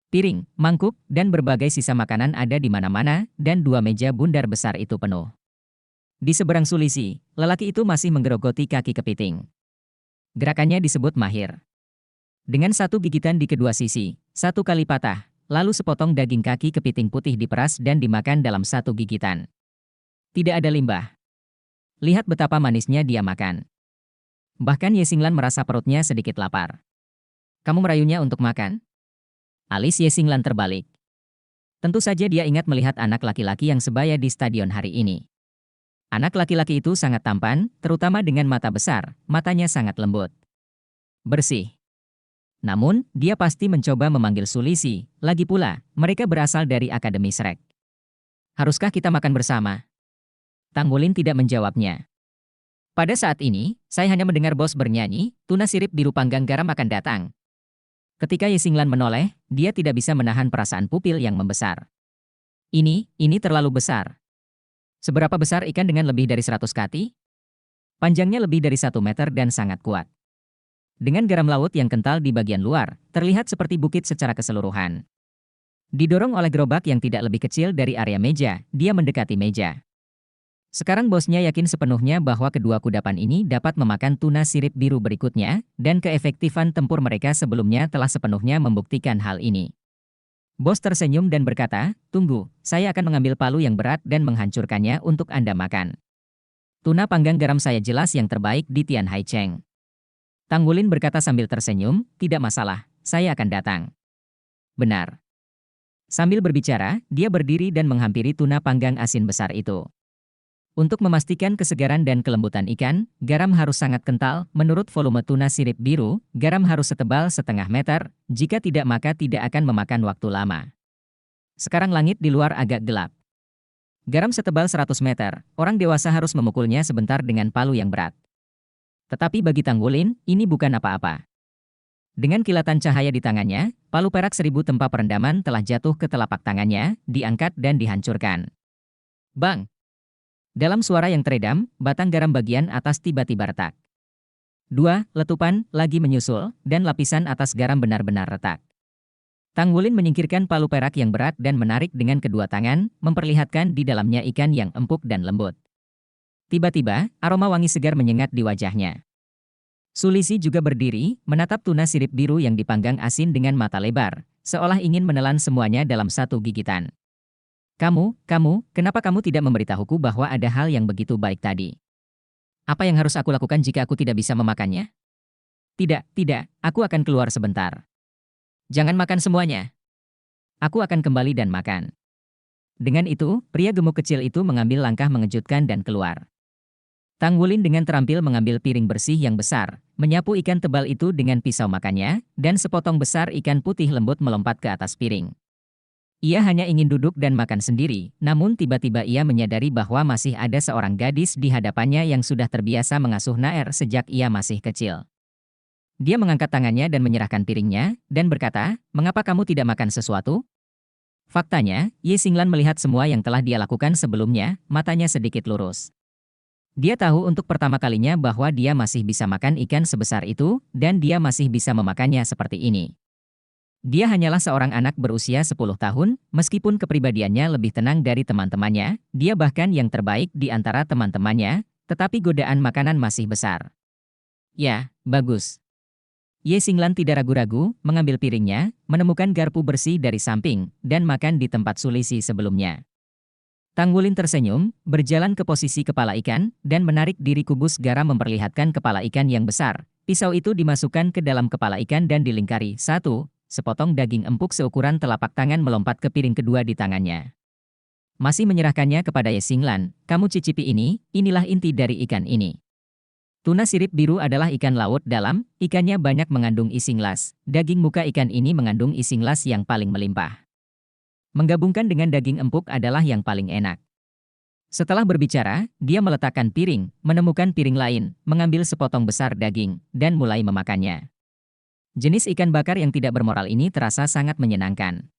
Piring, mangkuk, dan berbagai sisa makanan ada di mana-mana, dan 2 meja bundar besar itu penuh. Di seberang Sulisi, lelaki itu masih menggerogoti kaki kepiting. Gerakannya disebut mahir. Dengan 1 gigitan di kedua sisi, 1 kali patah, lalu sepotong daging kaki kepiting putih diperas dan dimakan dalam 1 gigitan. Tidak ada limbah. Lihat betapa manisnya dia makan. Bahkan Ye Xinglan merasa perutnya sedikit lapar. Kamu merayunya untuk makan? Alis Ye Xinglan terbalik. Tentu saja dia ingat melihat anak laki-laki yang sebaya di stadion hari ini. Anak laki-laki itu sangat tampan, terutama dengan mata besar, matanya sangat lembut. Bersih. Namun, dia pasti mencoba memanggil Sulisi, lagi pula, mereka berasal dari Akademi Shrek. Haruskah kita makan bersama? Tanggulin tidak menjawabnya. Pada saat ini, saya hanya mendengar bos bernyanyi, tuna sirip biru panggang garam akan datang. Ketika Ye Xinglan menoleh, dia tidak bisa menahan perasaan pupil yang membesar. Ini terlalu besar. Seberapa besar ikan dengan lebih dari 100 kati? Panjangnya lebih dari 1 meter dan sangat kuat. Dengan garam laut yang kental di bagian luar, terlihat seperti bukit secara keseluruhan. Didorong oleh gerobak yang tidak lebih kecil dari area meja, dia mendekati meja. Sekarang bosnya yakin sepenuhnya bahwa kedua kudapan ini dapat memakan tuna sirip biru berikutnya, dan keefektifan tempur mereka sebelumnya telah sepenuhnya membuktikan hal ini. Bos tersenyum dan berkata, "Tunggu, saya akan mengambil palu yang berat dan menghancurkannya untuk Anda makan. Tuna panggang garam saya jelas yang terbaik di Tian Hai Cheng." Tanggulin berkata sambil tersenyum, "Tidak masalah, saya akan datang." Benar. Sambil berbicara, dia berdiri dan menghampiri tuna panggang asin besar itu. Untuk memastikan kesegaran dan kelembutan ikan, garam harus sangat kental. Menurut volume tuna sirip biru, garam harus setebal 0,5 meter, jika tidak maka tidak akan memakan waktu lama. Sekarang langit di luar agak gelap. Garam setebal 100 meter, orang dewasa harus memukulnya sebentar dengan palu yang berat. Tetapi bagi Tanggulin, ini bukan apa-apa. Dengan kilatan cahaya di tangannya, palu perak 1000 tempa perendaman telah jatuh ke telapak tangannya, diangkat dan dihancurkan. Bang! Dalam suara yang teredam, batang garam bagian atas tiba-tiba retak. 2 letupan lagi menyusul, dan lapisan atas garam benar-benar retak. Tanggulin menyingkirkan palu perak yang berat dan menarik dengan kedua tangan, memperlihatkan di dalamnya ikan yang empuk dan lembut. Tiba-tiba, aroma wangi segar menyengat di wajahnya. Sulisi juga berdiri, menatap tuna sirip biru yang dipanggang asin dengan mata lebar, seolah ingin menelan semuanya dalam satu gigitan. Kamu, kenapa kamu tidak memberitahuku bahwa ada hal yang begitu baik tadi? Apa yang harus aku lakukan jika aku tidak bisa memakannya? Tidak, aku akan keluar sebentar. Jangan makan semuanya. Aku akan kembali dan makan. Dengan itu, pria gemuk kecil itu mengambil langkah mengejutkan dan keluar. Tanggulin dengan terampil mengambil piring bersih yang besar, menyapu ikan tebal itu dengan pisau makannya, dan sepotong besar ikan putih lembut melompat ke atas piring. Ia hanya ingin duduk dan makan sendiri, namun tiba-tiba ia menyadari bahwa masih ada seorang gadis di hadapannya yang sudah terbiasa mengasuh Naer sejak ia masih kecil. Dia mengangkat tangannya dan menyerahkan piringnya, dan berkata, "Mengapa kamu tidak makan sesuatu?" Faktanya, Ye Xinglan melihat semua yang telah dia lakukan sebelumnya, matanya sedikit lurus. Dia tahu untuk pertama kalinya bahwa dia masih bisa makan ikan sebesar itu, dan dia masih bisa memakannya seperti ini. Dia hanyalah seorang anak berusia 10 tahun, meskipun kepribadiannya lebih tenang dari teman-temannya, dia bahkan yang terbaik di antara teman-temannya, tetapi godaan makanan masih besar. Ya, bagus. Ye Xinglan tidak ragu-ragu, mengambil piringnya, menemukan garpu bersih dari samping, dan makan di tempat Sulisi sebelumnya. Tanggulin tersenyum, berjalan ke posisi kepala ikan, dan menarik diri kubus garam memperlihatkan kepala ikan yang besar. Pisau itu dimasukkan ke dalam kepala ikan dan dilingkari. Sepotong daging empuk seukuran telapak tangan melompat ke piring kedua di tangannya. Masih menyerahkannya kepada Ye Xinglan, "Kamu cicipi ini, inilah inti dari ikan ini." Tuna sirip biru adalah ikan laut dalam, ikannya banyak mengandung isinglas. Daging muka ikan ini mengandung isinglas yang paling melimpah. Menggabungkan dengan daging empuk adalah yang paling enak. Setelah berbicara, dia meletakkan piring, menemukan piring lain, mengambil sepotong besar daging, dan mulai memakannya. Jenis ikan bakar yang tidak bermoral ini terasa sangat menyenangkan.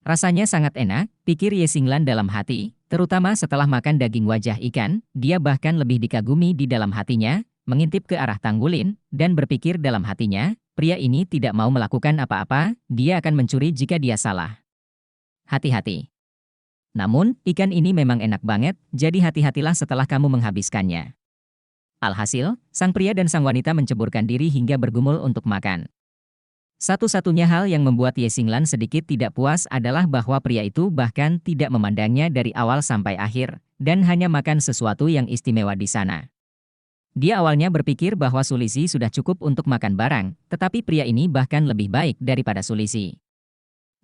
Rasanya sangat enak, pikir Ye Xinglan dalam hati, terutama setelah makan daging wajah ikan, dia bahkan lebih dikagumi di dalam hatinya, mengintip ke arah Tanggulin, dan berpikir dalam hatinya, pria ini tidak mau melakukan apa-apa, dia akan mencuri jika dia salah. Hati-hati. Namun, ikan ini memang enak banget, jadi hati-hatilah setelah kamu menghabiskannya. Alhasil, sang pria dan sang wanita menceburkan diri hingga bergumul untuk makan. Satu-satunya hal yang membuat Ye Xinglan sedikit tidak puas adalah bahwa pria itu bahkan tidak memandangnya dari awal sampai akhir, dan hanya makan sesuatu yang istimewa di sana. Dia awalnya berpikir bahwa Sulisi sudah cukup untuk makan barang, tetapi pria ini bahkan lebih baik daripada Sulisi.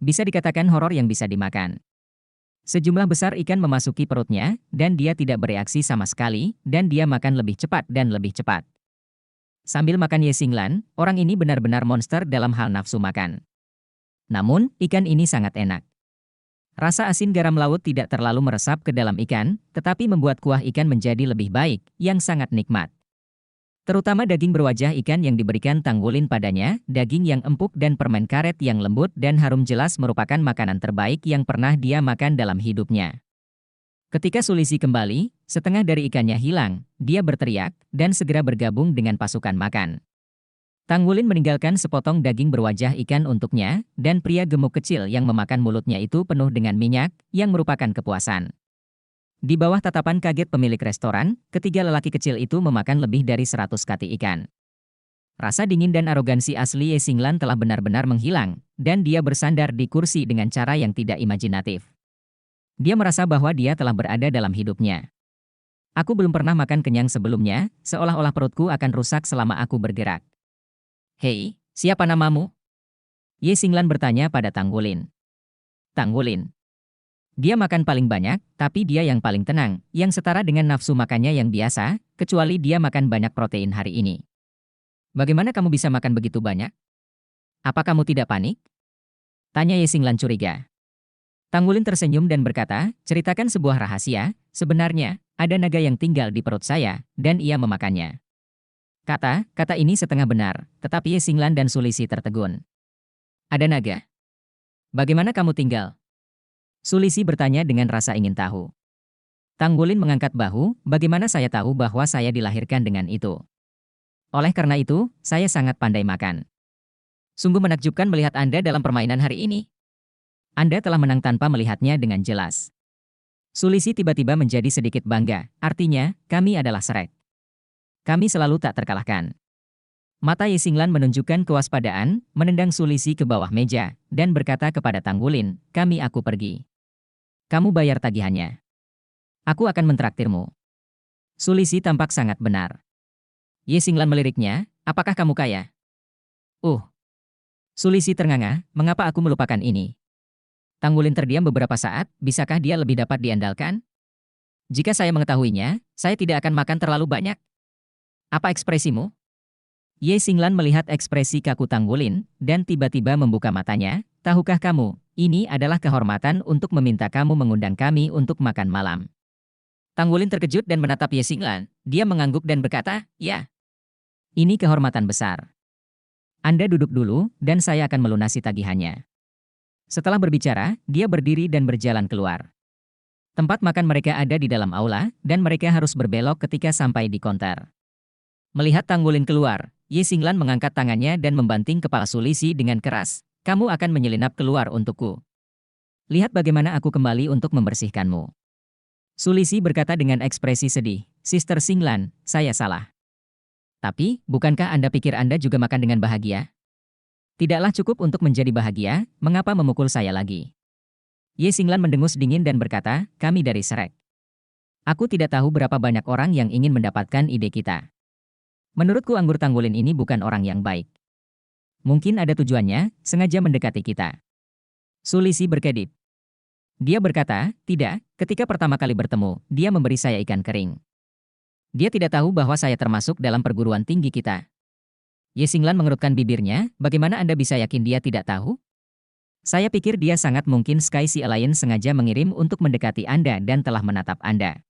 Bisa dikatakan horor yang bisa dimakan. Sejumlah besar ikan memasuki perutnya, dan dia tidak bereaksi sama sekali, dan dia makan lebih cepat dan lebih cepat. Sambil makan Ye Xinglan, orang ini benar-benar monster dalam hal nafsu makan. Namun, ikan ini sangat enak. Rasa asin garam laut tidak terlalu meresap ke dalam ikan, tetapi membuat kuah ikan menjadi lebih baik, yang sangat nikmat. Terutama daging berwajah ikan yang diberikan Tanggulin padanya, daging yang empuk dan permen karet yang lembut dan harum jelas merupakan makanan terbaik yang pernah dia makan dalam hidupnya. Ketika Sulisi kembali, setengah dari ikannya hilang, dia berteriak, dan segera bergabung dengan pasukan makan. Tanggulin meninggalkan sepotong daging berwajah ikan untuknya, dan pria gemuk kecil yang memakan mulutnya itu penuh dengan minyak, yang merupakan kepuasan. Di bawah tatapan kaget pemilik restoran, ketiga lelaki kecil itu memakan lebih dari 100 kati ikan. Rasa dingin dan arogansi asli Ye Xinglan telah benar-benar menghilang, dan dia bersandar di kursi dengan cara yang tidak imajinatif. Dia merasa bahwa dia telah berada dalam hidupnya. Aku belum pernah makan kenyang sebelumnya, seolah-olah perutku akan rusak selama aku bergerak. Hei, siapa namamu? Ye Xinglan bertanya pada Tanggulin. Tanggulin. Dia makan paling banyak, tapi dia yang paling tenang, yang setara dengan nafsu makannya yang biasa, kecuali dia makan banyak protein hari ini. Bagaimana kamu bisa makan begitu banyak? Apa kamu tidak panik? Tanya Ye Xinglan curiga. Tanggulin tersenyum dan berkata, ceritakan sebuah rahasia, sebenarnya, ada naga yang tinggal di perut saya, dan ia memakannya. Kata ini setengah benar, tetapi Ye Xinglan dan Sulisi tertegun. Ada naga? Bagaimana kamu tinggal? Sulisi bertanya dengan rasa ingin tahu. Tanggulin mengangkat bahu, bagaimana saya tahu bahwa saya dilahirkan dengan itu? Oleh karena itu, saya sangat pandai makan. Sungguh menakjubkan melihat Anda dalam permainan hari ini. Anda telah menang tanpa melihatnya dengan jelas. Sulisi tiba-tiba menjadi sedikit bangga, artinya, kami adalah Shrek. Kami selalu tak terkalahkan. Mata Ye Xinglan menunjukkan kewaspadaan, menendang Sulisi ke bawah meja, dan berkata kepada Tanggulin, aku pergi. Kamu bayar tagihannya. Aku akan mentraktirmu. Sulisi tampak sangat benar. Ye Xinglan meliriknya, apakah kamu kaya? Sulisi ternganga, mengapa aku melupakan ini? Tanggulin terdiam beberapa saat, bisakah dia lebih dapat diandalkan? Jika saya mengetahuinya, saya tidak akan makan terlalu banyak. Apa ekspresimu? Ye Xinglan melihat ekspresi kaku Tanggulin, dan tiba-tiba membuka matanya, tahukah kamu, ini adalah kehormatan untuk meminta kamu mengundang kami untuk makan malam. Tanggulin terkejut dan menatap Ye Xinglan, dia mengangguk dan berkata, ya. Ini kehormatan besar. Anda duduk dulu, dan saya akan melunasi tagihannya. Setelah berbicara, dia berdiri dan berjalan keluar. Tempat makan mereka ada di dalam aula, dan mereka harus berbelok ketika sampai di konter. Melihat Tanggulin keluar, Ye Xinglan mengangkat tangannya dan membanting kepala Sulisi dengan keras. Kamu akan menyelinap keluar untukku. Lihat bagaimana aku kembali untuk membersihkanmu. Sulisi berkata dengan ekspresi sedih, Sister Xinglan, saya salah. Tapi, bukankah Anda pikir Anda juga makan dengan bahagia? Tidaklah cukup untuk menjadi bahagia, mengapa memukul saya lagi? Ye Xinglan mendengus dingin dan berkata, kami dari Shrek. Aku tidak tahu berapa banyak orang yang ingin mendapatkan ide kita. Menurutku anggur Tanggulin ini bukan orang yang baik. Mungkin ada tujuannya, sengaja mendekati kita. Sulisi berkedip. Dia berkata, tidak, ketika pertama kali bertemu, dia memberi saya ikan kering. Dia tidak tahu bahwa saya termasuk dalam perguruan tinggi kita. Ye Xinglan mengerutkan bibirnya, bagaimana Anda bisa yakin dia tidak tahu? Saya pikir dia sangat mungkin Sky Sea Alliance sengaja mengirim untuk mendekati Anda dan telah menatap Anda.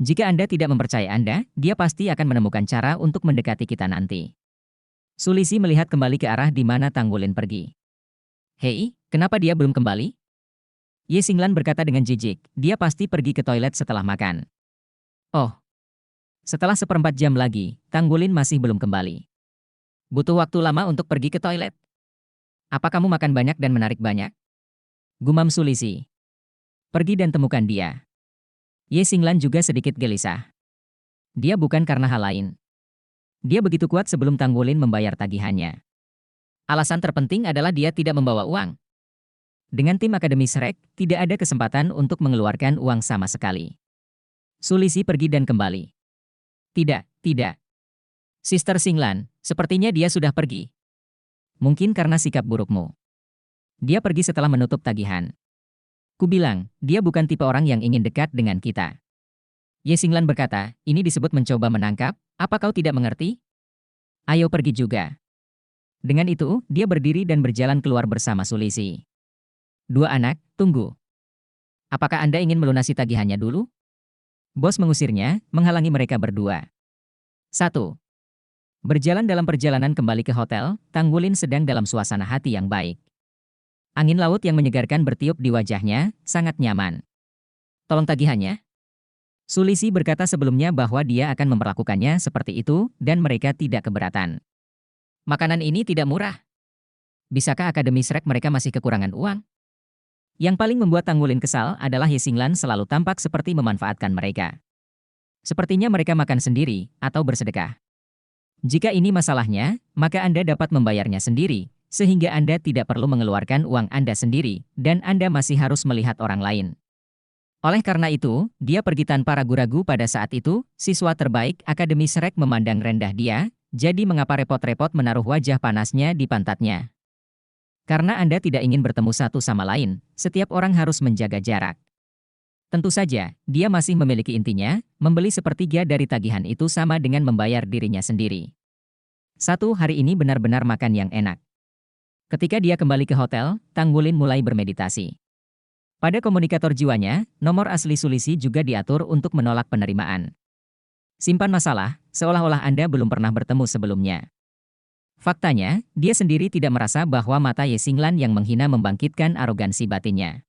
Jika Anda tidak mempercayai Anda, dia pasti akan menemukan cara untuk mendekati kita nanti. Sulisi melihat kembali ke arah di mana Tanggulin pergi. Hei, kenapa dia belum kembali? Ye Xinglan berkata dengan jijik, dia pasti pergi ke toilet setelah makan. Oh. Setelah 1/4 jam lagi, Tanggulin masih belum kembali. Butuh waktu lama untuk pergi ke toilet. Apa kamu makan banyak dan menarik banyak? Gumam Sulisi. Pergi dan temukan dia. Ye Xinglan juga sedikit gelisah. Dia bukan karena hal lain. Dia begitu kuat sebelum Tanggulin membayar tagihannya. Alasan terpenting adalah dia tidak membawa uang. Dengan tim Akademi Shrek, tidak ada kesempatan untuk mengeluarkan uang sama sekali. Sulisi pergi dan kembali. Tidak. Sister Xinglan, sepertinya dia sudah pergi. Mungkin karena sikap burukmu. Dia pergi setelah menutup tagihan. Kubilang, dia bukan tipe orang yang ingin dekat dengan kita. Ye Xinglan berkata, ini disebut mencoba menangkap, apa kau tidak mengerti? Ayo pergi juga. Dengan itu, dia berdiri dan berjalan keluar bersama Sulisi. Dua anak, tunggu. Apakah Anda ingin melunasi tagihannya dulu? Bos mengusirnya, menghalangi mereka berdua. 1. Berjalan dalam perjalanan kembali ke hotel, Tanggulin sedang dalam suasana hati yang baik. Angin laut yang menyegarkan bertiup di wajahnya, sangat nyaman. Tolong tagihannya? Sulisi berkata sebelumnya bahwa dia akan memperlakukannya seperti itu, dan mereka tidak keberatan. Makanan ini tidak murah. Bisakah Akademi Shrek mereka masih kekurangan uang? Yang paling membuat Tanggulin kesal adalah Yesinglan selalu tampak seperti memanfaatkan mereka. Sepertinya mereka makan sendiri, atau bersedekah. Jika ini masalahnya, maka Anda dapat membayarnya sendiri, sehingga Anda tidak perlu mengeluarkan uang Anda sendiri, dan Anda masih harus melihat orang lain. Oleh karena itu, dia pergi tanpa ragu-ragu. Pada saat itu, siswa terbaik Akademi Shrek memandang rendah dia, jadi mengapa repot-repot menaruh wajah panasnya di pantatnya? Karena Anda tidak ingin bertemu satu sama lain, setiap orang harus menjaga jarak. Tentu saja, dia masih memiliki intinya, membeli sepertiga dari tagihan itu sama dengan membayar dirinya sendiri. Hari ini benar-benar makan yang enak. Ketika dia kembali ke hotel, Tanggulin mulai bermeditasi. Pada komunikator jiwanya, nomor asli Sulisi juga diatur untuk menolak penerimaan. Simpan masalah, seolah-olah Anda belum pernah bertemu sebelumnya. Faktanya, dia sendiri tidak merasa bahwa mata Yesinglan yang menghina membangkitkan arogansi batinnya.